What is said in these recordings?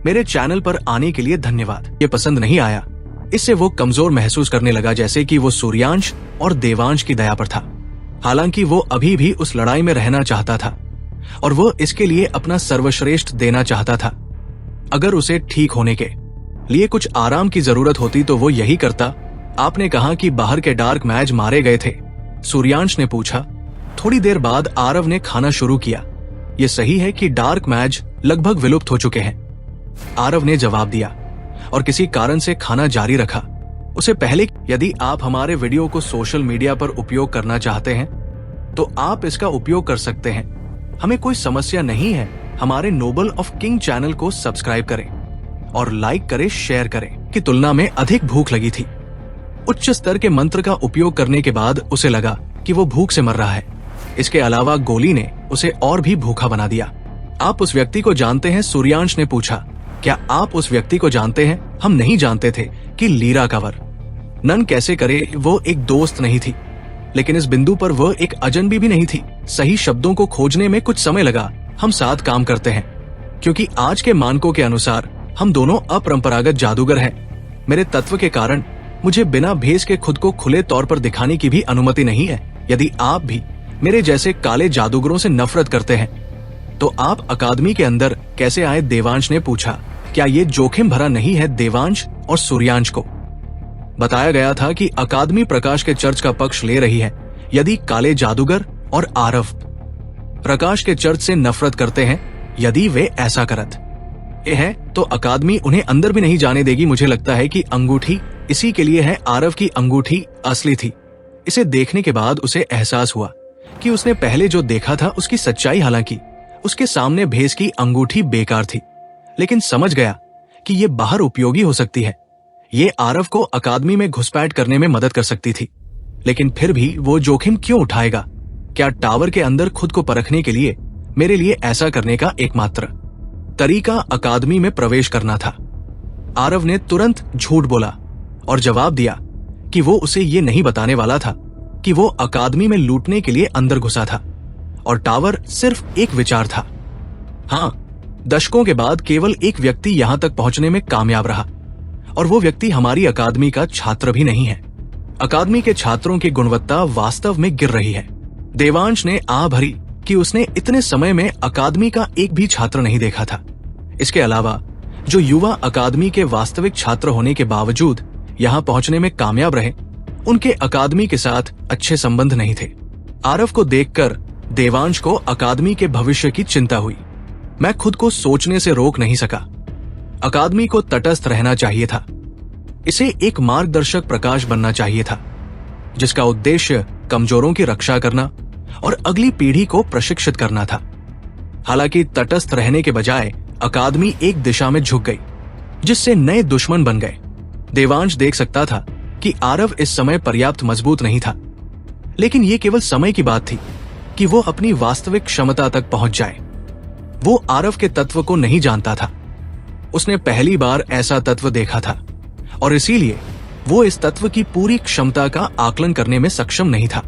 मेरे चैनल पर आने के लिए धन्यवाद। ये पसंद नहीं आया। इससे वो कमजोर महसूस करने लगा, जैसे कि वो सूर्यांश और देवांश की दया पर था। हालांकि वो अभी भी उस लड़ाई में रहना चाहता था और वो इसके लिए अपना सर्वश्रेष्ठ देना चाहता था। अगर उसे ठीक होने के लिए कुछ आराम की जरूरत होती तो वो यही करता। आपने कहा कि बाहर के डार्क मैज मारे गए थे, सूर्यांश ने पूछा। थोड़ी देर बाद आरव ने खाना शुरू किया। ये सही है कि डार्क मैज लगभग विलुप्त हो चुके हैं, आरव ने जवाब दिया और किसी कारण से खाना जारी रखा। उसे पहले, यदि आप हमारे वीडियो को सोशल मीडिया पर उपयोग करना चाहते हैं तो आप इसका उपयोग कर सकते हैं, हमें कोई समस्या नहीं है। हमारे नोबल ऑफ किंग चैनल को सब्सक्राइब करें और लाइक करें, शेयर करें। की तुलना में अधिक भूख लगी थी। उच्च स्तर के मंत्र का उपयोग करने के बाद उसे लगा कि वो भूख से मर रहा है। इसके अलावा गोली ने उसे और भी भूखा बना दिया। आप उस व्यक्ति को जानते हैं? सूर्यांश ने पूछा। क्या आप उस व्यक्ति को जानते हैं? हम नहीं जानते थे कि लीरा कंवर। नन कैसे करे, वो एक दोस्त नहीं थी, लेकिन इस बिंदु पर वह एक अजनबी भी नहीं थी। सही शब्दों को खोजने में कुछ समय लगा। हम साथ काम करते हैं क्योंकि आज के मानकों के अनुसार हम दोनों अपरंपरागत जादूगर हैं। मेरे तत्व के कारण मुझे बिना भेष के खुद को खुले तौर पर दिखाने की भी अनुमति नहीं है। यदि आप भी मेरे जैसे काले जादूगरों से नफरत करते हैं तो आप अकादमी के अंदर कैसे आए? देवांश ने पूछा। क्या ये जोखिम भरा नहीं है? देवांश और सूर्यांश को बताया गया था कि अकादमी प्रकाश के चर्च का पक्ष ले रही है। यदि काले जादूगर और आरव प्रकाश के चर्च से नफरत करते हैं, यदि वे ऐसा करत है तो अकादमी उन्हें अंदर भी नहीं जाने देगी। मुझे लगता है कि अंगूठी इसी के लिए है। आरव की अंगूठी असली थी। इसे देखने के बाद उसे एहसास हुआ कि उसने पहले जो देखा था उसकी सच्चाई, हालांकि उसके सामने भेष की अंगूठी बेकार थी, लेकिन समझ गया कि ये बाहर उपयोगी हो सकती है। ये आरव को अकादमी में घुसपैठ करने में मदद कर सकती थी, लेकिन फिर भी वो जोखिम क्यों उठाएगा? क्या टावर के अंदर खुद को परखने के लिए मेरे लिए ऐसा करने का एकमात्र तरीका अकादमी में प्रवेश करना था? आरव ने तुरंत झूठ बोला और जवाब दिया कि वो उसे ये नहीं बताने वाला था कि वो अकादमी में लूटने के लिए अंदर घुसा था और टावर सिर्फ एक विचार था। हाँ, दशकों के बाद केवल एक व्यक्ति यहां तक पहुंचने में कामयाब रहा और वो व्यक्ति हमारी अकादमी का छात्र भी नहीं है। अकादमी के छात्रों की गुणवत्ता वास्तव में गिर रही है। देवांश ने आह भरी कि उसने इतने समय में अकादमी का एक भी छात्र नहीं देखा था। इसके अलावा जो युवा अकादमी के वास्तविक छात्र होने के बावजूद यहाँ पहुंचने में कामयाब रहे, उनके अकादमी के साथ अच्छे संबंध नहीं थे। आरव को देखकर देवांश को अकादमी के भविष्य की चिंता हुई। मैं खुद को सोचने से रोक नहीं सका। अकादमी को तटस्थ रहना चाहिए था। इसे एक मार्गदर्शक प्रकाश बनना चाहिए था जिसका उद्देश्य कमजोरों की रक्षा करना और अगली पीढ़ी को प्रशिक्षित करना था। हालांकि तटस्थ रहने के बजाय अकादमी एक दिशा में झुक गई, जिससे नए दुश्मन बन गए। देवांश देख सकता था कि आरव इस समय पर्याप्त मजबूत नहीं था, लेकिन ये केवल समय की बात थी कि वो अपनी वास्तविक क्षमता तक पहुंच जाए। वो आरव के तत्व को नहीं जानता था। उसने पहली बार ऐसा तत्व देखा था और इसीलिए वो इस तत्व की पूरी क्षमता का आकलन करने में सक्षम नहीं था।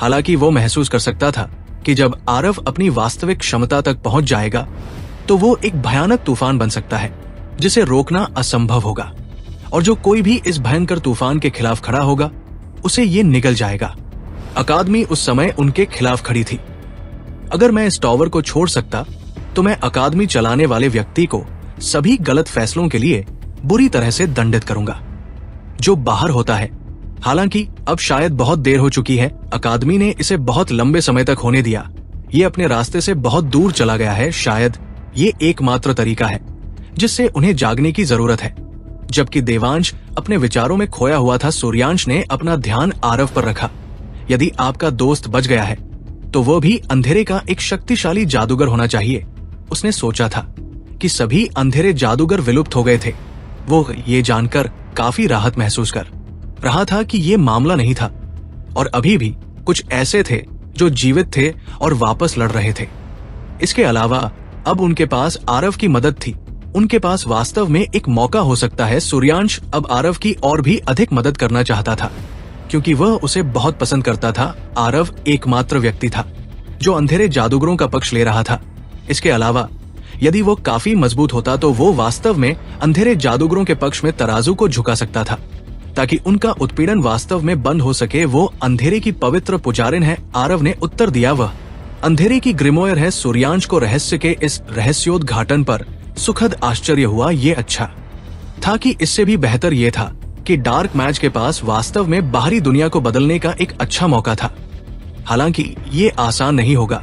हालांकि वो महसूस कर सकता था कि जब आरव अपनी वास्तविक क्षमता तक पहुंच जाएगा तो वो एक भयानक तूफान बन सकता है जिसे रोकना असंभव होगा, और जो कोई भी इस भयंकर तूफान के खिलाफ खड़ा होगा उसे ये निगल जाएगा। अकादमी उस समय उनके खिलाफ खड़ी थी। अगर मैं इस टावर को छोड़ सकता तो मैं अकादमी चलाने वाले व्यक्ति को सभी गलत फैसलों के लिए बुरी तरह से दंडित करूंगा जो बाहर होता है। हालांकि अब शायद बहुत देर हो चुकी है। अकादमी ने इसे बहुत लंबे समय तक होने दिया। ये अपने रास्ते से बहुत दूर चला गया है। शायद ये एकमात्र तरीका है जिससे उन्हें जागने की जरूरत है। जबकि देवांश अपने विचारों में खोया हुआ था, सूर्यांश ने अपना ध्यान आरव पर रखा। यदि आपका दोस्त बच गया है तो वो भी अंधेरे का एक शक्तिशाली जादूगर होना चाहिए। उसने सोचा था कि सभी अंधेरे जादूगर विलुप्त हो गए थे। वो ये जानकर काफी राहत महसूस कर रहा था कि ये मामला नहीं था और अभी भी कुछ ऐसे थे जो जीवित थे और वापस लड़ रहे थे। इसके अलावा अब उनके पास आरव की मदद थी। उनके पास वास्तव में एक मौका हो सकता है। सूर्यांश अब आरव की और भी अधिक मदद करना चाहता था क्योंकि वह उसे बहुत पसंद करता था। आरव एकमात्र व्यक्ति था जो अंधेरे जादूगरों का पक्ष ले रहा था। इसके अलावा यदि वो काफी मजबूत होता तो वो वास्तव में अंधेरे जादूगरों के पक्ष में तराजू को झुका सकता था, ताकि उनका उत्पीड़न वास्तव में बंद हो सके। वो अंधेरे की पवित्र पुजारिन है, आरव ने उत्तर दिया। वह अंधेरे की ग्रिमोयर है। सूर्यांश को रहस्य के इस रहस्योद्घाटन पर सुखद आश्चर्य हुआ। ये अच्छा था कि इससे भी बेहतर ये था कि डार्क मैच के पास वास्तव में बाहरी दुनिया को बदलने का एक अच्छा मौका था। हालांकि ये आसान नहीं होगा।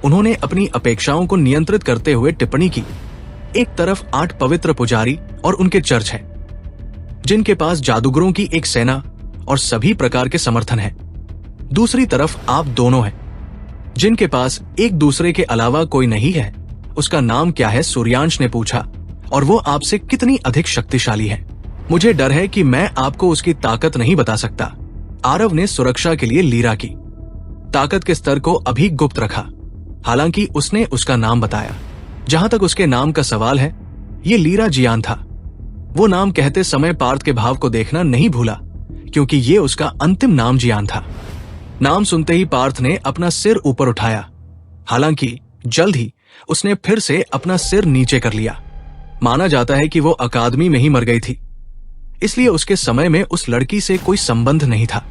उन्होंने अपनी अपेक्षाओं को नियंत्रित करते हुए टिप्पणी की। एक तरफ 8 पवित्र पुजारी और उनके चर्च हैं, जिनके पास जादूगरों की एक सेना और सभी प्रकार के समर्थन है। दूसरी तरफ आप दोनों हैं, जिनके पास एक दूसरे के अलावा कोई नहीं है। उसका नाम क्या है? सूर्यांश ने पूछा। और वो आपसे कितनी अधिक शक्तिशाली है? मुझे डर है कि मैं आपको उसकी ताकत नहीं बता सकता। आरव ने सुरक्षा के लिए लीरा की ताकत के स्तर को अभी गुप्त रखा। हालांकि उसने उसका नाम बताया। जहां तक उसके नाम का सवाल है, ये लीरा जियान था। वो नाम कहते समय पार्थ के भाव को देखना नहीं भूला, क्योंकि ये उसका अंतिम नाम जियान था। नाम सुनते ही पार्थ ने अपना सिर ऊपर उठाया। हालांकि जल्द ही उसने फिर से अपना सिर नीचे कर लिया। माना जाता है कि वो अकादमी में ही मर गई थी, इसलिए उसके समय में उस लड़की से कोई संबंध नहीं था।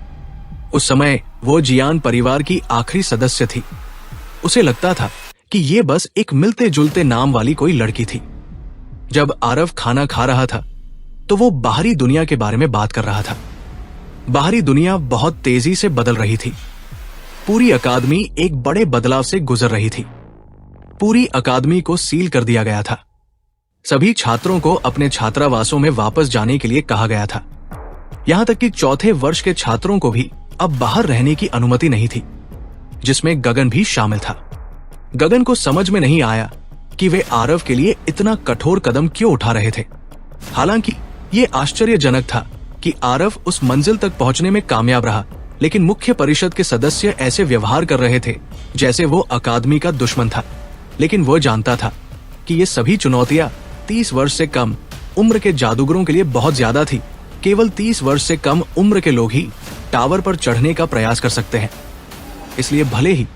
उस समय वो जियान परिवार की आखिरी सदस्य थी। उसे लगता था कि ये बस एक मिलते जुलते नाम वाली कोई लड़की थी। जब आरव खाना खा रहा था तो वो बाहरी दुनिया के बारे में बात कर रहा था। बाहरी दुनिया बहुत तेजी से बदल रही थी। पूरी अकादमी एक बड़े बदलाव से गुजर रही थी। पूरी अकादमी को सील कर दिया गया था। सभी छात्रों को अपने छात्रावासों में वापस जाने के लिए कहा गया था। यहां तक कि चौथे वर्ष के छात्रों को भी अब बाहर रहने की अनुमति नहीं थी, जिसमें गगन भी शामिल था। गगन को समझ में नहीं आया कि वे आरव के लिए इतना कठोर कदम क्यों उठा रहे थे। हालांकि ये आश्चर्यजनक था कि आरव उस मंजिल तक पहुंचने में कामयाब रहा, लेकिन मुख्य परिषद के सदस्य ऐसे व्यवहार कर रहे थे जैसे वो अकादमी का दुश्मन था। लेकिन वो जानता था कि ये सभी चुनौतियां 30 वर्ष से कम उम्र के जादूगरों के लिए बहुत ज्यादा थी। केवल 30 वर्ष से कम उम्र के लोग ही टावर पर चढ़ने का प्रयास कर सकते हैं। इसलिए भले ही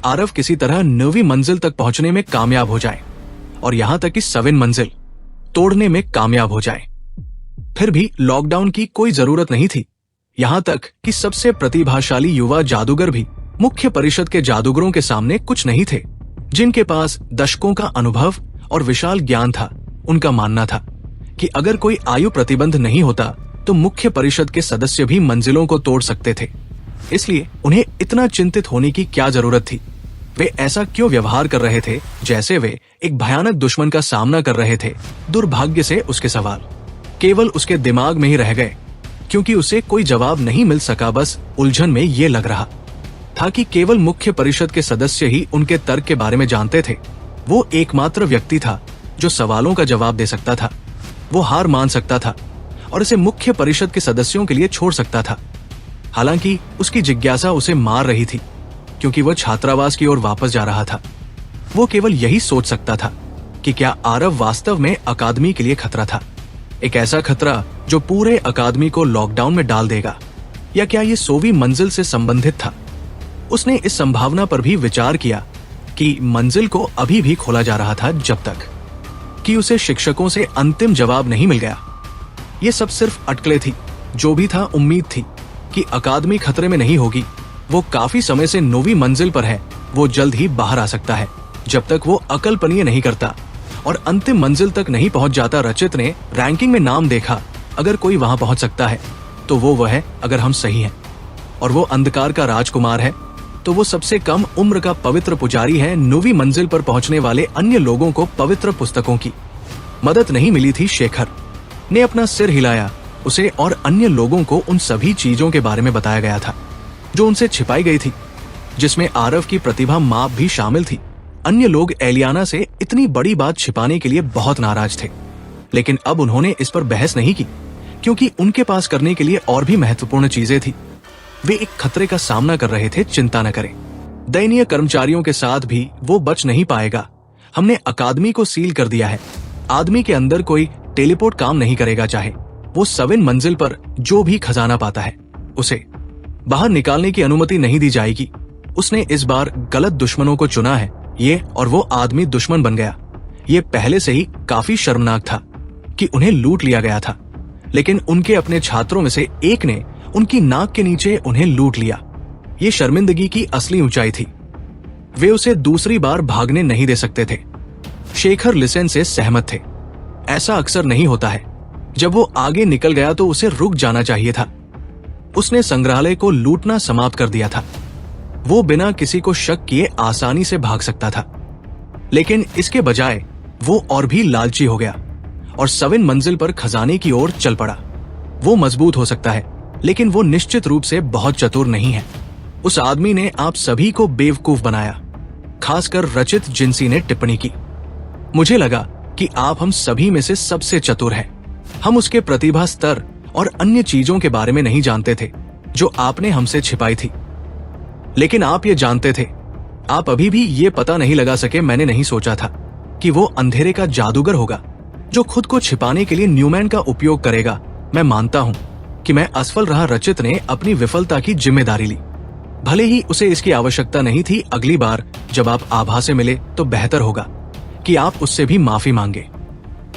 आरव किसी तरह 9वीं मंजिल तक पहुंचने में कामयाब हो जाए और यहां तक कि 7 मंजिल तोड़ने में कामयाब हो जाए, फिर भी लॉकडाउन की कोई जरूरत नहीं थी। यहां तक कि सबसे प्रतिभाशाली युवा जादूगर भी मुख्य परिषद के जादूगरों के सामने कुछ नहीं थे, जिनके पास दशकों का अनुभव और विशाल ज्ञान था। उनका मानना था कि अगर कोई आयु प्रतिबंध नहीं होता तो मुख्य परिषद के सदस्य भी मंजिलों को तोड़ सकते थे। इसलिए उन्हें इतना चिंतित होने की क्या जरूरत थी? वे ऐसा क्यों व्यवहार कर रहे थे जैसे वे एक भयानक दुश्मन का सामना कर रहे थे? दुर्भाग्य से उसके सवाल केवल उसके दिमाग में ही रह गए, क्योंकि उसे कोई जवाब नहीं मिल सका। बस उलझन में ये लग रहा था कि केवल मुख्य परिषद के सदस्य ही उनके तर्क के बारे में जानते थे। वो एकमात्र व्यक्ति था जो सवालों का जवाब दे सकता था। वो हार मान सकता था और इसे मुख्य परिषद के सदस्यों के लिए छोड़ सकता था। हालांकि उसकी जिज्ञासा उसे मार रही थी, क्योंकि वह छात्रावास की ओर वापस जा रहा था। वो केवल यही सोच सकता था कि क्या आरव वास्तव में अकादमी के लिए खतरा था, एक ऐसा खतरा जो पूरे अकादमी को लॉकडाउन में डाल देगा, या क्या ये 100वीं मंजिल से संबंधित था। उसने इस संभावना पर भी विचार किया कि मंजिल को अभी भी खोला जा रहा था जब तक कि उसे शिक्षकों से अंतिम जवाब नहीं मिल गया। ये सब सिर्फ अटकलें थी। जो भी था, उम्मीद थी कि अकादमी खतरे में नहीं होगी। वो काफी समय से 9वीं मंजिल पर है। वो जल्द ही बाहर आ सकता है। जब तक वो अकल्पनीय नहीं करता और अंतिम मंजिल तक नहीं पहुंच जाता। रचित ने रैंकिंग में नाम देखा। अगर कोई वहां पहुंच सकता है तो वो है। अगर हम सही हैं और वो अंधकार का राजकुमार है तो वो सबसे कम उम्र का पवित्र पुजारी है। 9वीं मंजिल पर पहुंचने वाले अन्य लोगों को पवित्र पुस्तकों की मदद नहीं मिली थी। शेखर ने अपना सिर हिलाया। उसे और अन्य लोगों को उन सभी चीजों के बारे में बताया गया था जो उनसे छिपाई गई थी, जिसमें आरव की प्रतिभा माप भी शामिल थी। अन्य लोग एलियाना से इतनी बड़ी बात छिपाने के लिए बहुत नाराज थे, लेकिन अब उन्होंने इस पर बहस नहीं की, क्योंकि उनके पास करने के लिए और भी महत्वपूर्ण चीजें थी। वे एक खतरे का सामना कर रहे थे। चिंता न करें, दयनीय कर्मचारियों के साथ भी वो बच नहीं पाएगा। हमने अकादमी को सील कर दिया है। आदमी के अंदर कोई टेलीपोर्ट काम नहीं करेगा। चाहे वो 7 मंजिल पर जो भी खजाना पाता है, उसे बाहर निकालने की अनुमति नहीं दी जाएगी। उसने इस बार गलत दुश्मनों को चुना है, ये और वो आदमी दुश्मन बन गया। ये पहले से ही काफी शर्मनाक था कि उन्हें लूट लिया गया था, लेकिन उनके अपने छात्रों में से एक ने उनकी नाक के नीचे उन्हें लूट लिया। ये शर्मिंदगी की असली ऊंचाई थी। वे उसे दूसरी बार भागने नहीं दे सकते थे। शेखर लिसेन से सहमत थे। ऐसा अक्सर नहीं होता है। जब वो आगे निकल गया तो उसे रुक जाना चाहिए था। उसने संग्रहालय को लूटना समाप्त कर दिया था। वो बिना किसी को शक किए आसानी से भाग सकता था, लेकिन इसके बजाय वो और भी लालची हो गया और 7 मंजिल पर खजाने की ओर चल पड़ा। वो मजबूत हो सकता है, लेकिन वो निश्चित रूप से बहुत चतुर नहीं है। उस आदमी ने आप सभी को बेवकूफ बनाया, खासकर रचित जिंसी ने टिप्पणी की। मुझे लगा कि आप हम सभी में से सबसे चतुर हैं। हम उसके प्रतिभा स्तर और अन्य चीजों के बारे में नहीं जानते थे जो आपने हमसे छिपाई थी, लेकिन आप ये जानते थे। आप अभी भी ये पता नहीं लगा सके। मैंने नहीं सोचा था कि वो अंधेरे का जादूगर होगा जो खुद को छिपाने के लिए न्यूमैन का उपयोग करेगा। मैं मानता हूं कि मैं असफल रहा। रचित ने अपनी विफलता की जिम्मेदारी ली, भले ही उसे इसकी आवश्यकता नहीं थी। अगली बार जब आप आभा से मिले तो बेहतर होगा कि आप उससे भी माफी मांगे,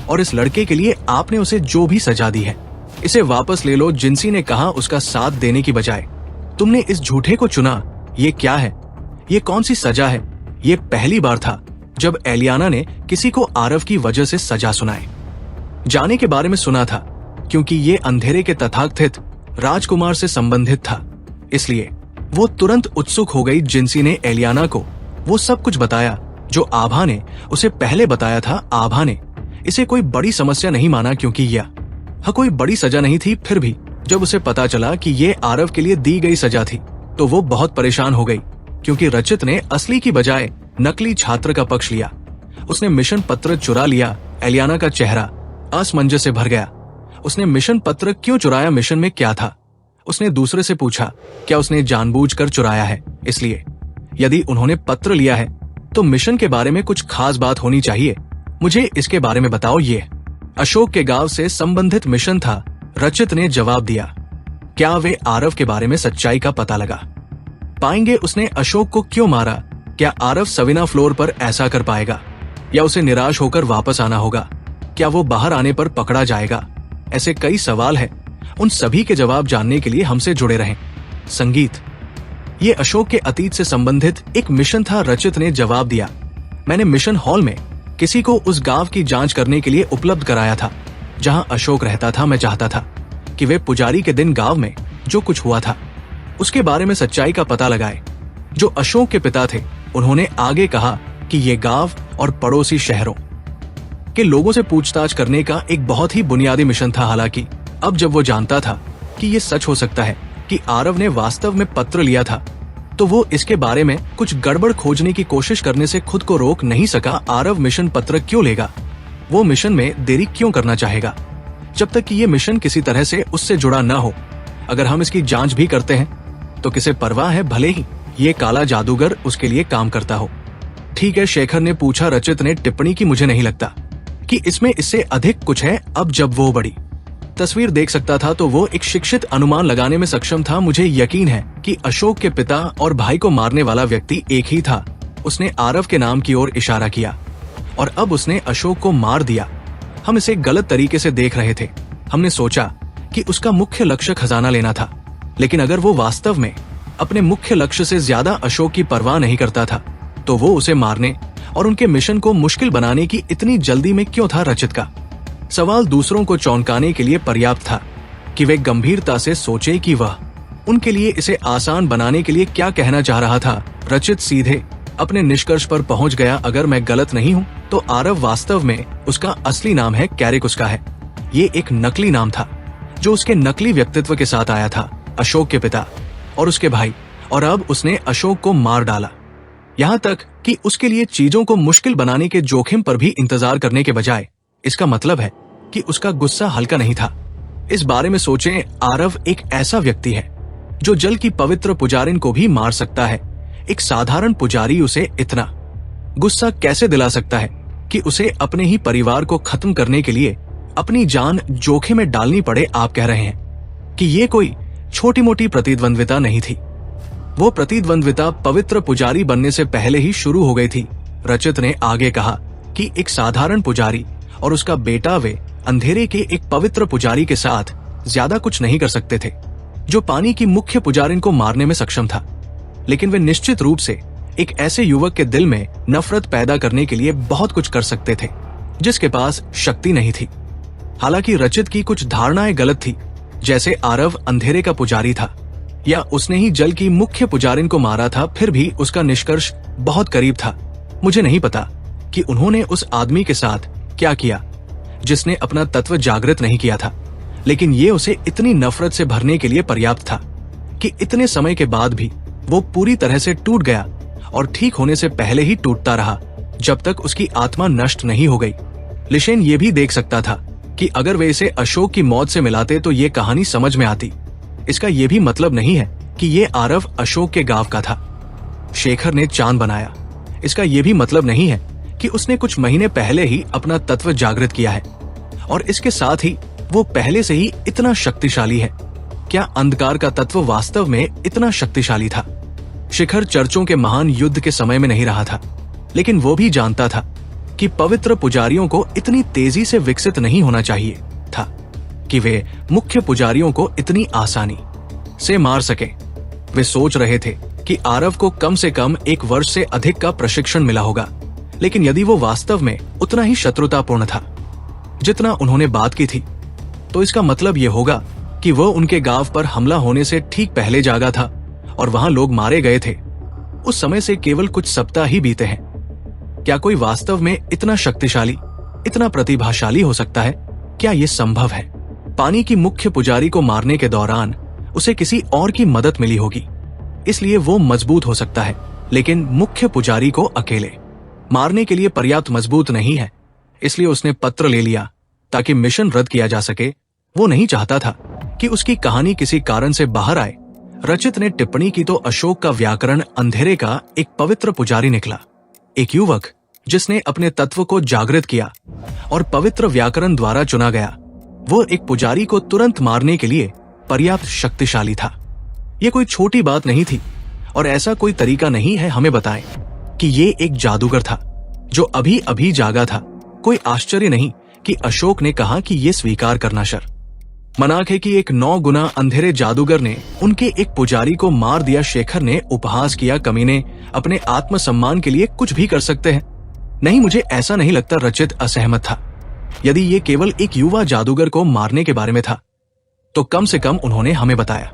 और इस लड़के के लिए आपने उसे जो भी सजा दी है इसे वापस ले लो। जिंसी ने कहा, उसका साथ देने की बजाय तुमने इस झूठे को चुना। ये क्या है? ये कौन सी सजा है? ये पहली बार था जब एलियाना ने किसी को आरव की वजह से सजा सुनाई। जाने के बारे में सुना था, क्योंकि ये अंधेरे के तथाकथित राजकुमार से संबंधित था, इसलिए वो तुरंत उत्सुक हो गई। जिंसी ने एलियाना को वो सब कुछ बताया जो आभा ने उसे पहले बताया था। आभा ने इसे कोई बड़ी समस्या नहीं माना, क्योंकि यह कोई बड़ी सजा नहीं थी। फिर भी जब उसे पता चला कि ये आरव के लिए दी गई सजा थी तो वो बहुत परेशान हो गई, क्योंकि रचित ने असली की बजाय नकली छात्र का पक्ष लिया। उसने मिशन पत्र चुरा लिया। एलियाना का चेहरा असमंजस से भर गया। उसने मिशन पत्र क्यों चुराया? मिशन में क्या था? उसने दूसरे से पूछा, क्या उसने जानबूझकर चुराया है? इसलिए यदि उन्होंने पत्र लिया है तो मिशन के बारे में कुछ खास बात होनी चाहिए। मुझे इसके बारे में बताओ। ये अशोक के गांव से संबंधित मिशन था, रचित ने जवाब दिया। क्या वे आरव के बारे में सच्चाई का पता लगा पाएंगे? उसने अशोक को क्यों मारा? क्या आरव सविना फ्लोर पर ऐसा कर पाएगा, या उसे निराश होकर वापस आना होगा? क्या वो बाहर आने पर पकड़ा जाएगा? ऐसे कई सवाल हैं। उन सभी के जवाब जानने के लिए हमसे जुड़े रहें। संगीत, ये अशोक के अतीत से संबंधित एक मिशन था, रचित ने जवाब दिया। मैंने मिशन हॉल में किसी को उस गांव की जांच करने के लिए उपलब्ध कराया था जहां अशोक रहता था। मैं चाहता था कि वे पुजारी के दिन गांव में जो कुछ हुआ था उसके बारे में सच्चाई का पता लगाए। जो अशोक के पिता थे, उन्होंने आगे कहा कि ये गांव और पड़ोसी शहरों के लोगों से पूछताछ करने का एक बहुत ही बुनियादी मिशन था। हालांकि अब जब वो जानता था कि ये सच हो सकता है कि आरव ने वास्तव में पत्र लिया था, तो वो इसके बारे में कुछ गड़बड़ खोजने की कोशिश करने से खुद को रोक नहीं सका। आरव मिशन पत्र क्यों लेगा? वो मिशन में देरी क्यों करना चाहेगा जब तक कि ये मिशन किसी तरह से उससे जुड़ा न हो? अगर हम इसकी जांच भी करते हैं तो किसे परवाह है, भले ही ये काला जादूगर उसके लिए काम करता हो। ठीक है, शेखर ने पूछा। रचित ने टिप्पणी की, मुझे नहीं लगता कि इसमें इससे अधिक कुछ है। अब जब वो बड़ी तस्वीर देख सकता था तो वो एक शिक्षित अनुमान लगाने में सक्षम था। मुझे यकीन है कि अशोक के पिता और भाई को मारने वाला व्यक्ति एक ही था। उसने आरव के नाम की ओर इशारा किया, और अब उसने अशोक को मार दिया। हम इसे गलत तरीके से देख रहे थे। हमने सोचा कि उसका मुख्य लक्ष्य खजाना लेना था, लेकिन अगर वो वास्तव में अपने मुख्य लक्ष्य से ज्यादा अशोक की परवाह नहीं करता था तो वो उसे मारने और उनके मिशन को मुश्किल बनाने की इतनी जल्दी में क्यों था? रचित का सवाल दूसरों को चौंकाने के लिए पर्याप्त था कि वे गंभीरता से सोचे कि वह उनके लिए इसे आसान बनाने के लिए क्या कहना चाह रहा था। रचित सीधे अपने निष्कर्ष पर पहुंच गया। अगर मैं गलत नहीं हूं तो आरव वास्तव में उसका असली नाम है, कैरिक उसका है। ये एक नकली नाम था जो उसके नकली व्यक्तित्व के साथ आया था, अशोक के पिता और उसके भाई, और अब उसने अशोक को मार डाला। यहाँ तक कि उसके लिए चीजों को मुश्किल बनाने के जोखिम पर भी इंतजार करने के बजाय। इसका मतलब है कि उसका गुस्सा हल्का नहीं था। इस बारे में सोचें, आरव एक ऐसा व्यक्ति है जो जल की पवित्र पुजारिन को भी मार सकता है। एक साधारण पुजारी उसे इतना गुस्सा कैसे दिला सकता है कि उसे अपने ही परिवार को खत्म करने के लिए अपनी जान जोखिम में डालनी पड़े? आप कह रहे हैं कि ये कोई छोटी मोटी प्रतिद्वंद्विता नहीं थी। वो प्रतिद्वंद्विता पवित्र पुजारी बनने से पहले ही शुरू हो गई थी। रचित ने आगे कहा, कि एक साधारण पुजारी और उसका बेटा वे अंधेरे के एक पवित्र पुजारी के साथ ज्यादा कुछ नहीं कर सकते थे, जो पानी की मुख्य पुजारिन को मारने में सक्षम था। लेकिन वे निश्चित रूप से एक ऐसे युवक के दिल में नफरत पैदा करने के लिए बहुत कुछ कर सकते थे, जिसके पास शक्ति नहीं थी। हालांकि रचित की कुछ धारणाएं गलत थी, जैसे आरव अंधेरे का पुजारी था या उसने ही जल की मुख्य पुजारिन को मारा था, फिर भी उसका निष्कर्ष बहुत करीब था। मुझे नहीं पता कि उन्होंने उस आदमी के साथ क्या किया जिसने अपना तत्व जागृत नहीं किया था, लेकिन ये उसे इतनी नफरत से भरने के लिए पर्याप्त था कि इतने समय के बाद भी वो पूरी तरह से टूट गया और ठीक होने से पहले ही टूटता रहा, जब तक उसकी आत्मा नष्ट नहीं हो गई। लिशेन ये भी देख सकता था कि अगर वे इसे अशोक की मौत से मिलाते तो ये कहानी समझ में आती। इसका ये भी मतलब नहीं है कि ये आरव अशोक के गांव का था। शेखर ने चांद बनाया, इसका ये भी मतलब नहीं है कि उसने कुछ महीने पहले ही अपना तत्व जागृत किया है और इसके साथ ही वो पहले से ही इतना शक्तिशाली है। क्या अंधकार का तत्व वास्तव में इतना शक्तिशाली था? शिखर चर्चों के महान युद्ध के समय में नहीं रहा था, लेकिन वो भी जानता था कि पवित्र पुजारियों को इतनी तेजी से विकसित नहीं होना चाहिए था कि वे मुख्य पुजारियों को इतनी आसानी से मार सके। वे सोच रहे थे कि आरव को कम से कम 1 वर्ष से अधिक का प्रशिक्षण मिला होगा, लेकिन यदि वो वास्तव में उतना ही शत्रुतापूर्ण था जितना उन्होंने बात की थी, तो इसका मतलब ये होगा कि वह उनके गांव पर हमला होने से ठीक पहले जागा था और वहां लोग मारे गए थे। उस समय से केवल कुछ सप्ताह ही बीते हैं। क्या कोई वास्तव में इतना शक्तिशाली, इतना प्रतिभाशाली हो सकता है? क्या यह संभव है? पानी की मुख्य पुजारी को मारने के दौरान उसे किसी और की मदद मिली होगी, इसलिए वो मजबूत हो सकता है, लेकिन मुख्य पुजारी को अकेले मारने के लिए पर्याप्त मजबूत नहीं है। इसलिए उसने पत्र ले लिया ताकि मिशन रद्द किया जा सके। वो नहीं चाहता था कि उसकी कहानी किसी कारण से बाहर आए। रचित ने टिप्पणी की तो अशोक का व्याकरण अंधेरे का एक पवित्र पुजारी निकला, एक युवक जिसने अपने तत्व को जागृत किया और पवित्र व्याकरण द्वारा चुना गया। वो एक पुजारी को तुरंत मारने के लिए पर्याप्त शक्तिशाली था। ये कोई छोटी बात नहीं थी और ऐसा कोई तरीका नहीं है हमें बताएं कि ये एक जादूगर था जो अभी अभी जागा था। कोई आश्चर्य नहीं कि अशोक ने कहा कि ये स्वीकार करना शर मनाक है कि एक 9 गुना अंधेरे जादूगर ने उनके एक पुजारी को मार दिया। शेखर ने उपहास किया, कमीने अपने आत्मसम्मान के लिए कुछ भी कर सकते हैं। नहीं, मुझे ऐसा नहीं लगता। रचित असहमत था। यदि ये केवल एक युवा जादूगर को मारने के बारे में था तो कम से कम उन्होंने हमें बताया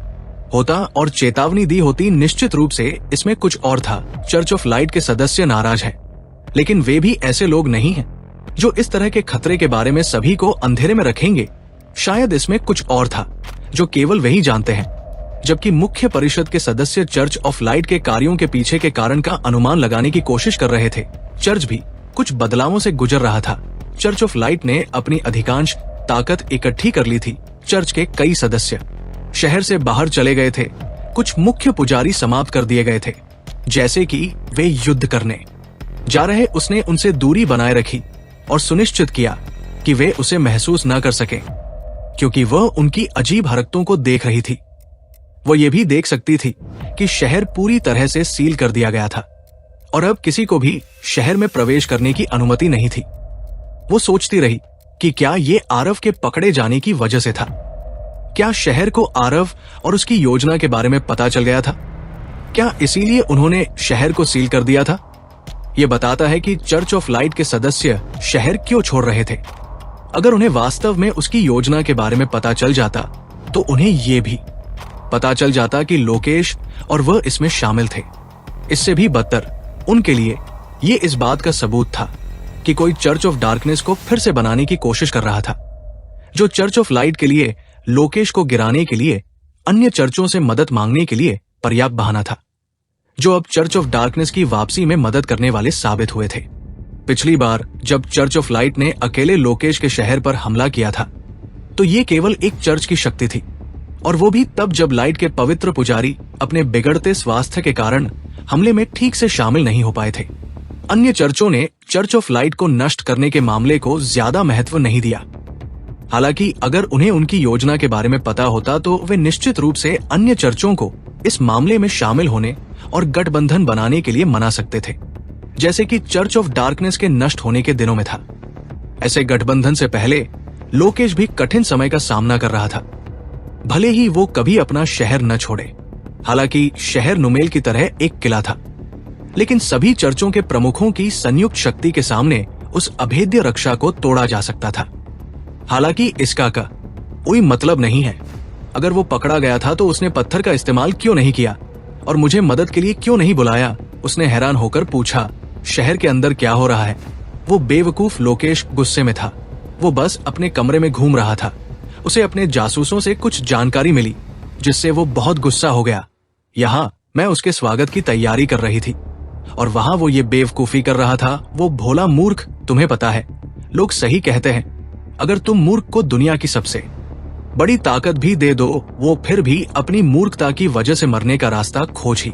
होता और चेतावनी दी होती। निश्चित रूप से इसमें कुछ और था। चर्च ऑफ लाइट के सदस्य नाराज हैं, लेकिन वे भी ऐसे लोग नहीं हैं जो इस तरह के खतरे के बारे में सभी को अंधेरे में रखेंगे। शायद इसमें कुछ और था जो केवल वही जानते हैं। जबकि मुख्य परिषद के सदस्य चर्च ऑफ लाइट के कार्यों के पीछे के कारण का अनुमान लगाने की कोशिश कर रहे थे। चर्च भी कुछ बदलावों से गुजर रहा था। चर्च ऑफ लाइट ने अपनी अधिकांश ताकत इकट्ठी कर ली थी। चर्च के कई सदस्य शहर से बाहर चले गए थे। कुछ मुख्य पुजारी समाप्त कर दिए गए थे, जैसे कि वे युद्ध करने जा रहे। उसने उनसे दूरी बनाए रखी और सुनिश्चित किया कि वे उसे महसूस न कर सके, क्योंकि वह उनकी अजीब हरकतों को देख रही थी। वो ये भी देख सकती थी कि शहर पूरी तरह से सील कर दिया गया था और अब किसी को भी शहर में प्रवेश करने की अनुमति नहीं थी। वो सोचती रही कि क्या ये आरव के पकड़े जाने की वजह से था? क्या शहर को आरव और उसकी योजना के बारे में पता चल गया था? क्या इसीलिए उन्होंने शहर को सील कर दिया था? ये बताता है कि चर्च ऑफ लाइट के सदस्य शहर क्यों छोड़ रहे थे। अगर उन्हें वास्तव में उसकी योजना के बारे में पता चल जाता तो उन्हें ये भी पता चल जाता कि लोकेश और वह इसमें शामिल थे। इससे भी बदतर उनके लिए ये इस बात का सबूत था कि कोई चर्च ऑफ डार्कनेस को फिर से बनाने की कोशिश कर रहा था, जो चर्च ऑफ लाइट के लिए लोकेश को गिराने के लिए अन्य चर्चों से मदद मांगने के लिए पर्याप्त बहाना था, जो अब चर्च ऑफ डार्कनेस की वापसी में मदद करने वाले साबित हुए थे। पिछली बार जब चर्च ऑफ लाइट ने अकेले लोकेश के शहर पर हमला किया था तो ये केवल एक चर्च की शक्ति थी, और वो भी तब जब लाइट के पवित्र पुजारी अपने बिगड़ते स्वास्थ्य के कारण हमले में ठीक से शामिल नहीं हो पाए थे। अन्य चर्चों ने चर्च ऑफ लाइट को नष्ट करने के मामले को ज्यादा महत्व नहीं दिया। हालांकि अगर उन्हें उनकी योजना के बारे में पता होता तो वे निश्चित रूप से अन्य चर्चों को इस मामले में शामिल होने और गठबंधन बनाने के लिए मना सकते थे। जैसे कि चर्च ऑफ डार्कनेस के नष्ट होने के दिनों में था। ऐसे गठबंधन से पहले लोकेश भी कठिन समय का सामना कर रहा था। भले ही वो कभी अपना शहर न छोड़े, हालांकि शहर नुमेल की तरह एक किला था, लेकिन सभी चर्चों के प्रमुखों की संयुक्त शक्ति के सामने उस अभेद्य रक्षा को तोड़ा जा सकता था। हालांकि इसका कोई मतलब नहीं है। अगर वो पकड़ा गया था तो उसने पत्थर का इस्तेमाल क्यों नहीं किया और मुझे मदद के लिए क्यों नहीं बुलाया? उसने हैरान होकर पूछा। शहर के अंदर क्या हो रहा है? वो बेवकूफ लोकेश गुस्से में था। वो बस अपने कमरे में घूम रहा था। उसे अपने जासूसों से कुछ जानकारी मिली, जिससे वो बहुत गुस्सा हो गया। यहाँ मैं उसके स्वागत की तैयारी कर रही थी और वहां वो ये बेवकूफी कर रहा था। वो भोला मूर्ख। तुम्हें पता है, लोग सही कहते हैं, अगर तुम मूर्ख को दुनिया की सबसे बड़ी ताकत भी दे दो, वो फिर भी अपनी मूर्खता की वजह से मरने का रास्ता खोज ही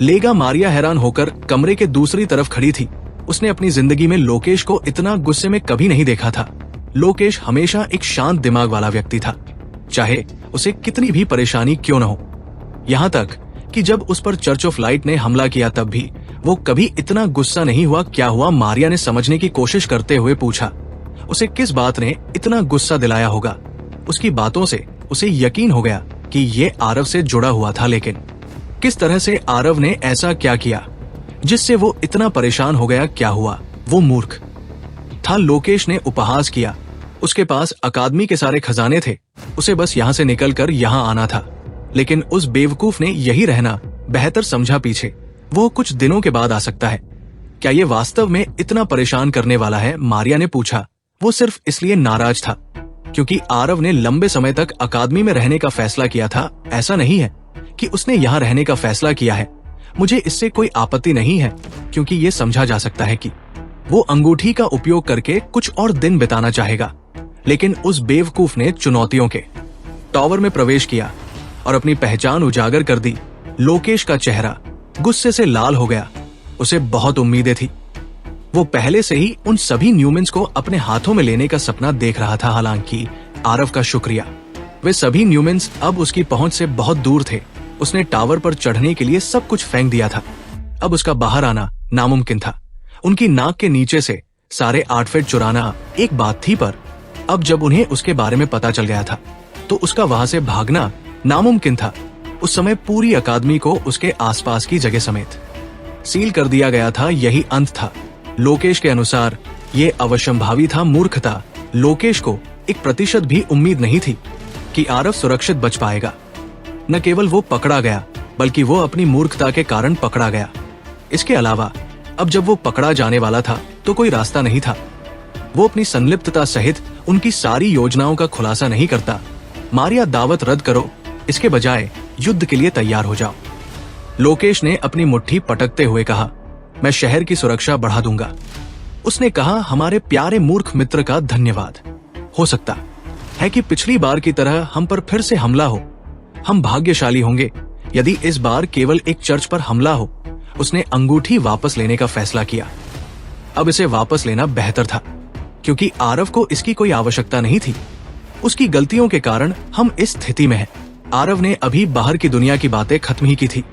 लेगा। मारिया हैरान होकर कमरे के दूसरी तरफ खड़ी थी। उसने अपनी जिंदगी में लोकेश को इतना गुस्से में कभी नहीं देखा था। लोकेश हमेशा एक शांत दिमाग वाला व्यक्ति था, चाहे उसे कितनी भी परेशानी क्यों न हो। यहाँ तक कि जब उस पर चर्च ऑफ लाइट ने हमला किया तब भी वो कभी इतना गुस्सा नहीं हुआ। क्या हुआ? मारिया ने समझने की कोशिश करते हुए पूछा। उसे किस बात ने इतना गुस्सा दिलाया होगा? उसकी बातों से उसे यकीन हो गया कि ये आरव से जुड़ा हुआ था, लेकिन किस तरह से आरव ने ऐसा क्या किया जिससे वो इतना परेशान हो गया? क्या हुआ? वो मूर्ख था। लोकेश ने उपहास किया। उसके पास अकादमी के सारे खजाने थे, उसे बस यहाँ से निकलकर यहाँ आना था, लेकिन उस बेवकूफ ने यही रहना बेहतर समझा। पीछे वो कुछ दिनों के बाद आ सकता है। क्या ये वास्तव में इतना परेशान करने वाला है? मारिया ने पूछा। वो सिर्फ इसलिए नाराज था क्योंकि आरव ने लंबे समय तक अकादमी में रहने का फैसला किया था। ऐसा नहीं है कि उसने यहाँ रहने का फैसला किया है। मुझे इससे कोई आपत्ति नहीं है, क्योंकि ये समझा जा सकता है कि वो अंगूठी का उपयोग करके कुछ और दिन बिताना चाहेगा। लेकिन उस बेवकूफ ने चुनौतियों के टावर में प्रवेश किया और अपनी पहचान उजागर कर दी। लोकेश का चेहरा गुस्से से लाल हो गया। उसे बहुत उम्मीदें थी। वो पहले से ही उन सभी न्यूमेंस को अपने हाथों में लेने का सपना देख रहा था। हालांकि आरव का शुक्रिया, वे सभी न्यूमेंस अब उसकी पहुंच से बहुत दूर थे। उसने टावर पर चढ़ने के लिए सब कुछ फेंक दिया था। अब उसका बाहर आना नामुमकिन था। उनकी नाक के नीचे से सारे आर्टिफैक्ट चुराना एक बात थी, पर अब जब उन्हें उसके बारे में पता चल गया था तो उसका वहां से भागना नामुमकिन था। उस समय पूरी अकादमी को उसके आसपास की जगह समेत सील कर दिया गया था। यही अंत था। लोकेश के अनुसार ये अवश्यंभावी था, मूर्खता। लोकेश को 1% भी उम्मीद नहीं थी कि आरव सुरक्षित बच पाएगा। न केवल वो पकड़ा गया, बल्कि वो अपनी मूर्खता के कारण पकड़ा गया। इसके अलावा अब जब वो पकड़ा जाने वाला था तो कोई रास्ता नहीं था। वो अपनी संलिप्तता सहित उनकी सारी योजनाओं का खुलासा नहीं करता। मारिया, दावत रद्द करो, इसके बजाय युद्ध के लिए तैयार हो जाओ। लोकेश ने अपनी मुट्ठी पटकते हुए कहा, मैं शहर की सुरक्षा बढ़ा दूंगा। उसने कहा, हमारे प्यारे मूर्ख मित्र का धन्यवाद। हो सकता है कि पिछली बार की तरह हम पर फिर से हमला हो। हम भाग्यशाली होंगे यदि इस बार केवल एक चर्च पर हमला हो। उसने अंगूठी वापस लेने का फैसला किया। अब इसे वापस लेना बेहतर था, क्योंकि आरव को इसकी कोई आवश्यकता नहीं थी। उसकी गलतियों के कारण हम इस स्थिति में हैं। आरव ने अभी बाहर की दुनिया की बातें खत्म ही की थी।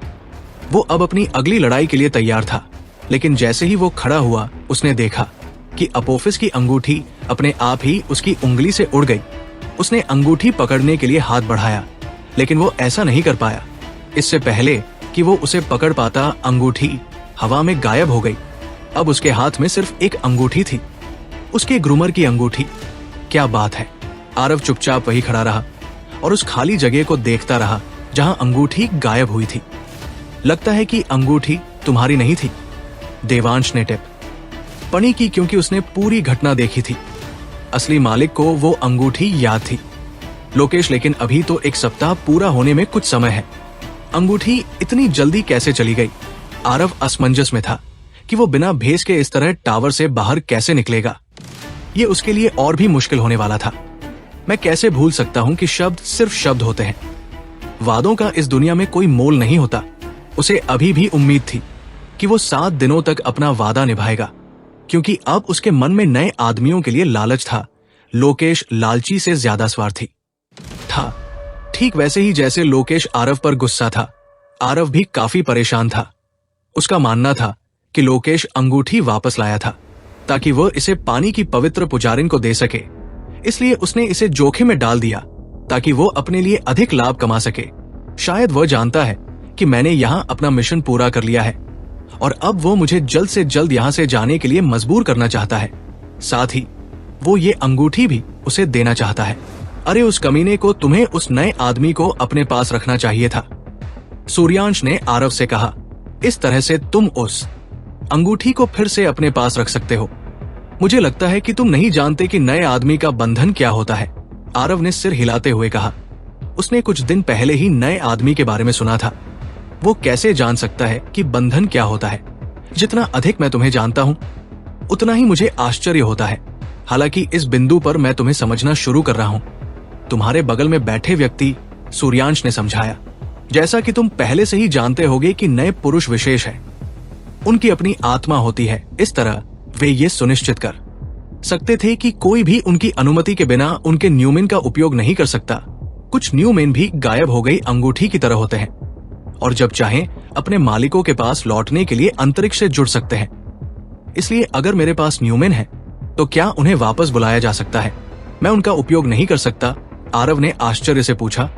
वो अब अपनी अगली लड़ाई के लिए तैयार था। लेकिन जैसे ही वो खड़ा हुआ, उसने देखा कि अपोफिस की अंगूठी अपने आप ही उसकी उंगली से उड़ गई। उसने अंगूठी पकड़ने के लिए हाथ बढ़ाया, लेकिन वो ऐसा नहीं कर पाया। इससे पहले कि वो उसे पकड़ पाता, अंगूठी हवा में गायब हो गई। अब उसके हाथ में सिर्फ एक अंगूठी थी, उसके ग्रूमर की अंगूठी। क्या बात है! आरव चुपचाप वही खड़ा रहा और उस खाली जगह को देखता रहा जहां अंगूठी गायब हुई थी। लगता है कि अंगूठी तुम्हारी नहीं थी, देवांश ने टिप पणी की, क्योंकि उसने पूरी घटना देखी थी। असली मालिक को वो अंगूठी याद थी। लोकेश, लेकिन अभी तो एक सप्ताह पूरा होने में कुछ समय है। अंगूठी इतनी जल्दी कैसे चली गई? आरव असमंजस में था कि वो बिना भेस के इस तरह टावर से बाहर कैसे निकलेगा। ये उसके लिए और भी मुश्किल होने वाला था। मैं कैसे भूल सकता हूं कि शब्द सिर्फ शब्द होते हैं। वादों का इस दुनिया में कोई मोल नहीं होता। उसे अभी भी उम्मीद थी कि वो 7 दिनों तक अपना वादा निभाएगा, क्योंकि अब उसके मन में नए आदमियों के लिए लालच था। लोकेश लालची से ज्यादा स्वार्थी था, ठीक वैसे ही जैसे लोकेश आरव पर गुस्सा था। आरव भी काफी परेशान था। उसका मानना था कि लोकेश अंगूठी वापस लाया था ताकि वह इसे पानी की पवित्र पुजारिन को दे सके। इसलिए उसने इसे जोखिम में डाल दिया ताकि वो अपने लिए अधिक लाभ कमा सके। शायद वह जानता है कि मैंने यहाँ अपना मिशन पूरा कर लिया है और अब वो मुझे जल्द से जल्द यहाँ से जाने के लिए मजबूर करना चाहता है। साथ ही वो ये अंगूठी भी उसे देना चाहता है। अरे उस कमीने को, तुम्हें उस नए आदमी को अपने पास रखना चाहिए था, सूर्यांश ने आरव से कहा। इस तरह से तुम उस अंगूठी को फिर से अपने पास रख सकते हो। मुझे लगता है कि तुम नहीं जानते कि नए आदमी का बंधन क्या होता है, आरव ने सिर हिलाते हुए कहा। उसने कुछ दिन पहले ही नए आदमी के बारे में सुना था। वो कैसे जान सकता है कि बंधन क्या होता है? जितना अधिक मैं तुम्हें जानता हूं उतना ही मुझे आश्चर्य होता है। हालांकि इस बिंदु पर मैं तुम्हें समझना शुरू कर रहा हूं। तुम्हारे बगल में बैठे व्यक्ति, सूर्यांश ने समझाया, जैसा कि तुम पहले से ही जानते होगे कि नए पुरुष विशेष है, उनकी अपनी आत्मा होती है। इस तरह वे ये सुनिश्चित कर सकते थे कि कोई भी उनकी अनुमति के बिना उनके न्यूमेन का उपयोग नहीं कर सकता। कुछ न्यूमेन भी गायब हो गई अंगूठी की तरह होते हैं और जब चाहें अपने मालिकों के पास लौटने के लिए अंतरिक्ष से जुड़ सकते हैं। इसलिए अगर मेरे पास न्यूमेन है तो क्या उन्हें वापस बुलाया जा सकता है? मैं उनका उपयोग नहीं कर सकता, आरव ने आश्चर्य से पूछा।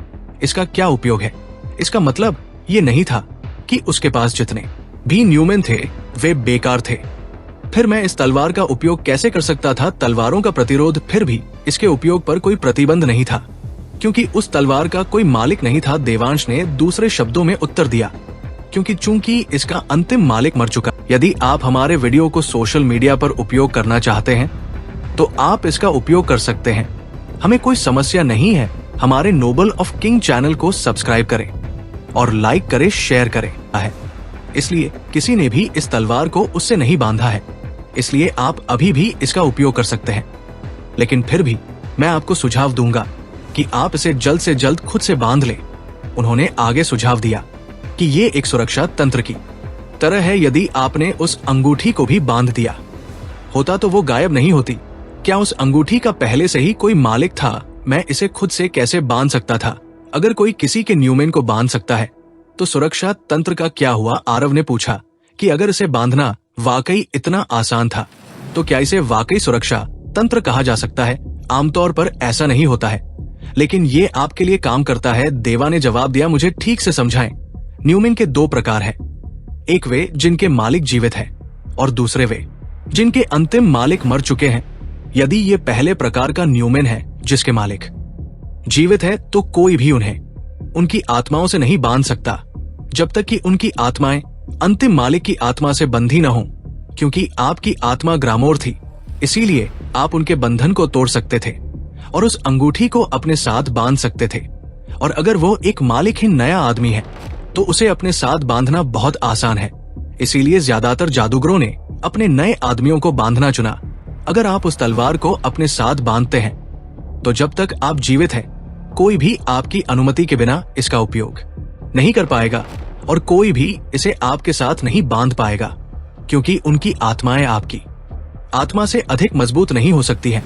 इसका क्या उपयोग है? इसका मतलब ये नहीं था कि उसके पास जितने भी न्यूमेन थे वे बेकार थे। फिर मैं इस तलवार का उपयोग कैसे कर सकता था? तलवारों का प्रतिरोध, फिर भी इसके उपयोग पर कोई प्रतिबंध नहीं था क्योंकि उस तलवार का कोई मालिक नहीं था, देवांश ने दूसरे शब्दों में उत्तर दिया। चूंकि इसका अंतिम मालिक मर चुका। यदि आप हमारे वीडियो को सोशल मीडिया पर उपयोग करना चाहते हैं तो आप इसका उपयोग कर सकते हैं, हमें कोई समस्या नहीं है। हमारे नोबल ऑफ किंग चैनल को सब्सक्राइब करें और लाइक करें, शेयर करें। इसलिए किसी ने भी इस तलवार को उससे नहीं बांधा है, इसलिए आप अभी भी इसका उपयोग कर सकते हैं। लेकिन फिर भी मैं आपको सुझाव दूंगा कि आप इसे जल्द से जल्द खुद से बांध लें। उन्होंने आगे सुझाव दिया कि ये एक सुरक्षा तंत्र की तरह है। यदि आपने उस अंगूठी को भी बांध दिया होता तो वो गायब नहीं होती। क्या उस अंगूठी का पहले से ही कोई मालिक था? मैं इसे खुद से कैसे बांध सकता था? अगर कोई किसी के न्यूमेन को बांध सकता है तो सुरक्षा तंत्र का क्या हुआ? आरव ने पूछा कि अगर इसे बांधना वाकई इतना आसान था तो क्या इसे वाकई सुरक्षा तंत्र कहा जा सकता है? आमतौर पर ऐसा नहीं होता है, लेकिन ये आपके लिए काम करता है, देवा ने जवाब दिया। मुझे ठीक से समझाएं। न्यूमेन के दो प्रकार हैं, एक वे जिनके मालिक जीवित है और दूसरे वे जिनके अंतिम मालिक मर चुके हैं। यदि ये पहले प्रकार का न्यूमेन है जिसके मालिक जीवित है तो कोई भी उन्हें उनकी आत्माओं से नहीं बांध सकता जब तक कि उनकी आत्माएं अंतिम मालिक की आत्मा से बंधी न हो, क्योंकि आपकी आत्मा ग्रामोर थी, इसीलिए आप उनके बंधन को तोड़ सकते थे और उस अंगूठी को अपने साथ बांध सकते थे। और अगर वो एक मालिकहीन नया आदमी है तो उसे अपने साथ बांधना बहुत आसान है। इसीलिए ज्यादातर जादूगरों ने अपने नए आदमियों को बांधना चुना। अगर आप उस तलवार को अपने साथ बांधते हैं तो जब तक आप जीवित हैं कोई भी आपकी अनुमति के बिना इसका उपयोग नहीं कर पाएगा और कोई भी इसे आपके साथ नहीं बांध पाएगा, क्योंकि उनकी आत्माएं आपकी आत्मा से अधिक मजबूत नहीं हो सकती हैं।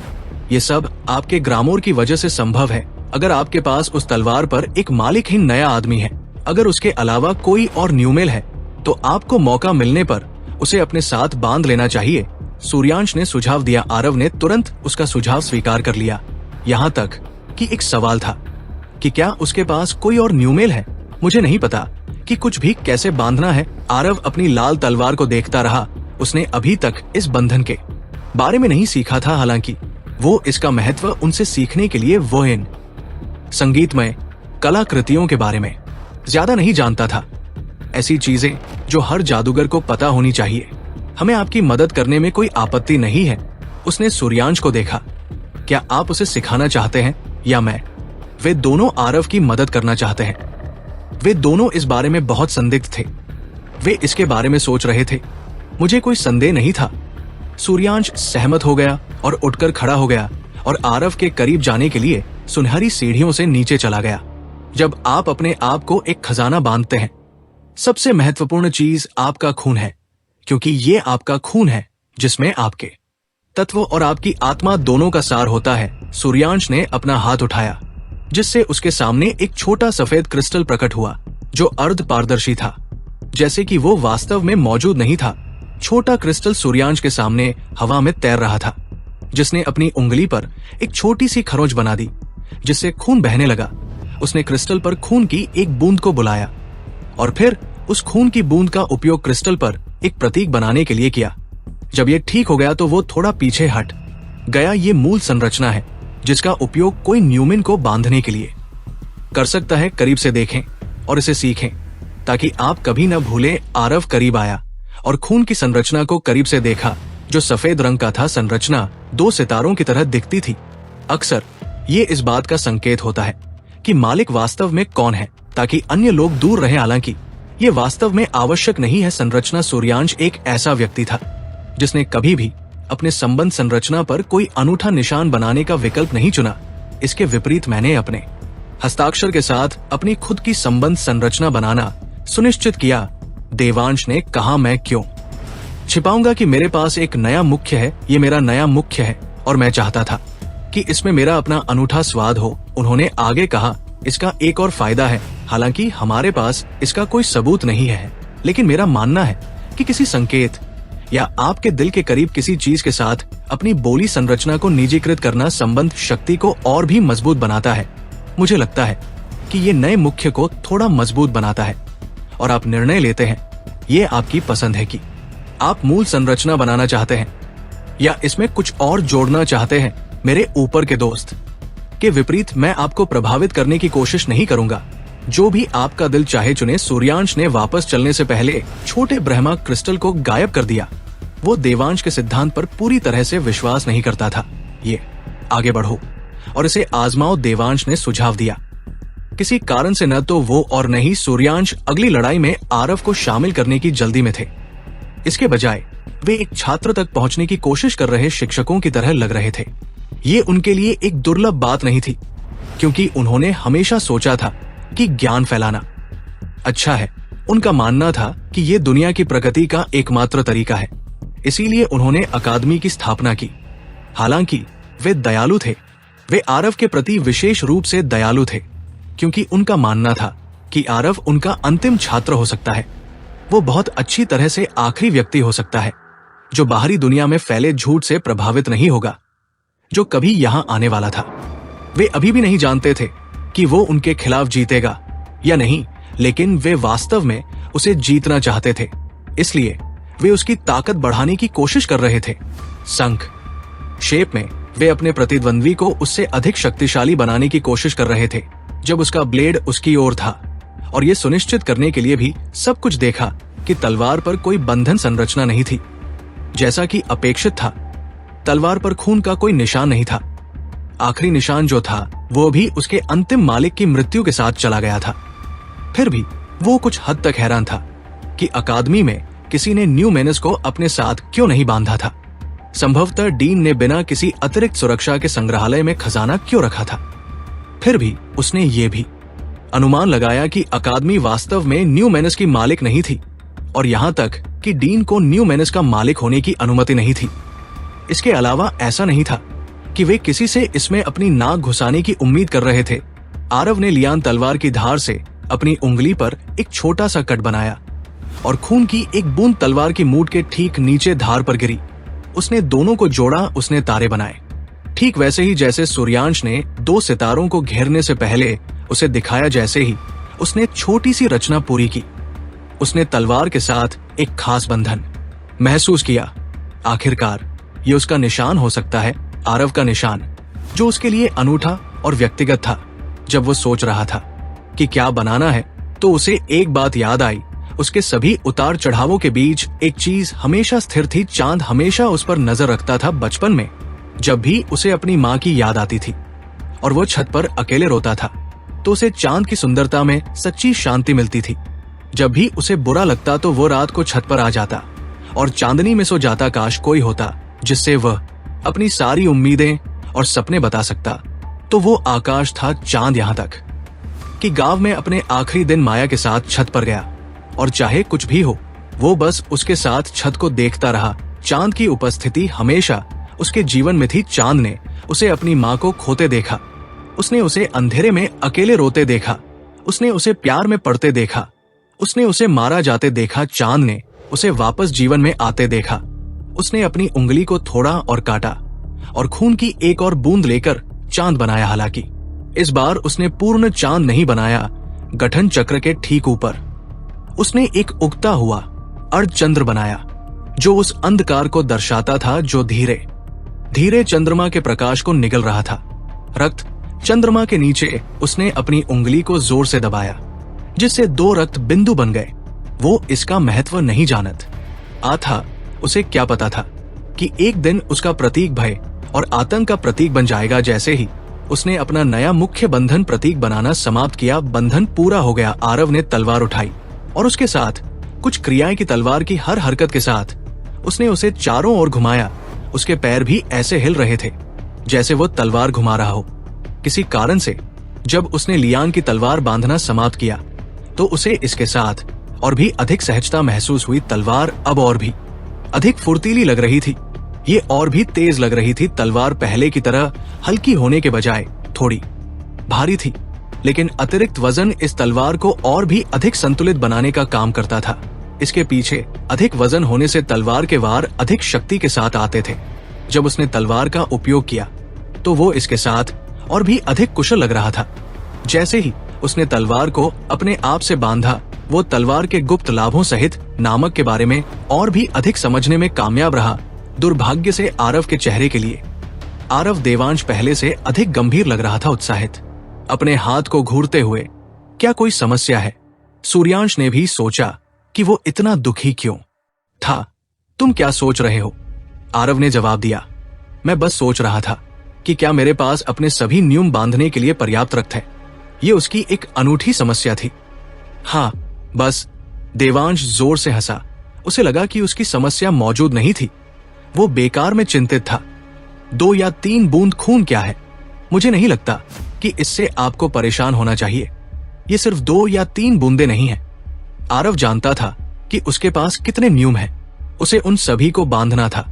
ये सब आपके ग्रामोर की वजह से संभव है। अगर आपके पास उस तलवार पर एक मालिकहीन नया आदमी है, अगर उसके अलावा कोई और न्यूमेल है, तो आपको मौका मिलने पर उसे अपने साथ बांध लेना चाहिए, सूर्यांश ने सुझाव दिया। आरव ने तुरंत उसका सुझाव स्वीकार कर लिया, यहाँ तक कि एक सवाल था कि क्या उसके पास कोई और न्यूमेल है। मुझे नहीं पता कि कुछ भी कैसे बांधना है। आरव अपनी लाल तलवार को देखता रहा। उसने अभी तक इस बंधन के बारे में नहीं सीखा था, हालांकि वो इसका महत्व उनसे सीखने के लिए वो इन संगीतमय कलाकृतियों के बारे में ज्यादा नहीं जानता था। ऐसी चीजें जो हर जादूगर को पता होनी चाहिए। हमें आपकी मदद करने में कोई आपत्ति नहीं है। उसने सूर्यांश को देखा। क्या आप उसे सिखाना चाहते हैं या मैं? वे दोनों आरव की मदद करना चाहते हैं। वे दोनों इस बारे में बहुत संदिग्ध थे। वे इसके बारे में सोच रहे थे। मुझे कोई संदेह नहीं था। सूर्यांश सहमत हो गया और उठकर खड़ा हो गया और आरव के करीब जाने के लिए सुनहरी सीढ़ियों से नीचे चला गया। जब आप अपने आप को एक खजाना बांधते हैं, सबसे महत्वपूर्ण चीज आपका खून है, क्योंकि ये आपका खून है जिसमें आपके तत्व और आपकी आत्मा दोनों का सार होता है। सूर्यांश ने अपना हाथ उठाया, जिससे उसके सामने एक छोटा सफेद क्रिस्टल प्रकट हुआ जो अर्ध पारदर्शी था, जैसे कि वो वास्तव में मौजूद नहीं था। छोटा क्रिस्टल सूर्यांश के सामने हवा में तैर रहा था, जिसने अपनी उंगली पर एक छोटी सी खरोंच बना दी, जिससे खून बहने लगा। उसने क्रिस्टल पर खून की एक बूंद को बुलाया और फिर उस खून की बूंद का उपयोग क्रिस्टल पर एक प्रतीक बनाने के लिए किया। जब ये ठीक हो गया तो वो थोड़ा पीछे हट गया। ये मूल संरचना है जिसका उपयोग कोई न्यूमैन को बांधने के लिए कर सकता है। करीब से देखें और इसे सीखें ताकि आप कभी न भूलें। आरव करीब आया और खून की संरचना को करीब से देखा, जो सफेद रंग का था। संरचना 2 सितारों की तरह दिखती थी। अक्सर ये इस बात का संकेत होता है कि मालिक वास्तव में कौन है, ताकि अन्य लोग दूर रहें। हालांकि ये वास्तव में आवश्यक नहीं है। संरचना सूर्यांश एक ऐसा व्यक्ति था जिसने कभी भी अपने संबंध संरचना पर कोई अनूठा निशान बनाने का विकल्प नहीं चुना। इसके विपरीत मैंने अपने हस्ताक्षर के साथ अपनी खुद की संबंध संरचना बनाना सुनिश्चित किया। देवांश ने कहा, मैं क्यों छिपाऊंगा कि मेरे पास एक नया मुख्य है। ये मेरा नया मुख्य है और मैं चाहता था कि इसमें मेरा अपना अनूठा स्वाद हो। उन्होंने आगे कहा, इसका एक और फायदा है। हालांकि हमारे पास इसका कोई सबूत नहीं है, लेकिन मेरा मानना है कि किसी संकेत या आपके दिल के करीब किसी चीज के साथ अपनी बोली संरचना को निजीकृत करना संबंध शक्ति को और भी मजबूत बनाता है। मुझे लगता है कि ये नए मुख्य को थोड़ा मजबूत बनाता है और आप निर्णय लेते हैं। ये आपकी पसंद है कि आप मूल संरचना बनाना चाहते हैं या इसमें कुछ और जोड़ना चाहते हैं। मेरे ऊपर के दोस्त के विपरीत मैं आपको प्रभावित करने की कोशिश नहीं करूंगा। जो भी आपका दिल चाहे चुने। सूर्यांश ने वापस चलने से पहले छोटे ब्रह्मा क्रिस्टल को गायब कर दिया। वो देवांश के सिद्धांत पर पूरी तरह से विश्वास नहीं करता था। ये आगे बढ़ो और इसे आजमाओ, देवांश ने सुझाव दिया। किसी कारण से न तो वो और न ही सूर्यांश अगली लड़ाई में आरव को शामिल करने की जल्दी में थे। इसके बजाय वे एक छात्र तक पहुंचने की कोशिश कर रहे शिक्षकों की तरह लग रहे थे। ये उनके लिए एक दुर्लभ बात नहीं थी, क्योंकि उन्होंने हमेशा सोचा था कि ज्ञान फैलाना अच्छा है। उनका मानना था कि ये दुनिया की प्रगति का एकमात्र तरीका है। इसीलिए उन्होंने अकादमी की स्थापना की। हालांकि वे दयालु थे। वे आरव के प्रति विशेष रूप से दयालु थे, क्योंकि उनका मानना था कि आरव उनका अंतिम छात्र हो सकता है। वो बहुत अच्छी तरह से आखिरी व्यक्ति हो सकता है जो बाहरी दुनिया में फैले झूठ से प्रभावित नहीं होगा, जो कभी यहाँ आने वाला था। वे अभी भी नहीं जानते थे कि वो उनके खिलाफ जीतेगा या नहीं, लेकिन वे वास्तव में उसे जीतना चाहते थे। इसलिए वे उसकी ताकत बढ़ाने की कोशिश कर रहे थे। शंख शेप में वे अपने प्रतिद्वंद्वी को उससे अधिक शक्तिशाली बनाने की कोशिश कर रहे थे जब उसका ब्लेड उसकी ओर था, और ये सुनिश्चित करने के लिए भी सब कुछ देखा कि तलवार पर कोई बंधन संरचना नहीं थी। जैसा कि अपेक्षित था, तलवार पर खून का कोई निशान नहीं था। आखिरी निशान जो था वो भी उसके अंतिम मालिक की मृत्यु के साथ चला गया था। फिर भी वो कुछ हद तक हैरान था कि अकादमी में किसी ने न्यूमेनस को अपने साथ क्यों नहीं बांधा था। संभवतः डीन ने बिना किसी अतिरिक्त सुरक्षा के संग्रहालय में खजाना क्यों रखा था। फिर भी उसने ये भी अनुमान लगाया कि अकादमी वास्तव में न्यूमेनस की मालिक नहीं थी, और यहाँ तक कि डीन को न्यूमेनस का मालिक होने की अनुमति नहीं थी। इसके अलावा ऐसा नहीं था कि वे किसी से इसमें अपनी नाक घुसाने की उम्मीद कर रहे थे। आरव ने लियान तलवार की धार से अपनी उंगली पर एक छोटा सा कट बनाया और खून की एक बूंद तलवार की मूठ के ठीक नीचे धार पर गिरी। उसने दोनों को जोड़ा। उसने तारे बनाए, ठीक वैसे ही जैसे सूर्यांश ने 2 सितारों को घेरने से पहले उसे दिखाया। जैसे ही उसने छोटी सी रचना पूरी की, उसने तलवार के साथ एक खास बंधन महसूस किया। आखिरकार ये उसका निशान हो सकता है, आरव का निशान, जो उसके लिए अनूठा और व्यक्तिगत था। जब वो सोच रहा था कि क्या बनाना है, तो उसे एक बात याद आई। उसके सभी उतार चढ़ावों के बीच एक चीज हमेशा स्थिर थी। चांद हमेशा उस पर नजर रखता था। बचपन में जब भी उसे अपनी माँ की याद आती थी और वो छत पर अकेले रोता था, तो उसे चांद की सुंदरता में सच्ची शांति मिलती थी। जब भी उसे बुरा लगता तो वो रात को छत पर आ जाता और चांदनी में सो जाता। काश कोई होता जिससे वह अपनी सारी उम्मीदें और सपने बता सकता। तो वो आकाश था, चांद। यहाँ तक कि गांव में अपने आखिरी दिन माया के साथ छत पर गया, और चाहे कुछ भी हो, वो बस उसके साथ छत को देखता रहा। चांद की उपस्थिति हमेशा उसके जीवन में थी। चांद ने उसे अपनी माँ को खोते देखा। उसने उसे अंधेरे में अकेले रोते देखा। उसने उसे प्यार में पड़ते देखा। उसने उसे मारा जाते देखा। चांद ने उसे वापस जीवन में आते देखा। उसने अपनी उंगली को थोड़ा और काटा और खून की एक और बूंद लेकर चांद बनाया। हालांकि इस बार उसने पूर्ण चांद नहीं बनाया, गठन चक्र के ठीक ऊपर उसने एक उगता हुआ अर्धचंद्र बनाया, जो उस अंधकार को दर्शाता था जो धीरे धीरे चंद्रमा के प्रकाश को निगल रहा था। रक्त चंद्रमा के नीचे उसने अपनी उंगली को जोर से दबाया, जिससे 2 रक्त बिंदु बन गए। वो इसका महत्व नहीं जानत था। उसे क्या पता था कि एक दिन उसका प्रतीक भय और आतंक का प्रतीक बन जाएगा। जैसे ही उसने अपना नया मुख्य बंधन प्रतीक बनाना समाप्त किया, बंधन पूरा हो गया। आरव ने तलवार उठाई और उसके साथ कुछ क्रियाएं की तलवार की हर हरकत के साथ उसने उसे चारों ओर घुमाया। उसके पैर भी ऐसे हिल रहे थे जैसे वो तलवार घुमा रहा हो। किसी कारण से जब उसने लियांग की तलवार बांधना समाप्त किया तो उसे इसके साथ और भी अधिक सहजता महसूस हुई। तलवार अब और भी अधिक फुर्तीली लग रही थी, ये और भी तेज लग रही थी। तलवार पहले की तरह हल्की होने के बजाय थोड़ी भारी थी, लेकिन अतिरिक्त वजन इस तलवार को और भी अधिक संतुलित बनाने का काम करता था। इसके पीछे अधिक वजन होने से तलवार के वार अधिक शक्ति के साथ आते थे। जब उसने तलवार का उपयोग किया तो वो इसके साथ और भी अधिक कुशल लग रहा था। जैसे ही उसने तलवार को अपने आप से बांधा, वो तलवार के गुप्त लाभों सहित नामक के बारे में और भी अधिक समझने में कामयाब रहा। दुर्भाग्य से आरव के चेहरे के लिए आरव देवांश पहले से अधिक गंभीर लग रहा था, उत्साहित, अपने हाथ को घूरते हुए। क्या कोई समस्या है? सूर्यांश ने भी सोचा कि वो इतना दुखी क्यों था। तुम क्या सोच रहे हो? आरव ने जवाब दिया, मैं बस सोच रहा था कि क्या मेरे पास अपने सभी नियम बांधने के लिए पर्याप्त रक्त है। ये उसकी एक अनूठी समस्या थी। हाँ बस। देवांश जोर से हंसा। उसे लगा कि उसकी समस्या मौजूद नहीं थी। वो बेकार में चिंतित था। 2 या 3 बूंद खून क्या है? मुझे नहीं लगता कि इससे आपको परेशान होना चाहिए। ये सिर्फ 2 या 3 बूंदे नहीं है। आरव जानता था कि उसके पास कितने न्यूम हैं। उसे उन सभी को बांधना था,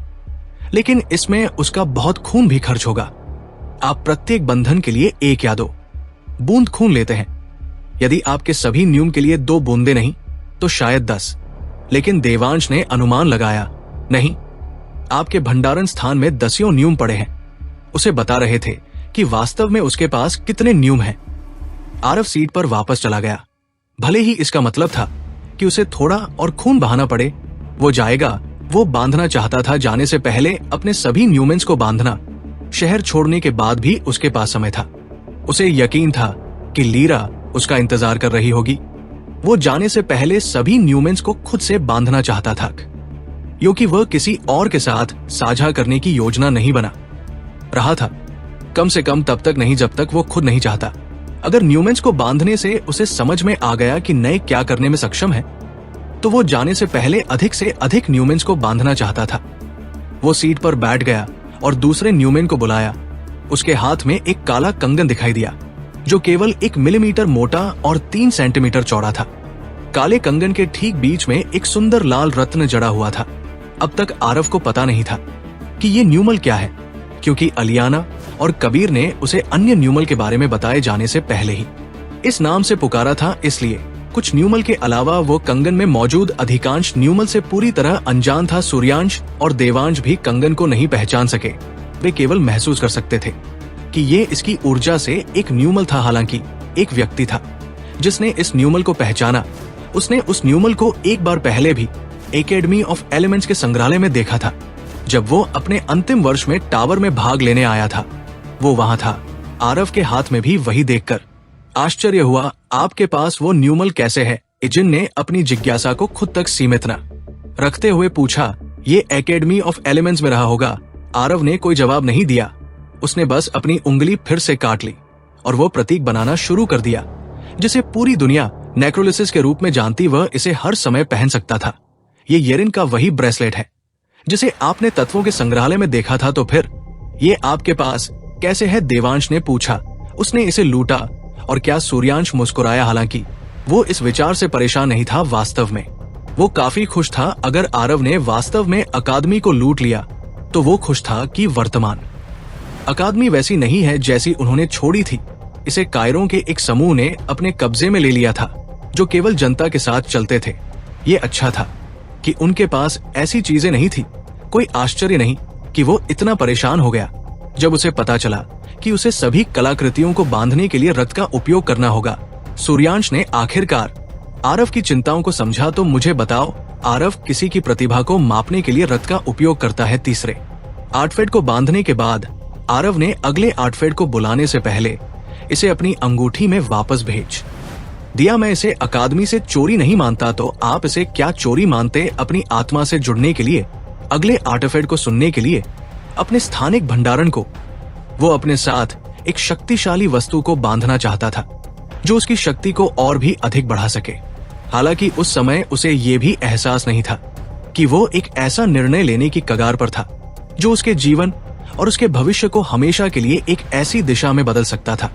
लेकिन इसमें उसका बहुत खून भी खर्च होगा। आप प्रत्येक बंधन के लिए 1 या 2 बूंद खून लेते हैं। यदि आपके सभी न्यूम के लिए 2 बूंदे नहीं तो शायद 10। लेकिन देवांश ने अनुमान लगाया, नहीं, आपके भंडारण स्थान में 10 न्यूम पड़े हैं। उसे बता रहे थे कि वास्तव में उसके पास कितने न्यूम हैं। आरव सीट पर वापस चला गया। भले ही इसका मतलब था कि उसे थोड़ा और खून बहाना पड़े, वो जाएगा। वो बांधना चाहता था, जाने से पहले अपने सभी न्यूमेंस को बांधना। शहर छोड़ने के बाद भी उसके पास समय था। उसे यकीन था कि लीरा उसका इंतजार कर रही होगी। वो जाने से पहले सभी न्यूमेंस को खुद से बांधना चाहता था, क्योंकि वह किसी और के साथ साझा करने की योजना नहीं बना रहा था। कम से कम तब तक नहीं जब तक वो खुद नहीं चाहता। अगर न्यूमेंस को बांधने से उसे समझ में आ गया कि नए क्या करने में सक्षम है, तो वो जाने से पहले अधिक से अधिक न्यूमेंस को बांधना चाहता था। वो सीट पर बैठ गया और दूसरे न्यूमेन को बुलाया। उसके हाथ में एक काला कंगन दिखाई दिया, जो केवल 1 मिलीमीटर मोटा और 3 सेंटीमीटर चौड़ा था। काले कंगन के ठीक बीच में एक सुंदर लाल रत्न जड़ा हुआ था। अब तक आरव को पता नहीं था कि ये न्यूमल क्या है, क्योंकि अलियाना और कबीर ने उसे अन्य न्यूमल के बारे में बताए जाने से पहले ही इस नाम से पुकारा था। इसलिए कुछ न्यूमल के अलावा वो कंगन में मौजूद अधिकांश न्यूमल से पूरी तरह अनजान था। सूर्यांश और देवांश भी कंगन को नहीं पहचान सके। वे केवल महसूस कर सकते थे कि ये इसकी ऊर्जा से एक न्यूमल था। हालांकि एक व्यक्ति था जिसने इस न्यूमल को पहचाना। उसने उस न्यूमल को एक बार पहले भी एकेडमी ऑफ एलिमेंट्स के संग्रहालय में देखा था, जब वो अपने अंतिम वर्ष में टावर में भाग लेने आया था। वो वहां था। आरव के हाथ में भी वही देखकर आश्चर्य हुआ। आपके पास वो न्यूमल कैसे है? इजिन ने अपनी जिज्ञासा को खुद तक सीमित न रखते हुए पूछा। ये एकेडमी ऑफ एलिमेंट्स में रहा होगा। आरव ने कोई जवाब नहीं दिया। उसने बस अपनी उंगली फिर से काट ली और वो प्रतीक बनाना शुरू कर दिया, जिसे पूरी दुनिया नेक्रोलिसिस के रूप में जानती। वह इसे हर समय पहन सकता था। ये येरिन का वही ब्रेसलेट है जिसे आपने तत्वों के संग्रहालय में देखा था। तो फिर ये आपके पास कैसे है? देवांश ने पूछा। उसने इसे लूटा और क्या? सूर्यांश मुस्कुराया। हालांकि वो इस विचार से परेशान नहीं था। वास्तव में वो काफी खुश था। अगर आरव ने वास्तव में अकादमी को लूट लिया तो वो खुश था कि वर्तमान अकादमी वैसी नहीं है जैसी उन्होंने छोड़ी थी। इसे कायरों के एक समूह ने अपने कब्जे में ले लिया था, जो केवल जनता के साथ चलते थे। ये अच्छा था कि उनके पास ऐसी चीजें नहीं थी। कोई आश्चर्य नहीं कि वो इतना परेशान हो गया जब उसे पता चला कि उसे सभी कलाकृतियों को बांधने के लिए रथ का उपयोग करना होगा। सूर्यांश ने आखिरकार आरव की चिंताओं को समझा। तो मुझे बताओ, आरव किसी की प्रतिभा को मापने के लिए रथ का उपयोग करता है। तीसरे आर्टफेट को बांधने के बाद आरव ने अगले आर्टफेट को बुलाने से पहले इसे अपनी अंगूठी में वापस भेज दिया। मैं इसे अकादमी से चोरी नहीं मानता, तो आप इसे क्या चोरी मानते? अपनी आत्मा से जुड़ने के लिए, अगले आर्टिफैक्ट को सुनने के लिए, अपने स्थानिक भंडारण को। वो अपने साथ एक शक्तिशाली वस्तु को बांधना चाहता था जो उसकी शक्ति को और भी अधिक बढ़ा सके। हालांकि उस समय उसे ये भी एहसास नहीं था कि वो एक ऐसा निर्णय लेने की कगार पर था जो उसके जीवन और उसके भविष्य को हमेशा के लिए एक ऐसी दिशा में बदल सकता था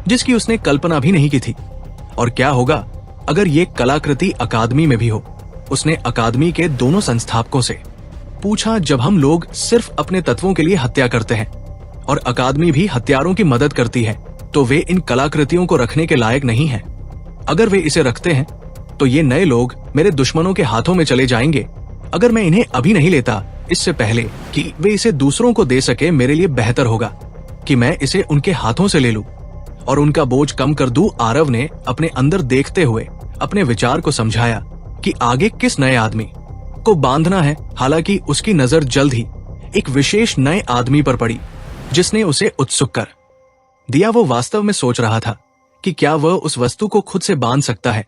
जिसकी उसने कल्पना भी नहीं की थी। और क्या होगा अगर ये कलाकृति अकादमी में भी हो? उसने अकादमी के दोनों संस्थापकों से पूछा। जब हम लोग सिर्फ अपने तत्वों के लिए हत्या करते हैं और अकादमी भी हत्यारों की मदद करती है, तो वे इन कलाकृतियों को रखने के लायक नहीं हैं। अगर वे इसे रखते हैं तो ये नए लोग मेरे दुश्मनों के हाथों में चले जाएंगे। अगर मैं इन्हें अभी नहीं लेता, इससे पहले कि वे इसे दूसरों को दे सके, मेरे लिए बेहतर होगा कि मैं इसे उनके हाथों से ले लूं और उनका बोझ कम कर दूं। आरव ने अपने अंदर देखते हुए अपने विचार को समझाया कि आगे किस नए आदमी को बांधना है। हालांकि उसकी नजर जल्द ही एक विशेष नए आदमी पर पड़ी जिसने उसे उत्सुक कर दिया। वो वास्तव में सोच रहा था कि क्या वह उस वस्तु को खुद से बांध सकता है।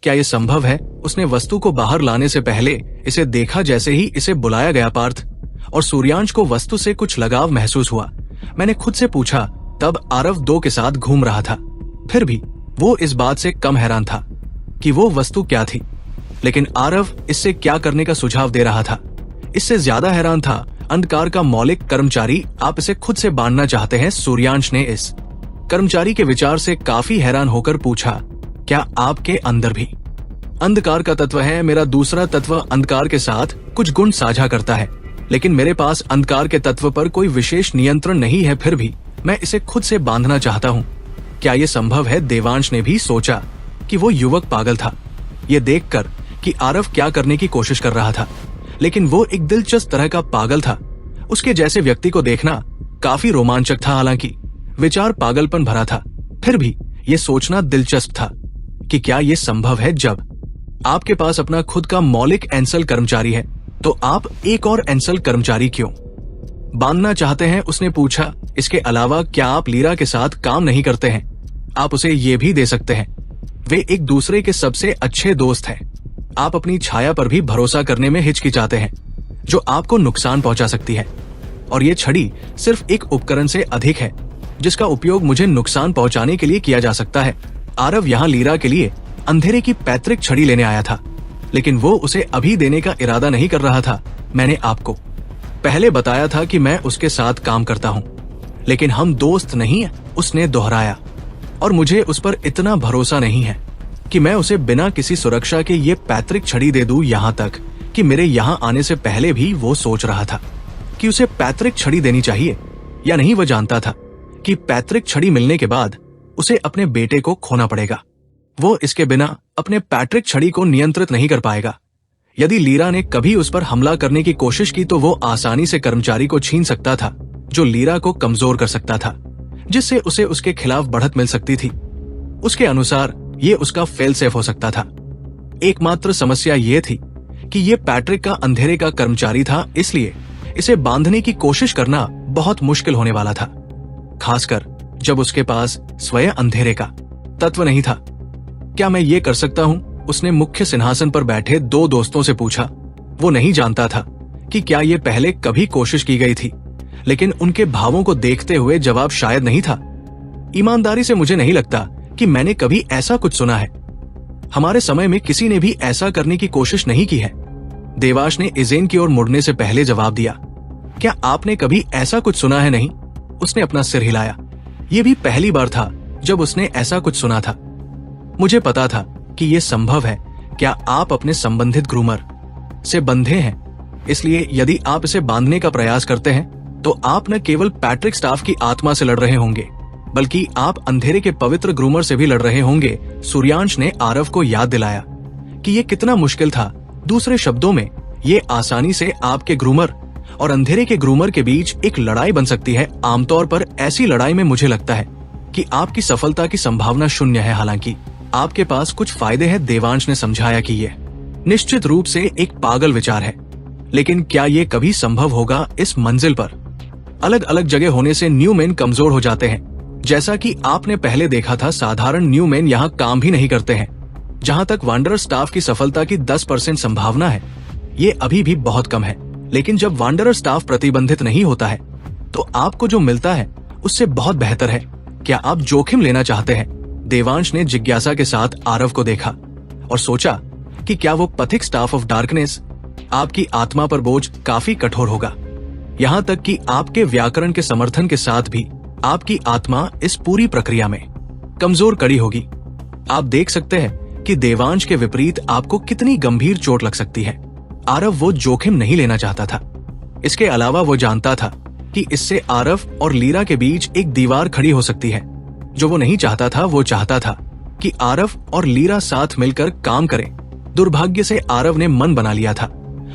क्या यह संभव है? उसने वस्तु को बाहर लाने से पहले इसे देखा। जैसे ही इसे बुलाया गया पार्थ और सूर्यांश को वस्तु से कुछ लगाव महसूस हुआ। मैंने खुद से पूछा। तब आरव 2 के साथ घूम रहा था। फिर भी वो इस बात से कम हैरान था कि वो वस्तु क्या थी, लेकिन आरव इससे क्या करने का सुझाव दे रहा था, इससे ज्यादा हैरान था अंधकार का मौलिक कर्मचारी। आप इसे खुद से बांधना चाहते हैं? सूर्यांश ने इस कर्मचारी के विचार से काफी हैरान होकर पूछा। क्या आपके अंदर भी अंधकार का तत्व है? मेरा दूसरा तत्व अंधकार के साथ कुछ गुण साझा करता है, लेकिन मेरे पास अंधकार के तत्व पर कोई विशेष नियंत्रण नहीं है। फिर भी मैं इसे खुद से बांधना चाहता हूँ। क्या ये संभव है? देवांश ने भी सोचा कि वो युवक पागल था, ये देखकर कि आरव क्या करने की कोशिश कर रहा था, लेकिन वो एक दिलचस्प तरह का पागल था। उसके जैसे व्यक्ति को देखना काफी रोमांचक था। हालांकि विचार पागलपन भरा था, फिर भी ये सोचना दिलचस्प था कि क्या ये संभव है। जब आपके पास अपना खुद का मौलिक एंसल कर्मचारी है, तो आप एक और एंसल कर्मचारी क्यों बांधना चाहते हैं? उसने पूछा। इसके अलावा क्या आप लीरा के साथ काम नहीं करते हैं? आप उसे ये भी दे सकते हैं। वे एक दूसरे के सबसे अच्छे दोस्त हैं। आप अपनी छाया पर भी भरोसा करने में हिचकिचाते हैं जो आपको नुकसान पहुंचा सकती है, और ये छड़ी सिर्फ एक उपकरण से अधिक है जिसका उपयोग मुझे नुकसान पहुंचाने के लिए किया जा सकता है। आरव यहाँ लीरा के लिए अंधेरे की पैतृक छड़ी लेने आया था, लेकिन वो उसे अभी देने का इरादा नहीं कर रहा था। मैंने आपको पहले बताया था कि मैं उसके साथ काम करता हूँ, लेकिन हम दोस्त नहीं हैं, उसने दोहराया। और मुझे उस पर इतना भरोसा नहीं है कि मैं उसे बिना किसी सुरक्षा के ये पैतृक छड़ी दे दूं। यहाँ तक कि मेरे यहाँ आने से पहले भी वो सोच रहा था कि उसे पैतृक छड़ी देनी चाहिए या नहीं। वह जानता था कि पैतृक छड़ी मिलने के बाद उसे अपने बेटे को खोना पड़ेगा। वो इसके बिना अपने पैतृक छड़ी को नियंत्रित नहीं कर पाएगा। यदि लीरा ने कभी उस पर हमला करने की कोशिश की तो वो आसानी से कर्मचारी को छीन सकता था जो लीरा को कमजोर कर सकता था, जिससे उसे उसके खिलाफ बढ़त मिल सकती थी। उसके अनुसार ये उसका फेल सेफ हो सकता था। एकमात्र समस्या ये थी कि ये पैट्रिक का अंधेरे का कर्मचारी था, इसलिए इसे बांधने की कोशिश करना बहुत मुश्किल होने वाला था, खासकर जब उसके पास स्वयं अंधेरे का तत्व नहीं था। क्या मैं ये कर सकता हूँ? उसने मुख्य सिंहासन पर बैठे 2 दोस्तों से पूछा। वो नहीं जानता था कि क्या ये पहले कभी कोशिश की गई थी, लेकिन उनके भावों को देखते हुए जवाब शायद नहीं था। ईमानदारी से मुझे नहीं लगता कि मैंने कभी ऐसा कुछ सुना है। हमारे समय में किसी ने भी ऐसा करने की कोशिश नहीं की है। देवाश ने इजेन की ओर मुड़ने से पहले जवाब दिया। क्या आपने कभी ऐसा कुछ सुना है? नहीं, उसने अपना सिर हिलाया। ये भी पहली बार था जब उसने ऐसा कुछ सुना था। मुझे पता था कि यह संभव है। क्या आप अपने संबंधित ग्रूमर से बंधे हैं? इसलिए यदि आप इसे बांधने का प्रयास करते हैं तो आप न केवल पैट्रिक स्टाफ की आत्मा से लड़ रहे होंगे, बल्कि आप अंधेरे के पवित्र ग्रूमर से भी लड़ रहे होंगे। सूर्यांश ने आरव को याद दिलाया कि यह कितना मुश्किल था। दूसरे शब्दों में ये आसानी से आपके ग्रूमर और अंधेरे के ग्रूमर के बीच एक लड़ाई बन सकती है। आमतौर पर ऐसी लड़ाई में मुझे लगता है कि आपकी सफलता की संभावना शून्य है। हालांकि आपके पास कुछ फायदे हैं। देवांश ने समझाया कि ये निश्चित रूप से एक पागल विचार है, लेकिन क्या ये कभी संभव होगा? इस मंजिल पर अलग अलग जगह होने से न्यूमैन कमजोर हो जाते हैं। जैसा कि आपने पहले देखा था, साधारण न्यूमैन यहाँ काम भी नहीं करते हैं। जहाँ तक वांडरर स्टाफ की सफलता की 10% संभावना है, ये अभी भी बहुत कम है। लेकिन जब वांडरर स्टाफ प्रतिबंधित नहीं होता है तो आपको जो मिलता है उससे बहुत बेहतर है। क्या आप जोखिम लेना चाहते हैं? देवांश ने जिज्ञासा के साथ आरव को देखा और सोचा कि क्या वो पथिक स्टाफ ऑफ डार्कनेस आपकी आत्मा पर बोझ काफी कठोर होगा। यहाँ तक कि आपके व्याकरण के समर्थन के साथ भी आपकी आत्मा इस पूरी प्रक्रिया में कमजोर कड़ी होगी। आप देख सकते हैं कि देवांश के विपरीत आपको कितनी गंभीर चोट लग सकती है। आरव वो जोखिम नहीं लेना चाहता था। इसके अलावा वो जानता था कि इससे आरव और लीरा के बीच एक दीवार खड़ी हो सकती है। जो वो नहीं चाहता था, वो चाहता था कि आरव और लीरा साथ मिलकर काम करें। दुर्भाग्य से आरव ने मन बना लिया था,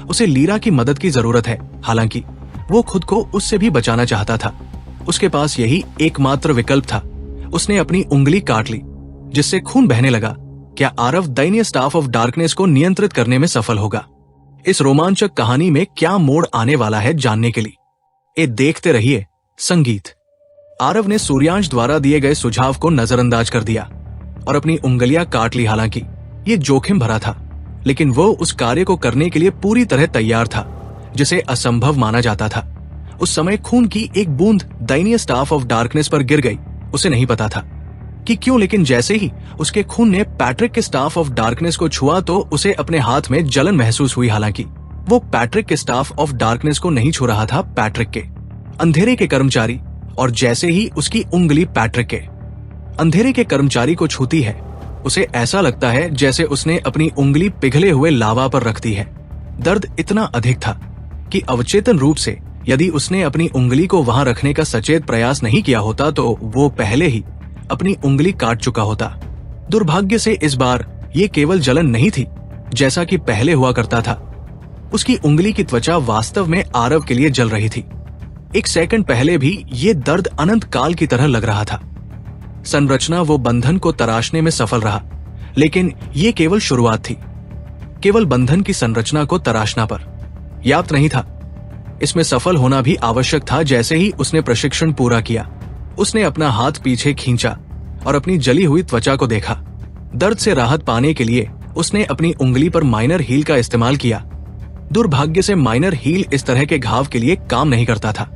उसे लीरा की मदद की जरूरत है। हालांकि वो खुद को उससे भी बचाना चाहता था। उसके पास यही एकमात्र विकल्प था। उसने अपनी उंगली काट ली, जिससे खून बहने लगा। क्या आरव दयनीय स्टाफ ऑफ डार्कनेस को नियंत्रित करने में सफल होगा? इस रोमांचक कहानी में क्या मोड़ आने वाला है, जानने के लिए देखते रहिए संगीत। आरव ने सूर्यांश द्वारा दिए गए सुझाव को नजरअंदाज कर दिया और अपनी उंगलियां काट ली। हालांकि ये जोखिम भरा था, लेकिन वो उस कार्य को करने के लिए पूरी तरह तैयार था जिसे असंभव माना जाता था। उस समय खून की एक बूंद दयनीय स्टाफ ऑफ डार्कनेस पर गिर गई। उसे नहीं पता था कि क्यों, लेकिन जैसे ही उसके खून ने पैट्रिक के स्टाफ ऑफ डार्कनेस को छुआ तो उसे अपने हाथ में जलन महसूस हुई। हालांकि वो पैट्रिक के स्टाफ ऑफ डार्कनेस को नहीं छू रहा था, पैट्रिक के अंधेरे के कर्मचारी। और जैसे ही उसकी उंगली पैट्रिक के अंधेरे के कर्मचारी को छूती है, उसे ऐसा लगता है जैसे उसने अपनी उंगली पिघले हुए लावा पर रख दी है। दर्द इतना अधिक था कि अवचेतन रूप से यदि उसने अपनी उंगली को वहां रखने का सचेत प्रयास नहीं किया होता तो वो पहले ही अपनी उंगली काट चुका होता। दुर्भाग्य से इस बार ये केवल जलन नहीं थी जैसा कि पहले हुआ करता था। उसकी उंगली की त्वचा वास्तव में आरव के लिए जल रही थी। एक सेकंड पहले भी ये दर्द अनंत काल की तरह लग रहा था। संरचना वो बंधन को तराशने में सफल रहा, लेकिन ये केवल शुरुआत थी। केवल बंधन की संरचना को तराशना पर पर्याप्त नहीं था, इसमें सफल होना भी आवश्यक था। जैसे ही उसने प्रशिक्षण पूरा किया, उसने अपना हाथ पीछे खींचा और अपनी जली हुई त्वचा को देखा। दर्द से राहत पाने के लिए उसने अपनी उंगली पर माइनर हील का इस्तेमाल किया। दुर्भाग्य से माइनर हील इस तरह के घाव के लिए काम नहीं करता था।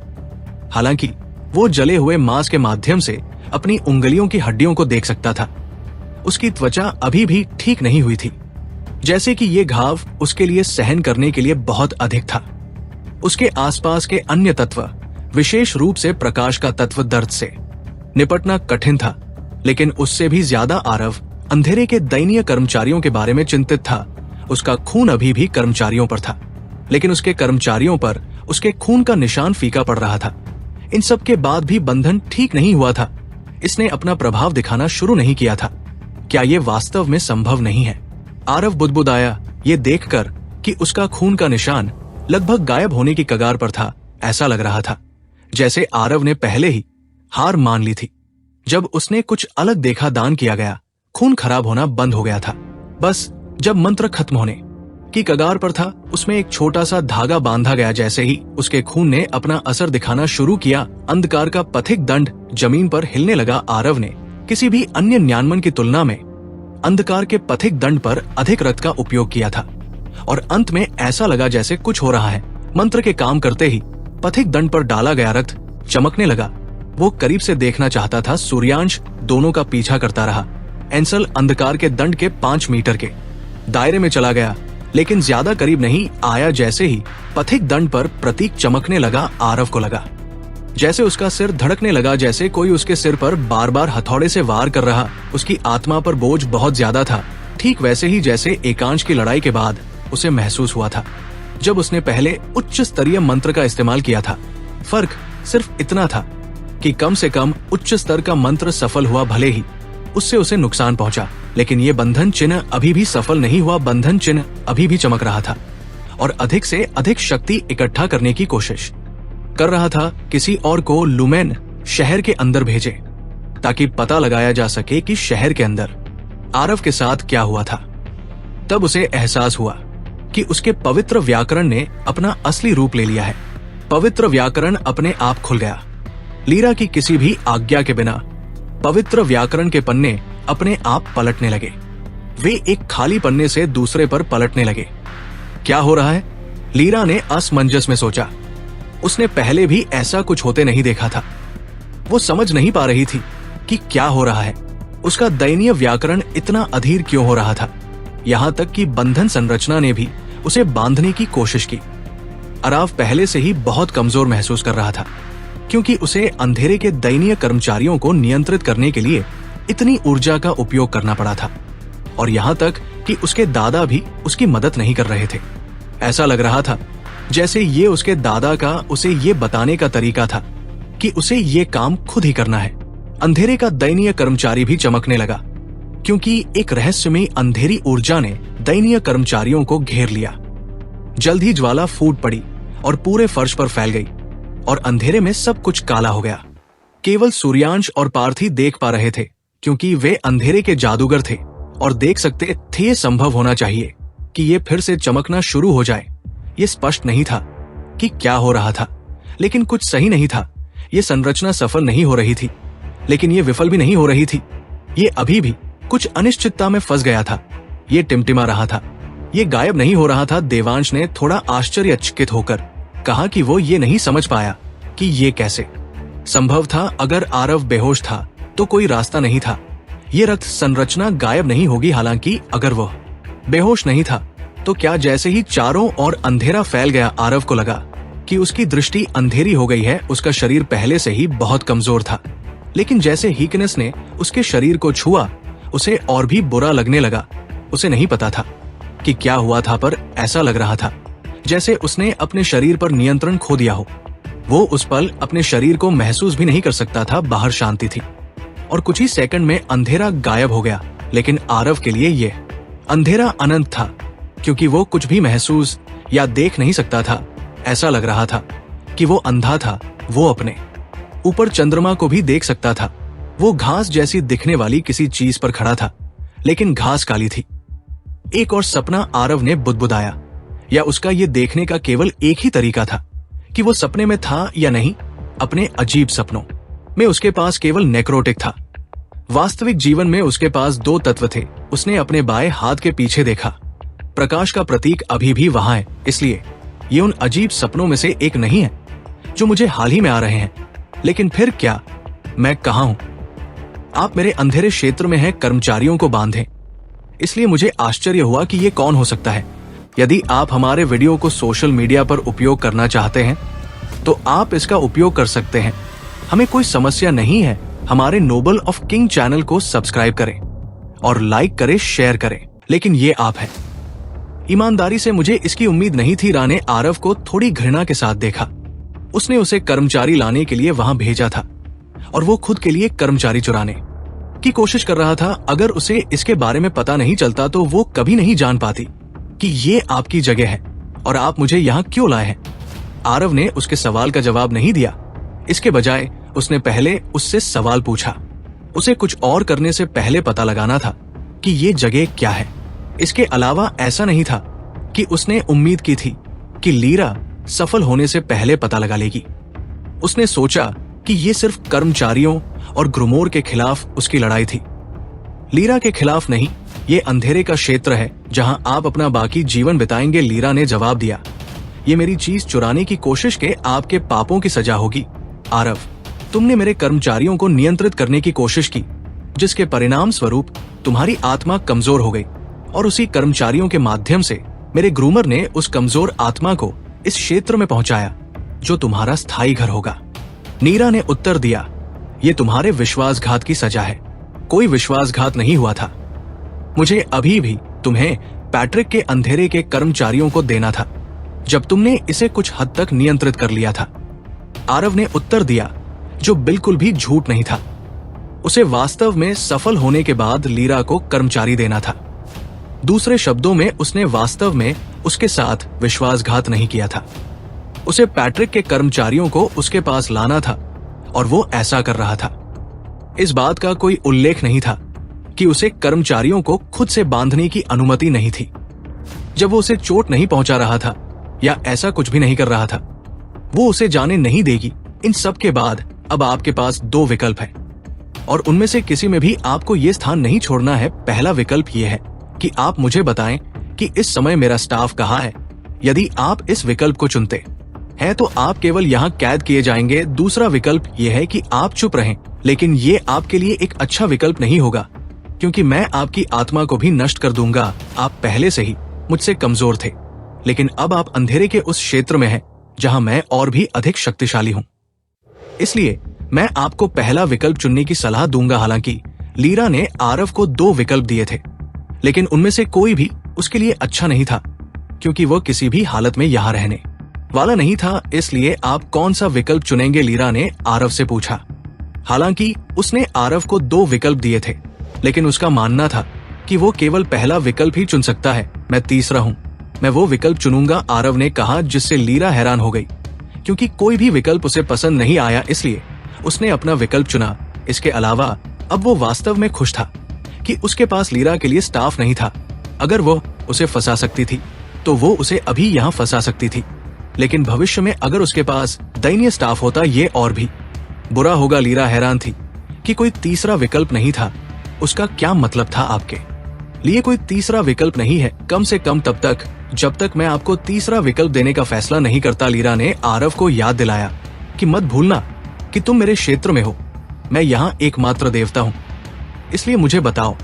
हालांकि वो जले हुए मांस के माध्यम से अपनी उंगलियों की हड्डियों को देख सकता था। उसकी त्वचा अभी भी ठीक नहीं हुई थी, जैसे कि ये घाव उसके लिए सहन करने के लिए बहुत अधिक था। उसके आसपास के अन्य तत्व, विशेष रूप से प्रकाश का तत्व, दर्द से निपटना कठिन था। लेकिन उससे भी ज्यादा आरव अंधेरे के दयनीय कर्मचारियों के बारे में चिंतित था। उसका खून अभी भी कर्मचारियों पर था, लेकिन उसके कर्मचारियों पर उसके खून का निशान फीका पड़ रहा था। इन सब के बाद भी बंधन ठीक नहीं हुआ था। इसने अपना प्रभाव दिखाना शुरू नहीं किया था। क्या ये वास्तव में संभव नहीं है? आरव बुदबुदाया, ये देखकर कि उसका खून का निशान लगभग गायब होने की कगार पर था। ऐसा लग रहा था जैसे आरव ने पहले ही हार मान ली थी। जब उसने कुछ अलग देखा, दान किया गया, खून खराब होना बंद हो गया था। बस जब मंत्र खत्म होने की कगार पर था, उसमें एक छोटा सा धागा बांधा गया। जैसे ही उसके खून ने अपना असर दिखाना शुरू किया, अंधकार का पथिक दंड जमीन पर हिलने लगा। आरव ने किसी भी अन्य न्यानमन की तुलना में अंधकार के पथिक दंड पर अधिक रक्त का उपयोग किया था और अंत में ऐसा लगा जैसे कुछ हो रहा है। मंत्र के काम करते ही पथिक दंड पर डाला गया रक्त चमकने लगा। वो करीब से देखना चाहता था। सूर्यांश दोनों का पीछा करता रहा। एंसल अंधकार के दंड के 5 मीटर के दायरे में चला गया, लेकिन ज्यादा करीब नहीं आया। जैसे ही पथिक दंड पर प्रतीक चमकने लगा, आरव को लगा जैसे उसका सिर धड़कने लगा, जैसे कोई उसके सिर पर बार बार हथौड़े से वार कर रहा। उसकी आत्मा पर बोझ बहुत ज्यादा था, ठीक वैसे ही जैसे एकांश की लड़ाई के बाद उसे महसूस हुआ था जब उसने पहले उच्च स्तरीय मंत्र का इस्तेमाल किया था। फर्क सिर्फ इतना था कि कम से कम उच्च स्तर का मंत्र सफल हुआ, भले ही उससे उसे नुकसान पहुंचा। लेकिन ये बंधन चिन्ह अभी भी सफल नहीं हुआ। बंधन चिन्ह अभी भी चमक रहा था और अधिक से अधिक शक्ति इकट्ठा करने की कोशिश कर रहा था। किसी और को लुमेन शहर के अंदर भेजे ताकि पता लगाया जा सके कि शहर के अंदर आरव के साथ क्या हुआ था। तब उसे एहसास हुआ कि उसके पवित्र व्याकरण ने अपना असली रूप ले लिया है। पवित्र व्याकरण अपने आप खुल गया। लीरा की किसी भी आज्ञा के बिना पवित्र व्याकरण के पन्ने अपने आप पलटने लगे। वे एक खाली पन्ने से दूसरे पर पलटने लगे। क्या हो रहा है? लीरा ने असमंजस में सोचा। उसने पहले भी ऐसा कुछ होते नहीं देखा था। वो समझ नहीं पा रही थी कि क्या हो रहा है। उसका दयनीय व्याकरण इतना अधीर क्यों हो रहा था, यहां तक कि बंधन संरचना ने भी उसे बांधने की कोशिश की। आरव पहले से ही बहुत कमजोर महसूस कर रहा था, क्योंकि उसे अंधेरे के दयनीय कर्मचारियों को नियंत्रित करने के लिए इतनी ऊर्जा का उपयोग करना पड़ा था, और यहां तक कि उसके दादा भी उसकी मदद नहीं कर रहे थे। ऐसा लग रहा था जैसे ये उसके दादा का उसे ये बताने का तरीका था कि उसे ये काम खुद ही करना है। अंधेरे का दयनीय कर्मचारी भी चमकने लगा, क्योंकि एक रहस्यमयी अंधेरी ऊर्जा ने दयनीय कर्मचारियों को घेर लिया। जल्द ही ज्वाला फूट पड़ी और पूरे फर्श पर फैल गई, और अंधेरे में सब कुछ काला हो गया। केवल सूर्यांश और पार्थी देख पा रहे थे, क्योंकि वे अंधेरे के जादूगर थे और देख सकते थे। ये संभव होना चाहिए कि ये फिर से चमकना शुरू हो जाए। ये स्पष्ट नहीं था कि क्या हो रहा था, लेकिन कुछ सही नहीं था। ये संरचना सफल नहीं हो रही थी, लेकिन ये विफल भी नहीं हो रही थी। ये अभी भी कुछ अनिश्चितता में फंस गया था। ये टिमटिमा रहा था, ये गायब नहीं हो रहा था। देवांश ने थोड़ा आश्चर्यचकित होकर कहा कि वो ये नहीं समझ पाया कि ये कैसे संभव था। अगर आरव बेहोश था तो कोई रास्ता नहीं था। ये रक्त संरचना गायब नहीं होगी। हालांकि अगर वह बेहोश नहीं था तो क्या? जैसे ही चारों ओर अंधेरा फैल गया, आरव को लगा कि उसकी दृष्टि अंधेरी हो गई है। उसका शरीर पहले से ही बहुत कमजोर था, लेकिन जैसे हीकनेस ने उसके शरीर को छुआ, उसे और भी बुरा लगने लगा। उसे नहीं पता था कि क्या हुआ था, पर ऐसा लग रहा था जैसे उसने अपने शरीर पर नियंत्रण खो दिया हो। वो उस पल अपने शरीर को महसूस भी नहीं कर सकता था। बाहर शांति थी और कुछ ही सेकंड में अंधेरा गायब हो गया। लेकिन आरव के लिए ये अंधेरा अनंत था, क्योंकि वो कुछ भी महसूस या देख नहीं सकता था। ऐसा लग रहा था कि वो अंधा था। वो अपने ऊपर चंद्रमा को भी देख सकता था। वो घास जैसी दिखने वाली किसी चीज पर खड़ा था, लेकिन घास काली थी। एक और सपना आरव ने बुदबुदाया, या उसका ये देखने का केवल एक ही तरीका था कि वो सपने में था या नहीं। अपने अजीब सपनों में उसके पास केवल नेक्रोटिक था। वास्तविक जीवन में उसके पास दो तत्व थे। उसने अपने बाएं हाथ के पीछे देखा। प्रकाश का प्रतीक अभी भी वहां है, इसलिए ये उन अजीब सपनों में से एक नहीं है जो मुझे हाल ही में आ रहे हैं। लेकिन फिर क्या? मैं कहां हूं? आप मेरे अंधेरे क्षेत्र में हैं। कर्मचारियों को बांधें। इसलिए मुझे आश्चर्य हुआ कि ये कौन हो सकता है। यदि आप हमारे वीडियो को सोशल मीडिया पर उपयोग करना चाहते हैं तो आप इसका उपयोग कर सकते हैं। हमें कोई समस्या नहीं है। हमारे नोबल ऑफ किंग चैनल को सब्सक्राइब करें और लाइक करें, शेयर करें। लेकिन ये आप हैं। ईमानदारी से मुझे इसकी उम्मीद नहीं थी। रा ने आरव को थोड़ी घृणा के साथ देखा। उसने उसे कर्मचारी लाने के लिए वहां भेजा था और वो खुद के लिए कर्मचारी चुराने की कोशिश कर रहा था। अगर उसे इसके बारे में पता नहीं चलता तो वो कभी नहीं जान पाती कि ये आपकी जगह है और आप मुझे यहाँ क्यों लाए हैं। आरव ने उसके सवाल का जवाब नहीं दिया। इसके बजाय उसने पहले उससे सवाल पूछा। उसे कुछ और करने से पहले पता लगाना था कि ये जगह क्या है। इसके अलावा ऐसा नहीं था कि उसने उम्मीद की थी कि लीरा सफल होने से पहले पता लगा लेगी। उसने सोचा कि ये सिर्फ कर्मचारियों और ग्रुमोर के खिलाफ उसकी लड़ाई थी, लीरा के खिलाफ नहीं। ये अंधेरे का क्षेत्र है जहां आप अपना बाकी जीवन बिताएंगे। लीरा ने जवाब दिया, ये मेरी चीज चुराने की कोशिश के आपके पापों की सजा होगी। आरव, तुमने मेरे कर्मचारियों को नियंत्रित करने की कोशिश की, जिसके परिणाम स्वरूप तुम्हारी आत्मा कमजोर हो गई, और उसी कर्मचारियों के माध्यम से मेरे ग्रूमर ने उस कमजोर आत्मा को इस क्षेत्र में पहुंचाया जो तुम्हारा स्थायी घर होगा। नीरा ने उत्तर दिया, ये तुम्हारे विश्वासघात की सजा है। कोई विश्वासघात नहीं हुआ था। मुझे अभी भी तुम्हें पैट्रिक के अंधेरे के कर्मचारियों को देना था, जब तुमने इसे कुछ हद तक नियंत्रित कर लिया था। आरव ने उत्तर दिया, जो बिल्कुल भी झूठ नहीं था। उसे वास्तव में सफल होने के बाद लीरा को कर्मचारी देना था। दूसरे शब्दों में उसने वास्तव में उसके साथ विश्वासघात नहीं किया था। उसे पैट्रिक के कर्मचारियों को उसके पास लाना था और वो ऐसा कर रहा था। इस बात का कोई उल्लेख नहीं था कि उसे कर्मचारियों को खुद से बांधने की अनुमति नहीं थी जब वो उसे चोट नहीं पहुंचा रहा था या ऐसा कुछ भी नहीं कर रहा था। वो उसे जाने नहीं देगी। इन सब के बाद अब आपके पास दो विकल्प हैं और उनमें से किसी में भी आपको ये स्थान नहीं छोड़ना है। पहला विकल्प ये है कि आप मुझे बताएं कि इस समय मेरा स्टाफ कहाँ है। यदि आप इस विकल्प को चुनते हैं तो आप केवल यहाँ कैद किए जाएंगे। दूसरा विकल्प ये है कि आप चुप रहें, लेकिन ये आपके लिए एक अच्छा विकल्प नहीं होगा क्योंकि मैं आपकी आत्मा को भी नष्ट कर दूंगा। आप पहले से ही मुझसे कमजोर थे, लेकिन अब आप अंधेरे के उस क्षेत्र में हैं जहां मैं और भी अधिक शक्तिशाली हूं। इसलिए मैं आपको पहला विकल्प चुनने की सलाह दूंगा। हालांकि लीरा ने आरव को दो विकल्प दिए थे, लेकिन उनमें से कोई भी उसके लिए अच्छा नहीं था क्योंकि वह किसी भी हालत में यहां रहने वाला नहीं था। इसलिए आप कौन सा विकल्प चुनेंगे? लीरा ने आरव से पूछा। हालांकि उसने आरव को दो विकल्प दिए थे, लेकिन उसका मानना था कि वो केवल पहला विकल्प ही चुन सकता है। मैं तीसरा हूं, मैं वो विकल्प चुनूंगा, आरव ने कहा, जिससे लीरा हैरान हो गई क्योंकि कोई भी विकल्प उसे पसंद नहीं आया। इसलिए उसने अपना विकल्प चुना। इसके अलावा अब वो वास्तव में खुश था कि उसके पास लीरा के लिए स्टाफ नहीं था। अगर वो उसे फंसा सकती थी तो वो उसे अभी यहाँ फंसा सकती थी, लेकिन भविष्य में अगर उसके पास दयनीय स्टाफ होता ये और भी बुरा होगा। लीरा हैरान थी कि कोई तीसरा विकल्प नहीं था। उसका क्या मतलब था? आपके लिए कोई तीसरा विकल्प नहीं है, कम से कम तब तक जब तक मैं आपको तीसरा विकल्प देने का फैसला नहीं करता। लीरा ने आरव को याद दिलाया कि मत भूलना कि तुम मेरे क्षेत्र में हो। मैं यहाँ एकमात्र देवता हूँ, इसलिए मुझे बताओ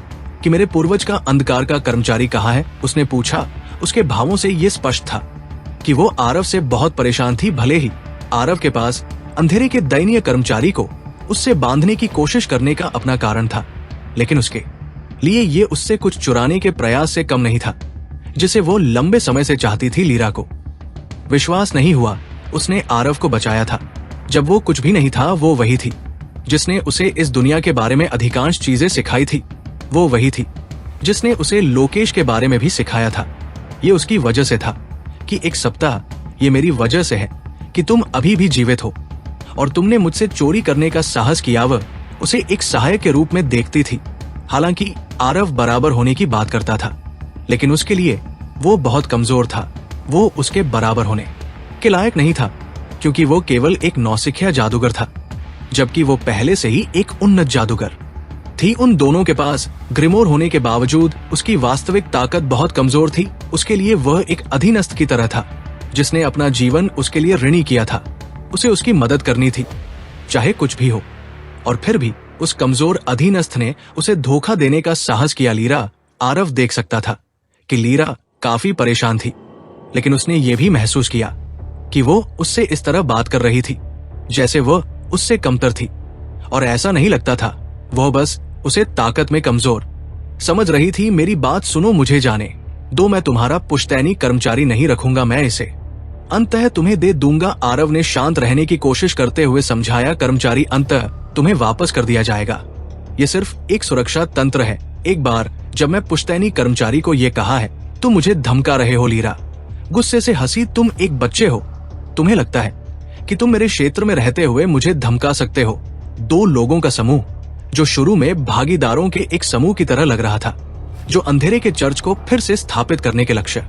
कि मेरे पूर्वज का अंधकार का कर्मचारी कहाँ है? उसने पूछा। उसके भावों से ये स्पष्ट था कि वो आरव से बहुत परेशान थी। भले ही आरव के पास अंधेरे के दयनीय कर्मचारी को उससे बांधने की कोशिश करने का अपना कारण था, लेकिन उसके लिए ये उससे कुछ चुराने के प्रयास से कम नहीं था जिसे वो लंबे समय से चाहती थी। लीरा को विश्वास नहीं हुआ उसने आरव को बचाया था जब वो कुछ भी नहीं था। वो वही थी जिसने उसे इस दुनिया के बारे में अधिकांश चीजें सिखाई थी। वो वही थी जिसने उसे लोकेश के बारे में भी सिखाया था। ये उसकी वजह से था कि एक सप्ताह, ये मेरी वजह से है कि तुम अभी भी जीवित हो और तुमने मुझसे चोरी करने का साहस किया। वह उसे एक सहायक के रूप में देखती थी। हालांकि आरव बराबर होने की बात करता था, लेकिन उसके लिए वो बहुत कमजोर था। वो उसके बराबर होने के लायक नहीं था क्योंकि वो केवल एक नौसिखिया जादूगर था, जबकि वो पहले से ही एक उन्नत जादूगर थी। उन दोनों के पास ग्रिमोर होने के बावजूद उसकी वास्तविक ताकत बहुत कमजोर थी। उसके लिए वह एक अधीनस्थ की तरह था जिसने अपना जीवन उसके लिए ऋणी किया था। उसे उसकी मदद करनी थी चाहे कुछ भी हो, और फिर भी उस कमजोर अधीनस्थ ने उसे धोखा देने का साहस किया। लीरा आरव देख सकता था कि लीरा काफी परेशान थी, लेकिन उसने ये भी महसूस किया कि वो उससे इस तरह बात कर रही थी जैसे वह उससे कमतर थी, और ऐसा नहीं लगता था। वह बस उसे ताकत में कमजोर समझ रही थी। मेरी बात सुनो, मुझे जाने दो, मैं तुम्हारा पुश्तैनी कर्मचारी नहीं रखूंगा, मैं इसे अंततः तुम्हें दे दूंगा। आरव ने शांत रहने की कोशिश करते हुए समझाया, कर्मचारी अंततः तुम्हें वापस कर दिया जाएगा। ये सिर्फ एक सुरक्षा तंत्र है। एक बार जब मैं पुश्तैनी कर्मचारी को ये कहा है, तुम मुझे धमका रहे हो। लीरा गुस्से से हंसी। तुम एक बच्चे हो, तुम्हें लगता है कि तुम मेरे क्षेत्र में रहते हुए मुझे धमका सकते हो। दो लोगों का समूह जो शुरू में भागीदारों के एक समूह की तरह लग रहा था, जो अंधेरे के चर्च को फिर से स्थापित करने के लक्ष्य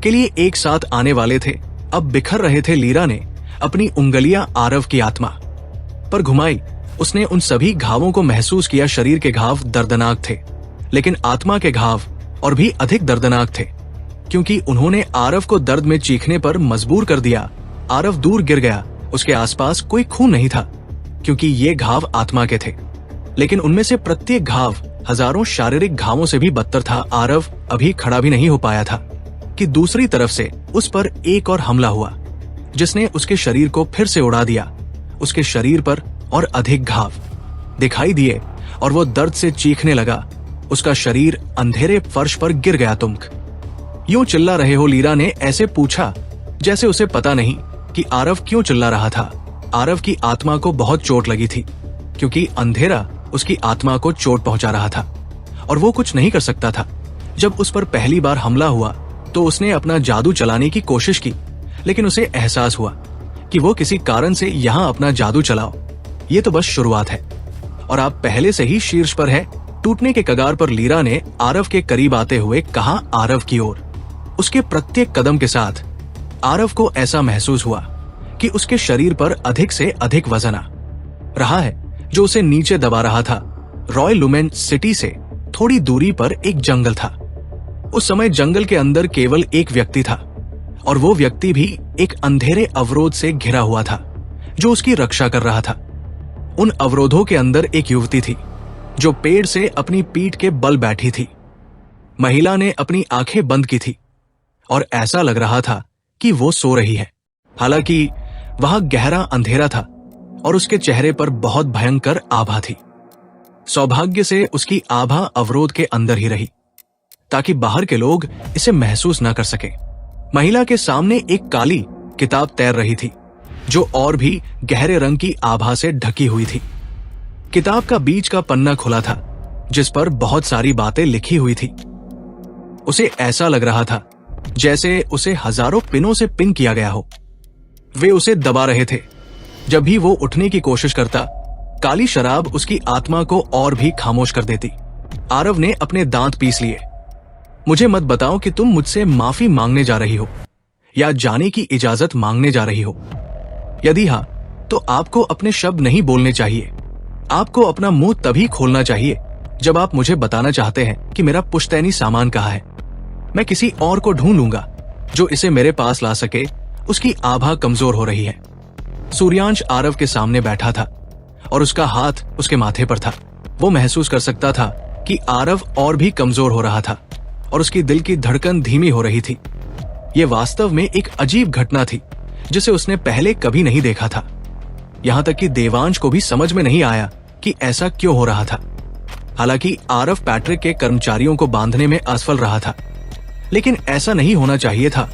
के लिए एक साथ आने वाले थे, अब बिखर रहे थे। लीरा ने अपनी उंगलियां आरव की आत्मा पर घुमाई। उसने उन सभी घावों को महसूस किया। शरीर के घाव दर्दनाक थे, लेकिन आत्मा के घाव और भी अधिक दर्दनाक थे क्योंकि उन्होंने आरव को दर्द में चीखने पर मजबूर कर दिया। आरव दूर गिर गया। उसके आसपास कोई खून नहीं था क्योंकि ये घाव आत्मा के थे, लेकिन उनमें से प्रत्येक घाव हजारों शारीरिक घावों से भी बदतर था। आरव अभी खड़ा भी नहीं हो पाया था कि दूसरी तरफ से उस पर एक और हमला हुआ जिसने उसके शरीर को फिर से उड़ा दिया। उसके शरीर पर और अधिक घाव दिखाई दिए और वो दर्द से चीखने लगा। उसका शरीर अंधेरे फर्श पर गिर गया। तुम यूं चिल्ला रहे हो? लीरा ने ऐसे पूछा जैसे उसे पता नहीं कि आरव क्यों चिल्ला रहा था। आरव की आत्मा को बहुत चोट लगी थी क्योंकि अंधेरा उसकी आत्मा को चोट पहुंचा रहा था और वो कुछ नहीं कर सकता था जब उस पर पहली बार हमला हुआ तो उसने अपना जादू चलाने की कोशिश की, लेकिन उसे एहसास हुआ कि वो किसी कारण से यहाँ अपना जादू चलाओ, ये तो बस शुरुआत है और आप पहले से ही शीर्ष पर है। टूटने के कगार पर लीरा ने आरव के करीब आते हुए कहा, आरव की ओर। उसके प्रत्येक कदम के साथ आरव को ऐसा महसूस हुआ कि उसके शरीर पर अधिक से अधिक वजन आ रहा है जो उसे नीचे दबा रहा था। रॉयल लुमेन सिटी से थोड़ी दूरी पर एक जंगल था। उस समय जंगल के अंदर केवल एक व्यक्ति था और वो व्यक्ति भी एक अंधेरे अवरोध से घिरा हुआ था जो उसकी रक्षा कर रहा था। उन अवरोधों के अंदर एक युवती थी जो पेड़ से अपनी पीठ के बल बैठी थी। महिला ने अपनी आंखें बंद की थी और ऐसा लग रहा था कि वो सो रही है। हालांकि वहां गहरा अंधेरा था और उसके चेहरे पर बहुत भयंकर आभा थी। सौभाग्य से उसकी आभा अवरोध के अंदर ही रही ताकि बाहर के लोग इसे महसूस न कर सके। महिला के सामने एक काली किताब तैर रही थी जो और भी गहरे रंग की आभा से ढकी हुई थी। किताब का बीच का पन्ना खुला था जिस पर बहुत सारी बातें लिखी हुई थी। उसे ऐसा लग रहा था जैसे उसे हजारों पिनों से पिन किया गया हो। वे उसे दबा रहे थे। जब भी वो उठने की कोशिश करता, काली शराब उसकी आत्मा को और भी खामोश कर देती। आरव ने अपने दांत पीस लिए। मुझे मत बताओ कि तुम मुझसे माफी मांगने जा रही हो या जाने की इजाजत मांगने जा रही हो। यदि हाँ, तो आपको अपने शब्द नहीं बोलने चाहिए। आपको अपना मुंह तभी खोलना चाहिए जब आप मुझे बताना चाहते हैं कि मेरा पुश्तैनी सामान कहाँ है। मैं किसी और को ढूंढ लूंगा जो इसे मेरे पास ला सके। उसकी आभा कमजोर हो रही है। सूर्यांश आरव के सामने बैठा था और उसका हाथ उसके माथे पर था। वो महसूस कर सकता था कि आरव और भी कमजोर हो रहा था और उसकी दिल की धड़कन धीमी हो रही थी। ये वास्तव में एक अजीब घटना थी जिसे उसने पहले कभी नहीं देखा था। यहाँ तक कि देवांश को भी समझ में नहीं आया कि ऐसा क्यों हो रहा था। हालांकि आरव पैट्रिक के कर्मचारियों को बांधने में असफल रहा था, लेकिन ऐसा नहीं होना चाहिए था।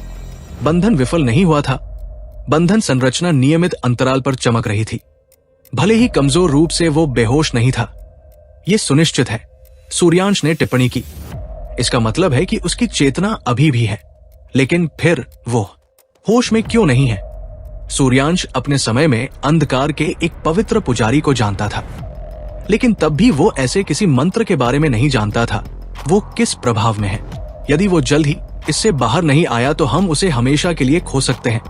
बंधन विफल नहीं हुआ था। बंधन संरचना नियमित अंतराल पर चमक रही थी। भले ही कमजोर रूप से वो बेहोश नहीं था, ये सुनिश्चित है, सूर्यांश ने टिप्पणी की। इसका मतलब है कि उसकी चेतना अभी भी है, लेकिन फिर वो होश में क्यों नहीं है? सूर्यांश अपने समय में अंधकार के एक पवित्र पुजारी को जानता था, लेकिन तब भी वो ऐसे किसी मंत्र के बारे में नहीं जानता था वो किस प्रभाव में है। यदि वो जल्द ही इससे बाहर नहीं आया तो हम उसे हमेशा के लिए खो सकते हैं।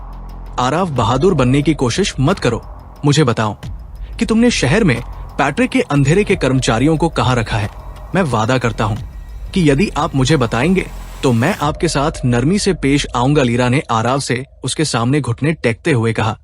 आरव, बहादुर बनने की कोशिश मत करो। मुझे बताओ कि तुमने शहर में पैट्रिक के अंधेरे के कर्मचारियों को कहाँ रखा है। मैं वादा करता हूँ कि यदि आप मुझे बताएंगे तो मैं आपके साथ नरमी से पेश आऊंगा। लीरा ने आरव से उसके सामने घुटने टेकते हुए कहा।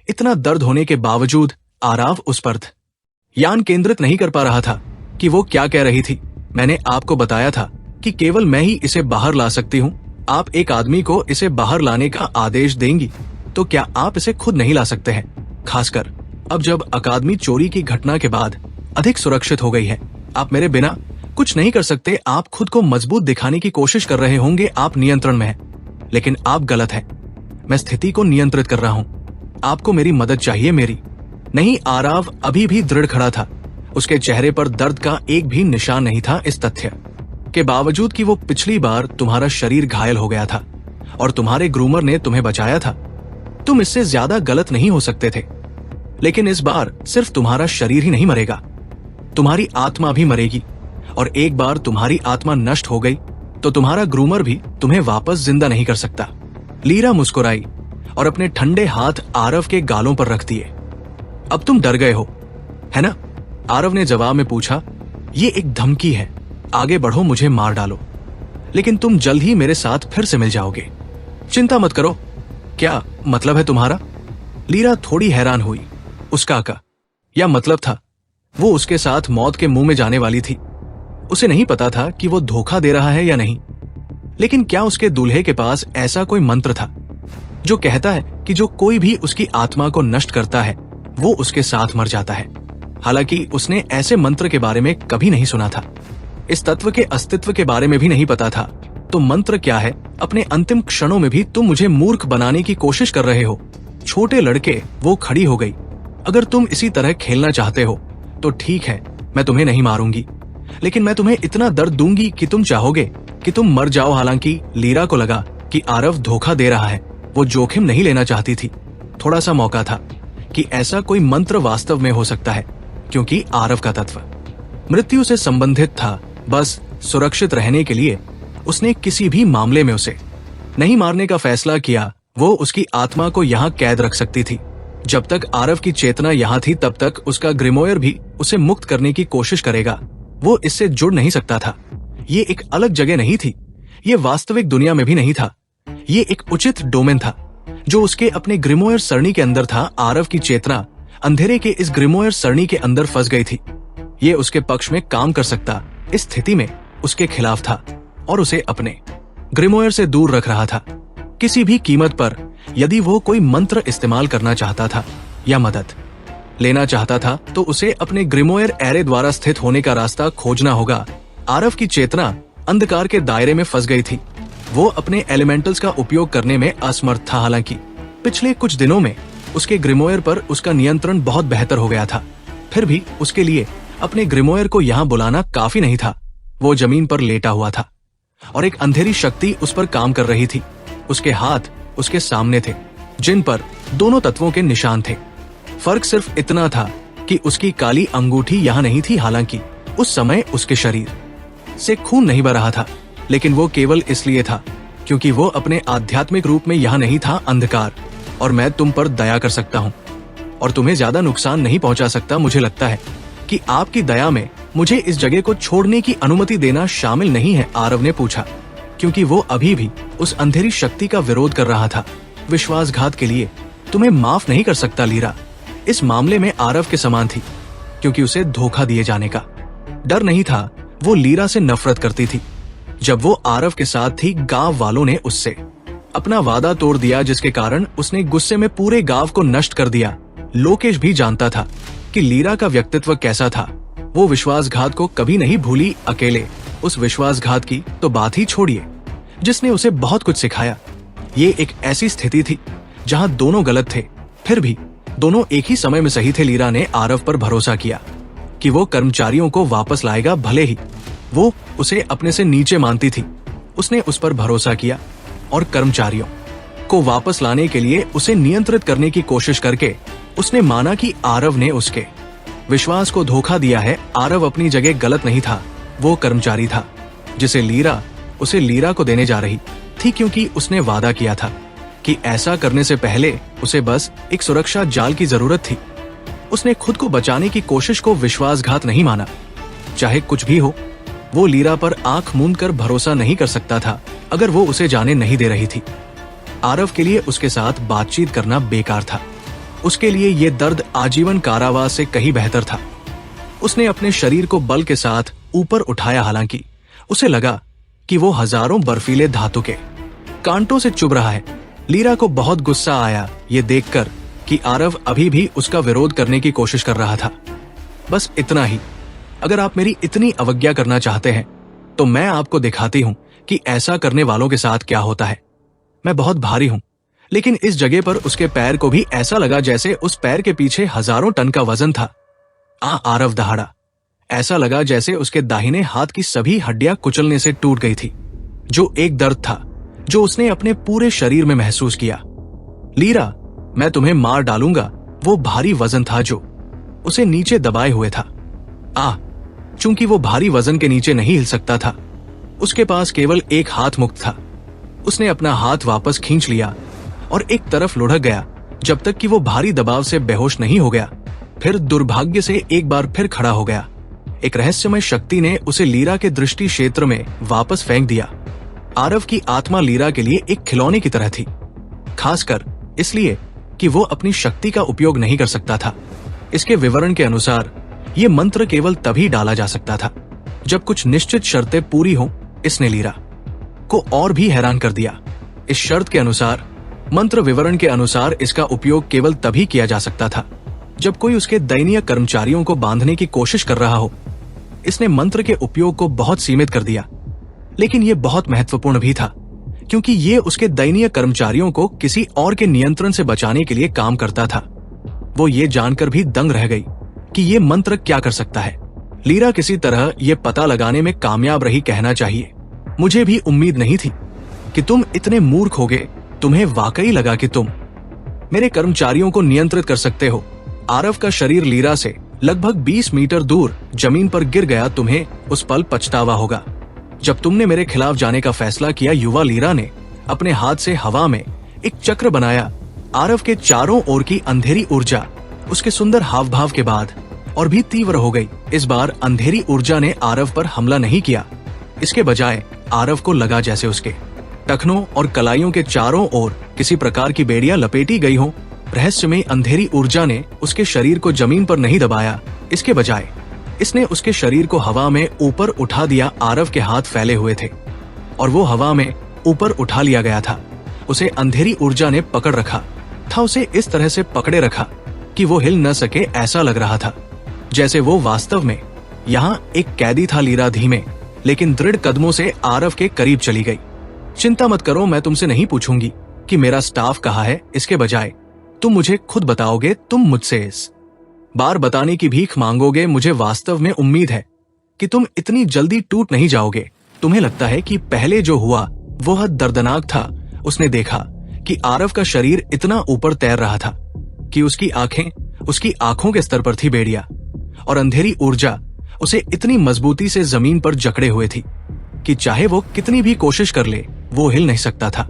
इतना दर्द होने के बावजूद आरव उस पर ध्यान केंद्रित नहीं कर पा रहा था कि वो क्या कह रही थी। मैंने आपको बताया था कि केवल मैं ही इसे बाहर ला सकती हूँ। आप एक आदमी को इसे बाहर लाने का आदेश देंगी तो क्या आप इसे खुद नहीं ला सकते हैं? खासकर अब जब अकादमी चोरी की घटना के बाद अधिक सुरक्षित हो गई है। आप मेरे बिना कुछ नहीं कर सकते। आप खुद को मजबूत दिखाने की कोशिश कर रहे होंगे, आप नियंत्रण में हैं, लेकिन आप गलत हैं। मैं स्थिति को नियंत्रित कर रहा हूँ। आपको मेरी मदद चाहिए, मेरी नहीं। आरव अभी भी दृढ़ खड़ा था। उसके चेहरे पर दर्द का एक भी निशान नहीं था, इस तथ्य के बावजूद कि वो पिछली बार तुम्हारा शरीर घायल हो गया था और तुम्हारे ग्रूमर ने तुम्हें बचाया था। तुम इससे ज्यादा गलत नहीं हो सकते थे, लेकिन इस बार सिर्फ तुम्हारा शरीर ही नहीं मरेगा, तुम्हारी आत्मा भी मरेगी। और एक बार तुम्हारी आत्मा नष्ट हो गई तो तुम्हारा ग्रूमर भी तुम्हें वापस जिंदा नहीं कर सकता। लीरा मुस्कुराई और अपने ठंडे हाथ आरव के गालों पर रख दिए। अब तुम डर गए हो, है ना? आरव ने जवाब में पूछा। ये एक धमकी है, आगे बढ़ो, मुझे मार डालो, लेकिन तुम जल्द ही मेरे साथ फिर से मिल जाओगे। चिंता मत करो। क्या मतलब है तुम्हारा? लीरा थोड़ी हैरान हुई। उसका क्या मतलब था? वो उसके साथ मौत के मुंह में जाने वाली थी। उसे नहीं पता था कि वो धोखा दे रहा है या नहीं, लेकिन क्या उसके दूल्हे के पास ऐसा कोई मंत्र था जो कहता है कि जो कोई भी उसकी आत्मा को नष्ट करता है वो उसके साथ मर जाता है? हालांकि उसने ऐसे मंत्र के बारे में कभी नहीं सुना था, इस तत्व के अस्तित्व के बारे में भी नहीं पता था। तो मंत्र क्या है? अपने अंतिम क्षणों में भी तुम मुझे मूर्ख बनाने की कोशिश कर रहे हो। छोटे लड़के, वो खड़ी हो गई। अगर तुम इसी तरह खेलना चाहते हो तो ठीक है, मैं तुम्हें नहीं मारूंगी, लेकिन मैं तुम्हें इतना दर्द दूंगी कि तुम चाहोगे कि तुम मर जाओ। हालांकि लीरा को लगा कि आरव धोखा दे रहा है। वो जोखिम नहीं लेना चाहती थी। थोड़ा सा मौका था कि ऐसा कोई मंत्र वास्तव में हो सकता है, क्योंकि आरव का तत्व मृत्यु से संबंधित था। बस सुरक्षित रहने के लिए उसने किसी भी मामले में उसे नहीं मारने का फैसला किया। वो उसकी आत्मा को यहाँ कैद रख सकती थी। जब तक आरव की चेतना यहाँ थी तब तक उसका ग्रिमोयर भी उसे मुक्त करने की कोशिश करेगा। वो इससे जुड़ नहीं सकता था। ये एक अलग जगह नहीं थी। ये वास्तविक दुनिया में भी नहीं था। ये एक उचित डोमेन था जो उसके अपने ग्रिमोयर सरणी के अंदर था। आरव की चेतना अंधेरे के इस ग्रिमोयर सरणी के अंदर फंस गई थी। ये उसके पक्ष में काम कर सकता, इस स्थिति में उसके खिलाफ था और उसे अपने ग्रिमोयर से दूर रख रहा था। किसी भी कीमत पर यदि वो कोई मंत्र इस्तेमाल करना चाहता था या मदद लेना चाहता था तो उसे अपने ग्रिमोयर एरे द्वारा स्थित होने का रास्ता खोजना होगा। आरव की चेतना अंधकार के दायरे में फंस गई थी। वो अपने एलिमेंटल्स का उपयोग करने में असमर्थ था। हालांकि पिछले कुछ दिनों में उसके ग्रिमोयर पर उसका नियंत्रण बहुत बेहतर हो गया था। फिर भी उसके लिए अपने ग्रिमोयर को यहाँ बुलाना काफी नहीं था। वो जमीन पर लेटा हुआ था और एक अंधेरी शक्ति उस पर काम कर रही थी। उसके हाथ उसके सामने थे, जिन पर दोनों तत्वों के निशान थे। फर्क सिर्फ इतना था कि उसकी काली अंगूठी यहाँ नहीं थी। हालांकि उस समय उसके शरीर से खून नहीं बह रहा था, लेकिन वो केवल इसलिए था क्योंकि वो अपने आध्यात्मिक रूप में यहाँ नहीं था। अंधकार, और मैं तुम पर दया कर सकता हूँ और तुम्हें ज्यादा नुकसान नहीं पहुंचा सकता। मुझे लगता है कि आपकी दया में मुझे इस जगह को छोड़ने की अनुमति देना शामिल नहीं है, आरव ने पूछा, क्योंकि वो अभी भी उस अंधेरी शक्ति का विरोध कर रहा था। विश्वासघात के लिए तुम्हें माफ नहीं कर सकता। लीरा इस मामले में आरव के समान थी, क्योंकि उसे धोखा दिए जाने का डर नहीं था। वो लीरा से नफरत करती थी। जब वो आरव के साथ थी, गांव वालों ने उससे अपना वादा तोड़ दिया, जिसके कारण उसने गुस्से में पूरे गांव को नष्ट कर दिया। लोकेश भी जानता था कि लीरा का व्यक्तित्व कैसा था। वो विश्वासघात को कभी नहीं भूली। अकेले उस विश्वासघात की तो बात ही छोड़िए, जिसने उसे बहुत कुछ सिखाया। ये एक ऐसी स्थिति थी जहां दोनों गलत थे, फिर भी दोनों एक ही समय में सही थे। लीरा ने आरव पर भरोसा किया कि वो कर्मचारियों को वापस लाएगा। भले ही वो उसे अपने से नीचे मानती थी, उसने उस पर भरोसा किया और कर्मचारियों को वापस लाने के लिए उसे नियंत्रित करने की कोशिश करके उसने माना कि आरव ने उसके विश्वास को धोखा दिया है। आरव अपनी जगह गलत नहीं था। वो कर्मचारी था जिसे लीरा उसे लीरा को देने जा रही थी, क्योंकि उसने वादा किया था कि ऐसा करने से पहले उसे बस एक सुरक्षा जाल की जरूरत थी। उसने खुद को बचाने की कोशिश को विश्वासघात नहीं माना। चाहे कुछ भी हो, वो लीरा पर आंख मूंद कर भरोसा नहीं कर सकता था अगर वो उसे जाने नहीं दे रही थी। आरव के लिए उसके साथ बातचीत करना बेकार था। उसके लिए ये दर्द आजीवन कारावास से कहीं बेहतर था। उसने अपने शरीर को बल के साथ ऊपर उठाया। हालांकि उसे लगा कि वो हजारों बर्फीले धातु के कांटों से चुभ रहा है। लीरा को बहुत गुस्सा आया ये देखकर कि आरव अभी भी उसका विरोध करने की कोशिश कर रहा था। बस इतना ही। अगर आप मेरी इतनी अवज्ञा करना चाहते हैं तो मैं आपको दिखाती हूँ कि ऐसा करने वालों के साथ क्या होता है। मैं बहुत भारी हूँ, लेकिन इस जगह पर उसके पैर को भी ऐसा लगा जैसे उस पैर के पीछे हजारों टन का वजन था। आरव दहाड़ा। ऐसा लगा जैसे उसके दाहिने हाथ की सभी हड्डियां कुचलने से टूट गई थी, जो एक दर्द था जो उसने अपने पूरे शरीर में महसूस किया। लीरा, मैं तुम्हें मार डालूंगा। वो भारी वजन था जो उसे नीचे दबाए हुए था। चूंकि वो भारी वजन के नीचे नहीं हिल सकता था, उसके पास केवल एक हाथ मुक्त था। उसने अपना हाथ वापस खींच लिया और एक तरफ लुढ़क गया जब तक कि वो भारी दबाव से बेहोश नहीं हो गया। फिर दुर्भाग्य से एक बार फिर खड़ा हो गया। एक रहस्यमय शक्ति ने उसे लीरा के दृष्टि क्षेत्र में वापस फेंक दिया। आरव की आत्मा लीरा के लिए एक खिलौने की तरह थी, खासकर इसलिए कि वो अपनी शक्ति का उपयोग नहीं कर सकता था। इसके विवरण के अनुसार ये मंत्र केवल तभी डाला जा सकता था जब कुछ निश्चित शर्तें पूरी हों। इसने लीरा को और भी हैरान कर दिया। इस शर्त के अनुसार, मंत्र विवरण के अनुसार, इसका उपयोग केवल तभी किया जा सकता था जब कोई उसके दयनीय कर्मचारियों को बांधने की कोशिश कर रहा हो। इसने मंत्र के उपयोग को बहुत सीमित कर दिया, लेकिन यह बहुत महत्वपूर्ण भी था क्योंकि ये उसके दयनीय कर्मचारियों को किसी और के नियंत्रण से बचाने के लिए काम करता था। वो ये जानकर भी दंग रह गई कि ये मंत्र क्या कर सकता है। लीरा किसी तरह ये पता लगाने में कामयाब रही, कहना चाहिए। मुझे भी उम्मीद नहीं थी कि तुम इतने मूर्ख होगे। तुम्हें वाकई लगा कि तुम मेरे कर्मचारियों को नियंत्रित कर सकते हो। आरव का शरीर लीरा से लगभग 20 मीटर दूर जमीन पर गिर गया। तुम्हें उस पल पछतावा होगा जब तुमने मेरे खिलाफ जाने का फैसला किया। युवा लीरा ने अपने हाथ से हवा में एक चक्र बनाया। आरव के चारों ओर की अंधेरी ऊर्जा उसके सुंदर हाव भाव के बाद और भी तीव्र हो गई। इस बार अंधेरी ऊर्जा ने आरव पर हमला नहीं किया। इसके बजाय आरव को लगा जैसे उसके टखनों और कलाइयों के चारों ओर किसी प्रकार की बेड़ियां लपेटी गई हो। रहस्यमयी अंधेरी ऊर्जा ने उसके शरीर को जमीन पर नहीं दबाया। इसके बजाय इसने उसके शरीर को हवा में ऊपर उठा दिया। आरव के हाथ फैले हुए थे और वो हवा में ऊपर उठा लिया गया था। उसे अंधेरी ऊर्जा ने पकड़ रखा था। उसे इस तरह से पकड़े रखा कि वो हिल न सके। ऐसा लग रहा था जैसे वो वास्तव में यहाँ एक कैदी था। लीरा धीमे लेकिन दृढ़ कदमों से आरव के करीब चली गई। चिंता मत करो, मैं तुमसे नहीं पूछूंगी कि मेरा स्टाफ कहाँ है। इसके बजाय तुम मुझे खुद बताओगे। तुम मुझसे इस बार बताने की भीख मांगोगे। मुझे वास्तव में उम्मीद है कि तुम इतनी जल्दी टूट नहीं जाओगे। तुम्हें लगता है कि पहले जो हुआ वो हद दर्दनाक था। उसने देखा कि आरव का शरीर इतना ऊपर तैर रहा था कि उसकी आंखों के स्तर पर थी बेड़िया, और अंधेरी ऊर्जा उसे इतनी मजबूती से जमीन पर जकड़े हुए थी कि चाहे वो कितनी भी कोशिश कर ले वो हिल नहीं सकता था।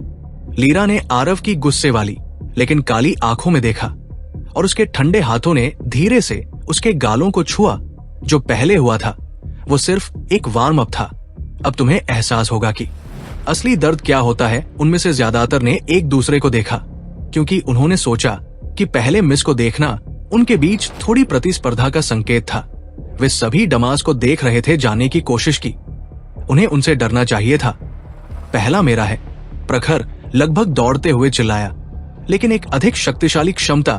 लीरा ने आरव की गुस्से वाली लेकिन काली आंखों में देखा और उसके ठंडे हाथों ने धीरे से उसके गालों को छुआ। जो पहले हुआ था वो सिर्फ एक वार्म अप था। अब तुम्हें एहसास होगा कि असली दर्द क्या होता है। उनमें से ज्यादातर ने एक दूसरे को देखा क्योंकि उन्होंने सोचा कि पहले मिस को देखना उनके बीच थोड़ी प्रतिस्पर्धा का संकेत था। वे सभी डमास को देख रहे थे, जाने की कोशिश की। उन्हें उनसे डरना चाहिए था। पहला मेरा है, प्रखर लगभग दौड़ते हुए चिल्लाया, लेकिन एक अधिक शक्तिशाली क्षमता,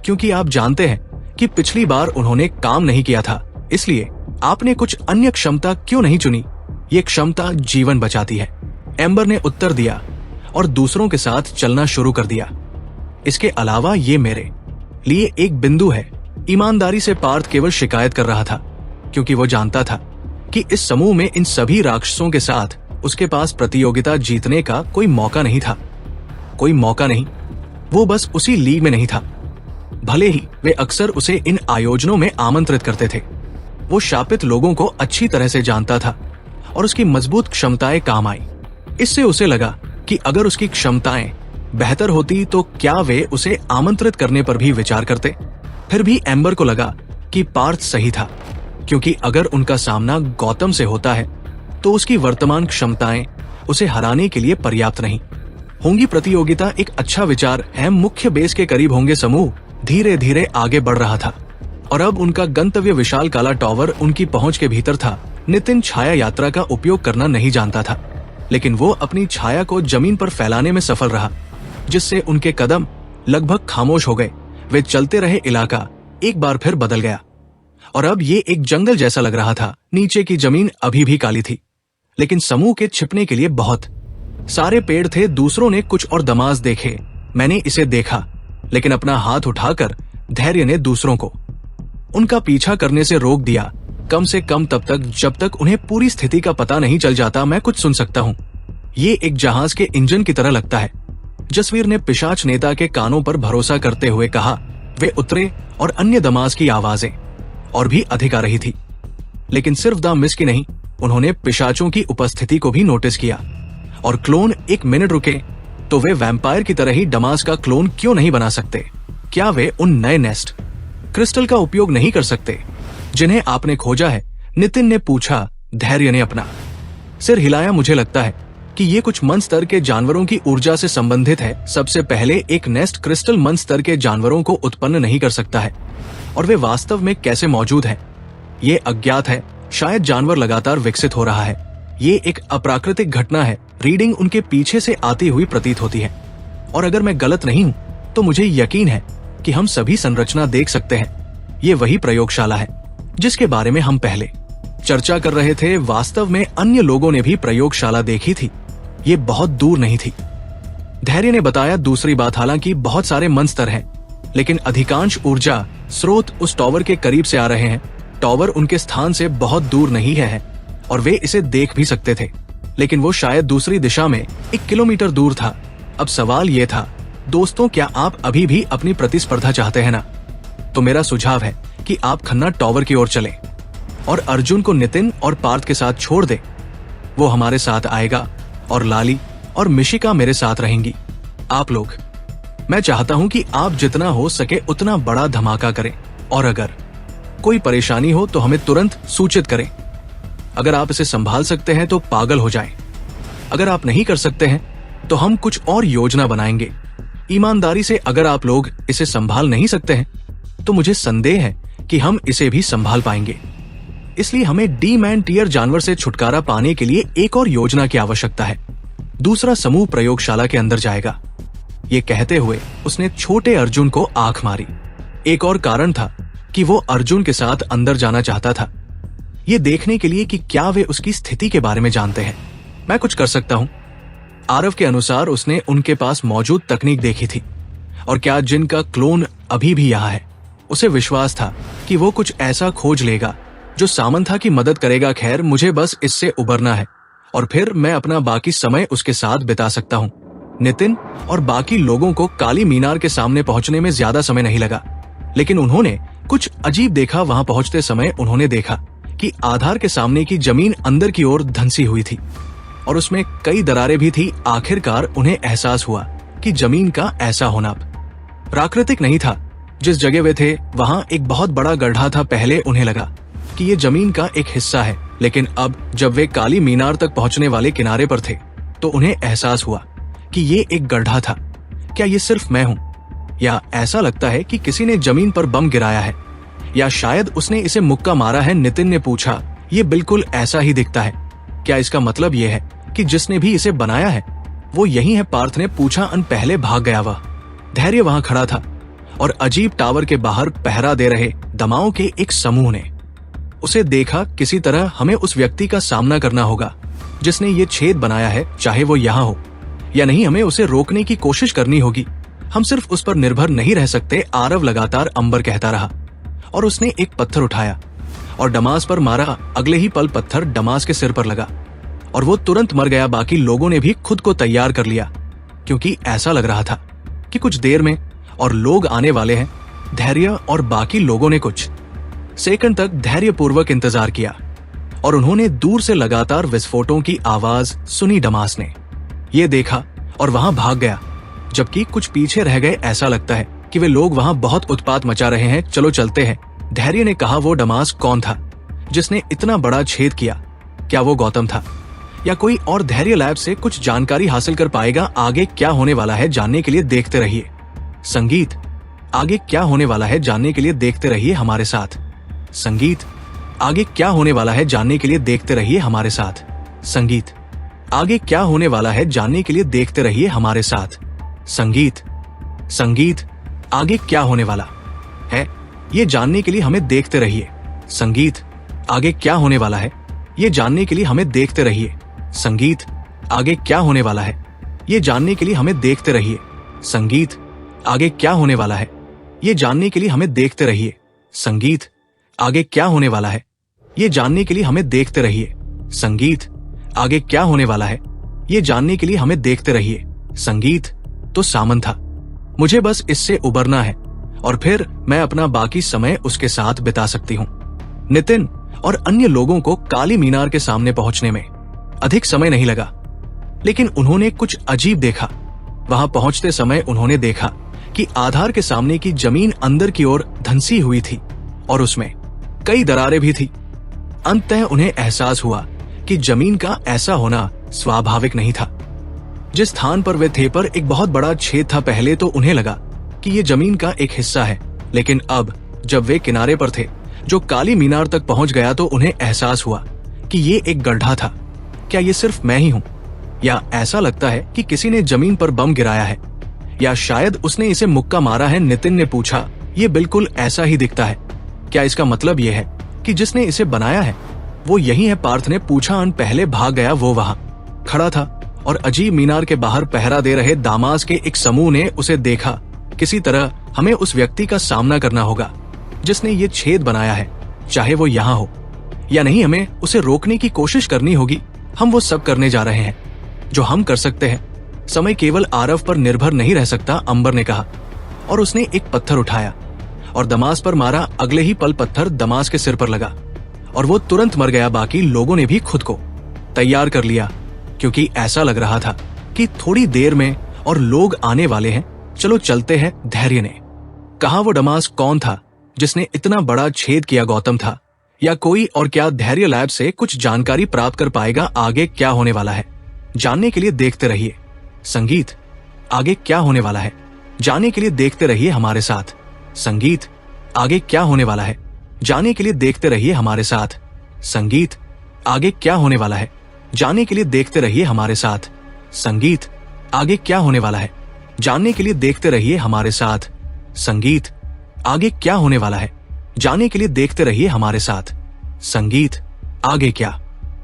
क्योंकि आप जानते हैं कि पिछली बार उन्होंने काम नहीं किया था, इसलिए आपने कुछ अन्य क्षमता क्यों नहीं चुनी? ये क्षमता जीवन बचाती है। एम्बर ने उत्तर दिया और दूसरों के साथ चलना शुरू कर दिया। इसके अलावा ये मेरे लिए एक बिंदु है। ईमानदारी से पार्थ केवल शिकायत कर रहा था क्योंकि वो जानता था कि इस समूह में इन सभी राक्षसों के साथ उसके पास प्रतियोगिता जीतने का कोई मौका नहीं था। कोई मौका नहीं, वो बस उसी लीग में नहीं था। भले ही वे अक्सर उसे इन आयोजनों में आमंत्रित करते थे। वो शापित लोगों को अच्छी तरह से जानता था और उसकी मजबूत क्षमताएं काम आई। इससे उसे लगा कि अगर उसकी क्षमताएं बेहतर होती तो क्या वे उसे आमंत्रित करने पर भी विचार करते। फिर भी एम्बर को लगा कि पार्थ सही था, क्योंकि अगर उनका सामना गौतम से होता है तो उसकी वर्तमान क्षमताएं उसे हराने के लिए पर्याप्त नहीं होंगी। प्रतियोगिता एक अच्छा विचार है। मुख्य बेस के करीब होंगे। समूह धीरे धीरे आगे बढ़ रहा था और अब उनका गंतव्य विशाल काला टावर उनकी पहुंच के भीतर था। नितिन छाया यात्रा का उपयोग करना नहीं जानता था, लेकिन वो अपनी छाया को जमीन पर फैलाने में सफल रहा, जिससे उनके कदम लगभग खामोश हो गए। वे चलते रहे। इलाका एक बार फिर बदल गया और अब ये एक जंगल जैसा लग रहा था। नीचे की जमीन अभी भी काली थी, लेकिन समूह के छिपने के लिए बहुत सारे पेड़ थे। दूसरों ने कुछ और दमास देखे। मैंने इसे देखा, लेकिन अपना हाथ उठाकर धैर्य ने दूसरों को उनका पीछा करने से रोक दिया, कम से कम तब तक जब तक उन्हें पूरी स्थिति का पता नहीं चल जाता। मैं कुछ सुन सकता हूँ। ये एक जहाज के इंजन की तरह लगता है, जसवीर ने पिशाच नेता के कानों पर भरोसा करते हुए कहा। वे उतरे और अन्य दमास की आवाजें और भी अधिक आ रही थी, लेकिन सिर्फ द मिस की नहीं, उन्होंने पिशाचों की उपस्थिति को भी नोटिस किया। और क्लोन एक मिनट रुके तो वे वैम्पायर की तरह ही डमास का क्लोन क्यों नहीं बना सकते? क्या वे उन नए नेस्ट क्रिस्टल का उपयोग नहीं कर सकते जिन्हें आपने खोजा है? नितिन ने पूछा। धैर्य ने अपना सिर हिलाया। मुझे लगता है कि ये कुछ मन स्तर के जानवरों की ऊर्जा से संबंधित है। सबसे पहले एक नेस्ट क्रिस्टल मन स्तर के जानवरों को उत्पन्न नहीं कर सकता है, और वे वास्तव में कैसे मौजूद हैं ये अज्ञात है। शायद जानवर लगातार विकसित हो रहा है। ये एक अप्राकृतिक घटना है। रीडिंग उनके पीछे से आती हुई प्रतीत होती है, और अगर मैं गलत नहीं हूँ तो मुझे यकीन है कि हम सभी संरचना देख सकते हैं। ये वही प्रयोगशाला है जिसके बारे में हम पहले चर्चा कर रहे थे। वास्तव में अन्य लोगों ने भी प्रयोगशाला देखी थी। ये बहुत दूर नहीं थी। धैर्य ने बताया। दूसरी बात, हालांकि बहुत सारे मंस्तर हैं, लेकिन अधिकांश ऊर्जा स्रोत उस टावर के करीब से आ रहे हैं। टावर उनके स्थान से बहुत दूर नहीं है और वे इसे देख भी सकते थे। लेकिन वो शायद दूसरी दिशा में 1 किलोमीटर दूर था। अब सवाल ये था, दोस्तों, क्या आप अभी भी अपनी प्रतिस्पर्धा चाहते हैं ना? तो मेरा सुझाव है कि आप खन्ना टॉवर की ओर चलें और अर्जुन को नितिन और पार्थ के साथ छोड़ दें। वो हमारे साथ आएगा और लाली और मिशिका मेरे साथ रहेंगी। आप लोग, मैं चाहता हूं कि आप जितना हो सके उतना बड़ा धमाका करें और अगर कोई परेशानी हो तो हमें तुरंत सूचित करें। अगर आप इसे संभाल सकते हैं तो पागल हो जाएं। अगर आप नहीं कर सकते हैं तो हम कुछ और योजना बनाएंगे। ईमानदारी से अगर आप लोग इसे संभाल नहीं सकते हैं तो मुझे संदेह है कि हम इसे भी संभाल पाएंगे। इसलिए हमें डी-मैन टियर जानवर से छुटकारा पाने के लिए एक और योजना की आवश्यकता है। दूसरा समूह प्रयोगशाला के अंदर जाएगा। ये कहते हुए उसने छोटे अर्जुन को आंख मारी। एक और कारण था कि वो अर्जुन के साथ अंदर जाना चाहता था, ये देखने के लिए कि क्या वे उसकी स्थिति के बारे में जानते हैं। मैं कुछ कर सकता हूं। आरव के अनुसार उसने उनके पास मौजूद तकनीक देखी थी और क्या जिन का क्लोन अभी भी यहाँ है। उसे विश्वास था कि वो कुछ ऐसा खोज लेगा जो सामंथा की मदद करेगा। खैर, मुझे बस इससे उबरना है और फिर मैं अपना बाकी समय उसके साथ बिता सकता हूँ। नितिन और बाकी लोगों को काली मीनार के सामने पहुंचने में ज्यादा समय नहीं लगा, लेकिन उन्होंने कुछ अजीब देखा। वहां पहुंचते समय उन्होंने देखा कि आधार के सामने की जमीन अंदर की ओर धंसी हुई थी और उसमें कई दरारें भी थी। आखिरकार उन्हें एहसास हुआ कि जमीन का ऐसा होना प्राकृतिक नहीं था। जिस जगह वे थे वहां एक बहुत बड़ा गड्ढा था। पहले उन्हें लगा कि ये जमीन का एक हिस्सा है, लेकिन अब जब वे काली मीनार तक पहुंचने वाले किनारे पर थे तो उन्हें एहसास हुआ कि ये एक गड्ढा था। क्या ये सिर्फ मैं हूं, या ऐसा लगता है कि किसी ने जमीन पर बम गिराया है, या शायद उसने इसे मुक्का मारा है? नितिन ने पूछा। ये बिल्कुल ऐसा ही दिखता है। क्या इसका मतलब ये है कि जिसने भी इसे बनाया है वो यही है? पार्थ ने पूछा। पहले भाग गया वह। धैर्य वहां खड़ा था और अजीब टावर के बाहर पहरा दे रहे दमाओं के एक समूह ने उसे देखा। किसी तरह हमें उस व्यक्ति का सामना करना होगा जिसने ये छेद बनाया है, चाहे वो यहाँ हो या नहीं। हमें उसे रोकने की कोशिश करनी होगी। हम सिर्फ उस पर निर्भर नहीं रह सकते। आरव लगातार अंबर कहता रहा और उसने एक पत्थर उठाया और डमास पर मारा। अगले ही पल पत्थर डमास के सिर पर लगा और वो तुरंत मर गया। बाकी लोगों ने भी खुद को तैयार कर लिया क्योंकि ऐसा लग रहा था कि कुछ देर में और लोग आने वाले हैं। धैर्य और बाकी लोगों ने कुछ सेकंड तक धैर्यपूर्वक इंतजार किया और उन्होंने दूर से लगातार विस्फोटों की आवाज सुनी। डमास ने ये देखा और वहां भाग गया, जबकि कुछ पीछे रह गए। ऐसा लगता है कि वे लोग वहां बहुत उत्पात मचा रहे हैं। चलो चलते हैं, धैर्य ने कहा। वो डमास कौन था जिसने इतना बड़ा छेद किया? क्या वो गौतम था या कोई और? धैर्य लैब से कुछ जानकारी हासिल कर पाएगा। आगे क्या होने वाला है जानने के लिए देखते रहिए संगीत। आगे क्या होने वाला है जानने के लिए देखते रहिए हमारे साथ संगीत। आगे क्या होने वाला है जानने के लिए देखते रहिए हमारे साथ संगीत। आगे क्या होने वाला है जानने के लिए देखते रहिए हमारे साथ संगीत। संगीत, आगे क्या होने वाला है ये जानने के लिए हमें देखते रहिए संगीत। आगे क्या होने वाला है ये जानने के लिए हमें देखते रहिए संगीत। आगे क्या होने वाला है ये जानने के लिए हमें देखते रहिए संगीत। आगे क्या होने वाला है ये जानने के लिए हमें देखते रहिए संगीत। आगे क्या होने वाला है ये जानने के लिए हमें देखते रहिए संगीत। आगे क्या होने वाला है ये जानने के लिए हमें देखते रहिए संगीत। तो सामंथा, मुझे बस इससे उबरना है और फिर मैं अपना बाकी समय उसके साथ बिता सकती हूँ। नितिन और अन्य लोगों को काली मीनार के सामने पहुंचने में अधिक समय नहीं लगा, लेकिन उन्होंने कुछ अजीब देखा। वहां पहुंचते समय उन्होंने देखा कि आधार के सामने की जमीन अंदर की ओर धंसी हुई थी और उसमें कई दरारें भी थी। अंततः उन्हें एहसास हुआ कि जमीन का ऐसा होना स्वाभाविक नहीं था। जिस स्थान पर वे थे पर एक बहुत बड़ा छेद था। पहले तो उन्हें लगा कि ये जमीन का एक हिस्सा है, लेकिन अब जब वे किनारे पर थे जो काली मीनार तक पहुंच गया तो उन्हें एहसास हुआ कि ये एक गड्ढा था। क्या ये सिर्फ मैं ही हूं, या ऐसा लगता है कि किसी ने जमीन पर बम गिराया है, या शायद उसने इसे मुक्का मारा है? नितिन ने पूछा। ये बिल्कुल ऐसा ही दिखता है। क्या इसका मतलब ये है कि जिसने इसे बनाया है वो यही है? पार्थ ने पूछा। पहले भाग गया। वो वहां खड़ा था और अजीब मीनार के बाहर पहरा दे रहे दामास के एक समूह ने उसे देखा। किसी तरह हमें उस व्यक्ति का सामना करना होगा जिसने ये छेद बनाया है, चाहे वो यहाँ हो या नहीं। हमें उसे रोकने की कोशिश करनी होगी हम वो सब करने जा रहे हैं जो हम कर सकते हैं। समय केवल आरव पर निर्भर नहीं रह सकता, अंबर ने कहा, और उसने एक पत्थर उठाया और दमास पर मारा। अगले ही पल पत्थर दमास के सिर पर लगा और वो तुरंत मर गया। बाकी लोगों ने भी खुद को तैयार कर लिया, क्योंकि ऐसा लग रहा था कि थोड़ी देर में और लोग आने वाले हैं। चलो चलते हैं, धैर्य ने कहा। वो दमास कौन था जिसने इतना बड़ा छेद किया? गौतम था या कोई और? क्या धैर्य लैब से कुछ जानकारी प्राप्त कर पाएगा? आगे क्या होने वाला है जानने के लिए देखते रहिए संगीत। आगे क्या होने वाला है जानने के लिए देखते रहिए हमारे साथ संगीत। आगे क्या होने वाला है जानने के लिए देखते रहिए हमारे साथ संगीत। आगे क्या होने वाला है जानने के लिए देखते रहिए हमारे साथ संगीत। आगे क्या होने वाला है जानने के लिए देखते रहिए हमारे साथ संगीत। आगे क्या होने वाला है जानने के लिए देखते रहिए हमारे साथ संगीत। आगे क्या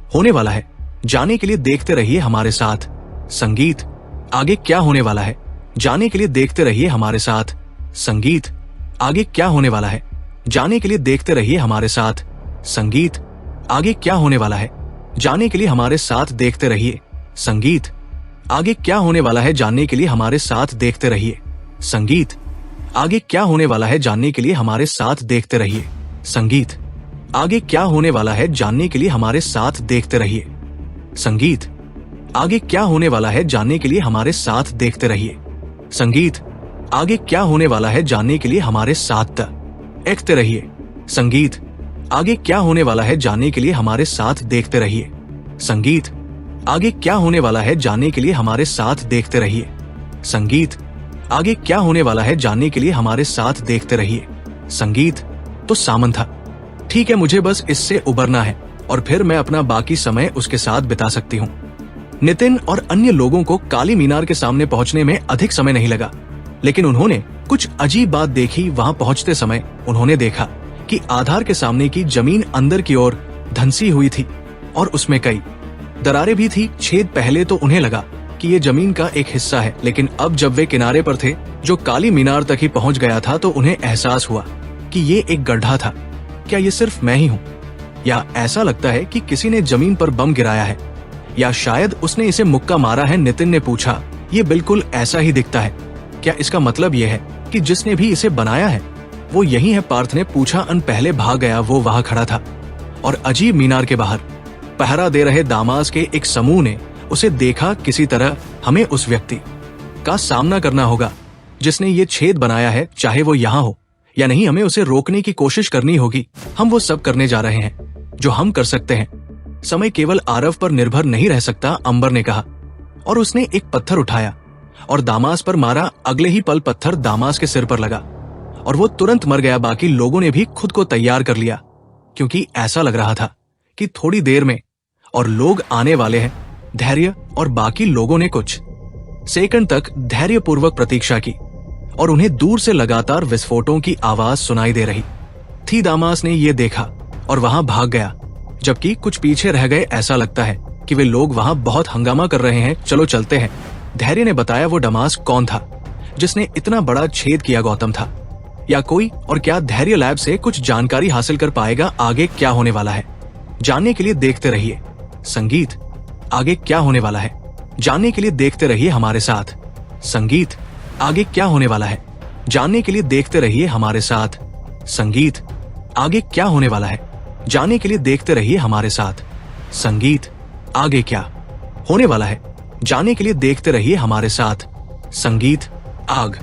होने वाला है जानने के लिए देखते रहिए हमारे साथ संगीत। आगे क्या होने वाला है जानने के लिए देखते रहिए हमारे साथ संगीत। आगे क्या होने वाला है जानने के लिए देखते रहिए हमारे साथ संगीत। आगे क्या होने वाला है जानने के लिए हमारे साथ देखते रहिए संगीत। आगे क्या होने वाला है जानने के लिए हमारे साथ देखते रहिए संगीत। आगे क्या होने वाला है जानने के लिए हमारे साथ देखते रहिए संगीत। आगे क्या होने वाला है जानने के लिए हमारे साथ देखते रहिए संगीत। आगे क्या होने वाला है जानने के लिए हमारे साथ देखते रहिए संगीत। आगे क्या होने वाला है जानने के लिए हमारे साथ देखते रहिए संगीत। आगे क्या होने वाला है जानने के लिए हमारे साथ देखते रहिए संगीत। आगे क्या होने वाला है जानने के लिए हमारे साथ देखते रहिए संगीत। आगे क्या होने वाला है जानने के लिए हमारे साथ देखते रहिए संगीत। तो सामन था, ठीक है, मुझे बस इससे उबरना है और फिर मैं अपना बाकी समय उसके साथ बिता सकती हूँ। नितिन और अन्य लोगों को काली मीनार के सामने पहुंचने में अधिक समय नहीं लगा, लेकिन उन्होंने कुछ अजीब बात देखी। वहां पहुंचते समय उन्होंने देखा कि आधार के सामने की जमीन अंदर की ओर धंसी हुई थी और उसमें कई दरारें भी थी। छेद पहले तो उन्हें लगा कि ये जमीन का एक हिस्सा है, लेकिन अब जब वे किनारे पर थे जो काली मीनार तक ही पहुंच गया था, तो उन्हें एहसास हुआ कि ये एक गड्ढा था। क्या ये सिर्फ मैं ही हूँ, या ऐसा लगता है कि किसी ने जमीन पर बम गिराया है, या शायद उसने इसे मुक्का मारा है? नितिन ने पूछा। ये बिल्कुल ऐसा ही दिखता है। क्या इसका मतलब यह है कि जिसने भी इसे बनाया है वो यही है? पार्थ ने पूछा। अन पहले भाग गया। वो वहां खड़ा था और अजीब मीनार के बाहर पहरा दे रहे दामास के एक समूह ने उसे देखा। किसी तरह हमें उस व्यक्ति का सामना करना होगा जिसने ये छेद बनाया है, चाहे वो यहाँ हो या नहीं। हमें उसे रोकने की कोशिश करनी होगी। हम वो सब करने जा रहे हैं जो हम कर सकते हैं। समय केवल आरव पर निर्भर नहीं रह सकता, अंबर ने कहा, और उसने एक पत्थर उठाया और दामास पर मारा। अगले ही पल पत्थर दामास के सिर पर लगा और वो तुरंत मर गया। बाकी लोगों ने भी खुद को तैयार कर लिया, क्योंकि ऐसा लग रहा था कि थोड़ी देर में और लोग आने वाले हैं। धैर्य और बाकी लोगों ने कुछ सेकंड तक धैर्यपूर्वक प्रतीक्षा की और उन्हें दूर से लगातार विस्फोटों की आवाज सुनाई दे रही थी। दामास ने ये देखा और वहां भाग गया, जबकि कुछ पीछे रह गए। ऐसा लगता है कि वे लोग वहां बहुत हंगामा कर रहे हैं। चलो चलते हैं, धैर्य ने बताया। वो दमास कौन था जिसने इतना बड़ा छेद किया? गौतम था या कोई और? क्या धैर्य लैब से कुछ जानकारी हासिल कर पाएगा? आगे क्या होने वाला है जानने के लिए देखते रहिए संगीत। आगे क्या होने वाला है जानने के लिए देखते रहिए हमारे साथ संगीत। आगे क्या होने वाला है जानने के लिए देखते रहिए हमारे साथ संगीत। आगे क्या होने वाला है जानने के लिए देखते रहिए हमारे साथ संगीत। आगे क्या होने वाला है जानने के लिए देखते रहिए हमारे साथ संगीत। आग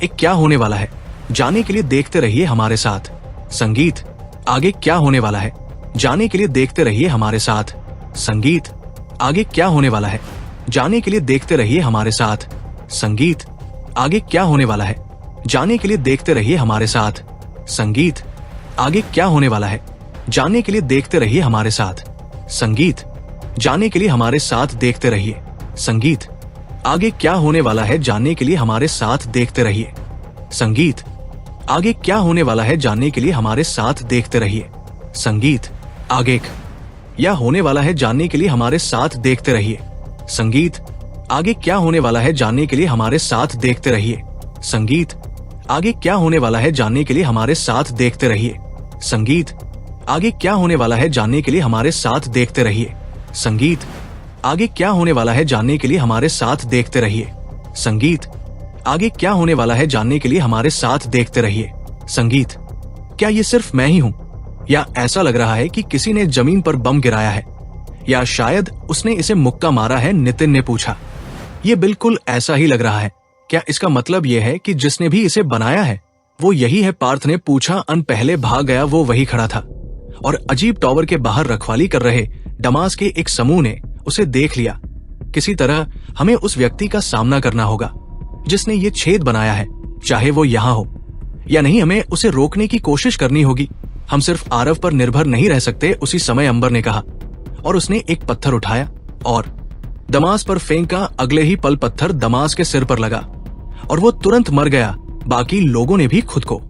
एक क्या होने वाला है जानने के लिए देखते रहिए हमारे साथ संगीत। आगे क्या होने वाला है जानने के लिए देखते रहिए हमारे साथ संगीत। आगे क्या होने वाला है जानने के लिए देखते रहिए हमारे साथ संगीत। आगे क्या होने वाला है जानने के लिए देखते रहिए हमारे साथ संगीत। आगे क्या होने वाला है जानने के लिए देखते रहिए हमारे साथ संगीत। जानने के लिए हमारे साथ देखते रहिए संगीत। आगे क्या होने वाला है जानने के लिए हमारे साथ देखते रहिए संगीत। आगे क्या होने वाला है जानने के लिए हमारे साथ देखते रहिए संगीत। आगे या होने वाला है जानने के लिए हमारे साथ देखते रहिए संगीत। आगे क्या होने वाला है जानने के लिए हमारे साथ देखते रहिए संगीत। आगे क्या होने वाला है जानने के लिए हमारे साथ देखते रहिए संगीत। आगे क्या होने वाला है जानने के लिए हमारे साथ देखते रहिए संगीत। आगे क्या होने वाला है जानने के लिए हमारे साथ देखते रहिए। संगीत। आगे क्या होने वाला है जानने के लिए हमारे साथ देखते रहिए। संगीत। क्या ये सिर्फ मैं ही हूं, या ऐसा लग रहा है कि किसी ने जमीन पर बम गिराया है, या शायद उसने इसे मुक्का मारा है? नितिन ने पूछा। ये बिल्कुल ऐसा ही लग रहा है। क्या इसका मतलब यह है कि जिसने भी इसे बनाया है वो यही है? पार्थ ने पूछा। पहले भाग गया वो वही खड़ा था और अजीब टावर के बाहर रखवाली कर रहे डमास के एक समूह ने उसे देख लिया। किसी तरह हमें उस व्यक्ति का सामना करना होगा जिसने ये छेद बनाया है, चाहे वो यहाँ हो या नहीं। हमें उसे रोकने की कोशिश करनी होगी। हम सिर्फ आरव पर निर्भर नहीं रह सकते। उसी समय अंबर ने कहा और उसने एक पत्थर उठाया और दमास पर फेंका। अगले ही पल पत्थर दमास के सिर पर लगा और वो तुरंत मर गया। बाकी लोगों ने भी खुद को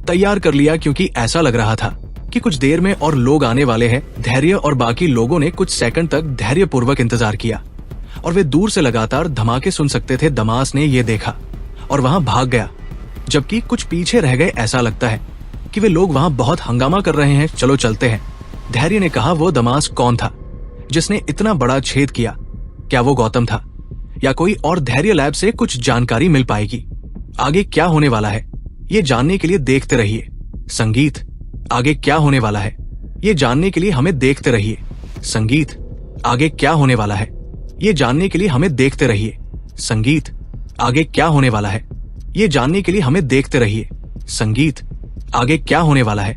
तैयार कर लिया क्योंकि ऐसा लग रहा था कि कुछ देर में और लोग आने वाले हैं। धैर्य और बाकी लोगों ने कुछ सेकंड तक धैर्यपूर्वक इंतजार किया और वे दूर से लगातार धमाके सुन सकते थे। दमास ने ये देखा और वहां भाग गया, जबकि कुछ पीछे रह गए। ऐसा लगता है कि वे लोग वहां बहुत हंगामा कर रहे हैं। चलो चलते हैं, धैर्य ने कहा। वो दमास कौन था जिसने इतना बड़ा छेद किया? क्या वो गौतम था या कोई और? धैर्य लैब से कुछ जानकारी मिल पाएगी। आगे क्या होने वाला है ये जानने के लिए देखते रहिए। संगीत। आगे क्या होने वाला है ये जानने के लिए हमें देखते रहिए। संगीत। आगे क्या होने वाला है ये जानने के लिए हमें देखते रहिए। संगीत। आगे क्या होने वाला है ये जानने के लिए हमें देखते रहिए। संगीत। आगे क्या होने वाला है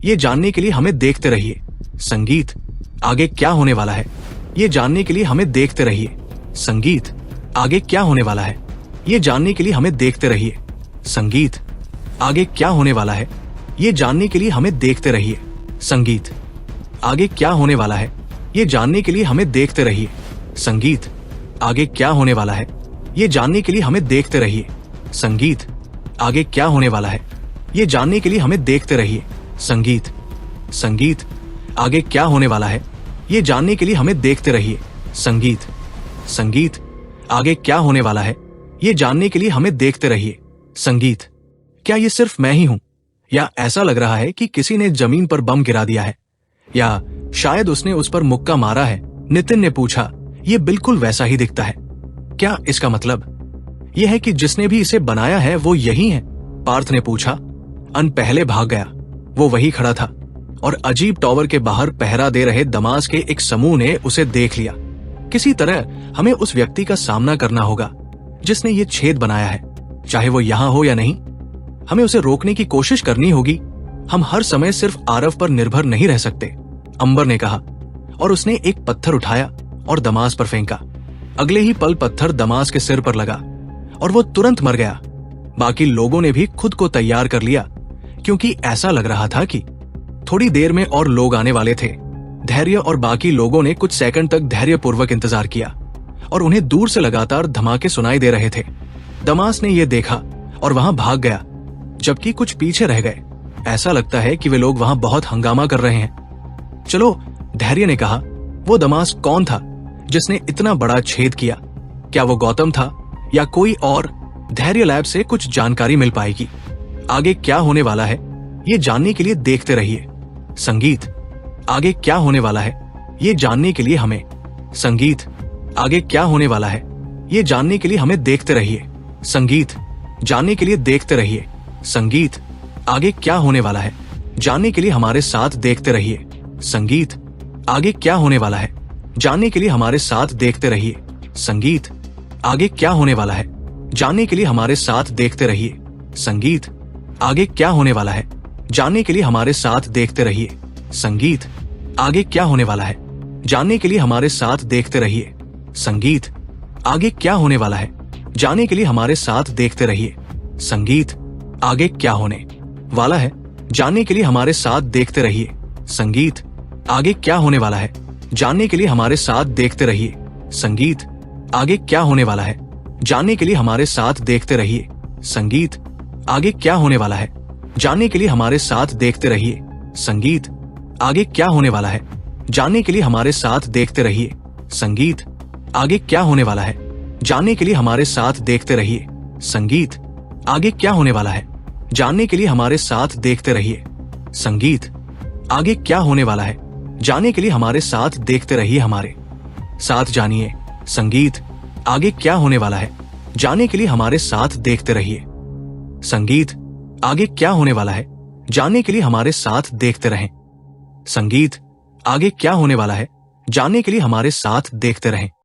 ये जानने के लिए हमें देखते रहिए। संगीत। आगे क्या होने वाला है ये जानने के लिए हमें देखते रहिए। संगीत। आगे क्या होने वाला है ये जानने के लिए हमें देखते रहिए। संगीत। आगे क्या होने वाला है ये जानने के लिए हमें देखते रहिए। संगीत। आगे क्या होने वाला है ये जानने के लिए हमें देखते रहिए। संगीत। आगे क्या होने वाला है ये जानने के लिए हमें देखते रहिए। संगीत। आगे क्या होने वाला है ये जानने के लिए हमें देखते रहिए। संगीत। संगीत। आगे क्या होने वाला है ये जानने के लिए हमें देखते रहिए। संगीत। संगीत। आगे क्या होने वाला है ये जानने के लिए हमें देखते रहिए। संगीत। क्या ये सिर्फ मैं ही हूं, या ऐसा लग रहा है कि किसी ने जमीन पर बम गिरा दिया है, या शायद उसने उस पर मुक्का मारा है? नितिन ने पूछा। ये बिल्कुल वैसा ही दिखता है। क्या इसका मतलब यह है कि जिसने भी इसे बनाया है वो यही है? पार्थ ने पूछा। पहले भाग गया वो वही खड़ा था और अजीब टावर के बाहर पहरा दे रहे दमास के एक समूह ने उसे देख लिया। किसी तरह हमें उस व्यक्ति का सामना करना होगा जिसने ये छेद बनाया है, चाहे वो यहाँ हो या नहीं। हमें उसे रोकने की कोशिश करनी होगी। हम हर समय सिर्फ आरव पर निर्भर नहीं रह सकते, अंबर ने कहा और उसने एक पत्थर उठाया और दमास पर फेंका। अगले ही पल पत्थर दमास के सिर पर लगा और वो तुरंत मर गया। बाकी लोगों ने भी खुद को तैयार कर लिया क्योंकि ऐसा लग रहा था कि थोड़ी देर में और लोग आने वाले थे। धैर्य और बाकी लोगों ने कुछ सेकंड तक धैर्यपूर्वक इंतजार किया और उन्हें दूर से लगातार धमाके सुनाई दे रहे थे। दमास ने यह देखा और वहां भाग गया, जबकि कुछ पीछे रह गए। ऐसा लगता है कि वे लोग वहां बहुत हंगामा कर रहे हैं। चलो, धैर्य ने कहा। वो दमास कौन था जिसने इतना बड़ा छेद किया? क्या वो गौतम था या कोई और? धैर्य लैब से कुछ जानकारी मिल पाएगी। आगे क्या होने वाला है ये जानने के लिए देखते रहिए। संगीत। आगे क्या होने वाला है ये जानने के लिए हमें। संगीत। आगे क्या होने वाला है ये जानने के लिए हमें देखते रहिए। संगीत। जानने के लिए देखते रहिए। संगीत। आगे क्या होने वाला है जानने के लिए हमारे साथ देखते रहिए। संगीत। आगे क्या होने वाला है जानने के लिए हमारे साथ देखते रहिए। संगीत। आगे क्या होने वाला है जानने के लिए हमारे साथ देखते रहिए। संगीत। आगे क्या होने वाला है जानने के लिए हमारे साथ देखते रहिए। संगीत। आगे क्या होने वाला है जानने के लिए हमारे साथ देखते रहिए। संगीत। आगे क्या होने वाला है जानने के लिए हमारे साथ देखते रहिए। संगीत। आगे क्या होने वाला है जानने के लिए हमारे साथ देखते रहिए। संगीत। आगे क्या होने वाला है जानने के लिए हमारे साथ देखते रहिए। संगीत। आगे क्या होने वाला है जानने के लिए हमारे साथ देखते रहिए। संगीत। आगे क्या होने वाला है जानने के लिए हमारे साथ देखते रहिए। संगीत। आगे क्या होने वाला है जानने के लिए हमारे साथ देखते रहिए। संगीत। आगे क्या होने वाला है जानने के लिए हमारे साथ देखते रहिए। संगीत। आगे क्या होने वाला है जानने के लिए हमारे साथ देखते रहिए। संगीत। आगे क्या होने वाला है जानने के लिए हमारे साथ देखते रहिए। हमारे साथ जानिए संगीत आगे क्या होने वाला है, जानने के लिए हमारे साथ देखते रहिए। संगीत आगे क्या होने वाला है, जानने के लिए हमारे साथ देखते रहें। संगीत आगे क्या होने वाला है, जानने के लिए हमारे साथ देखते रहें।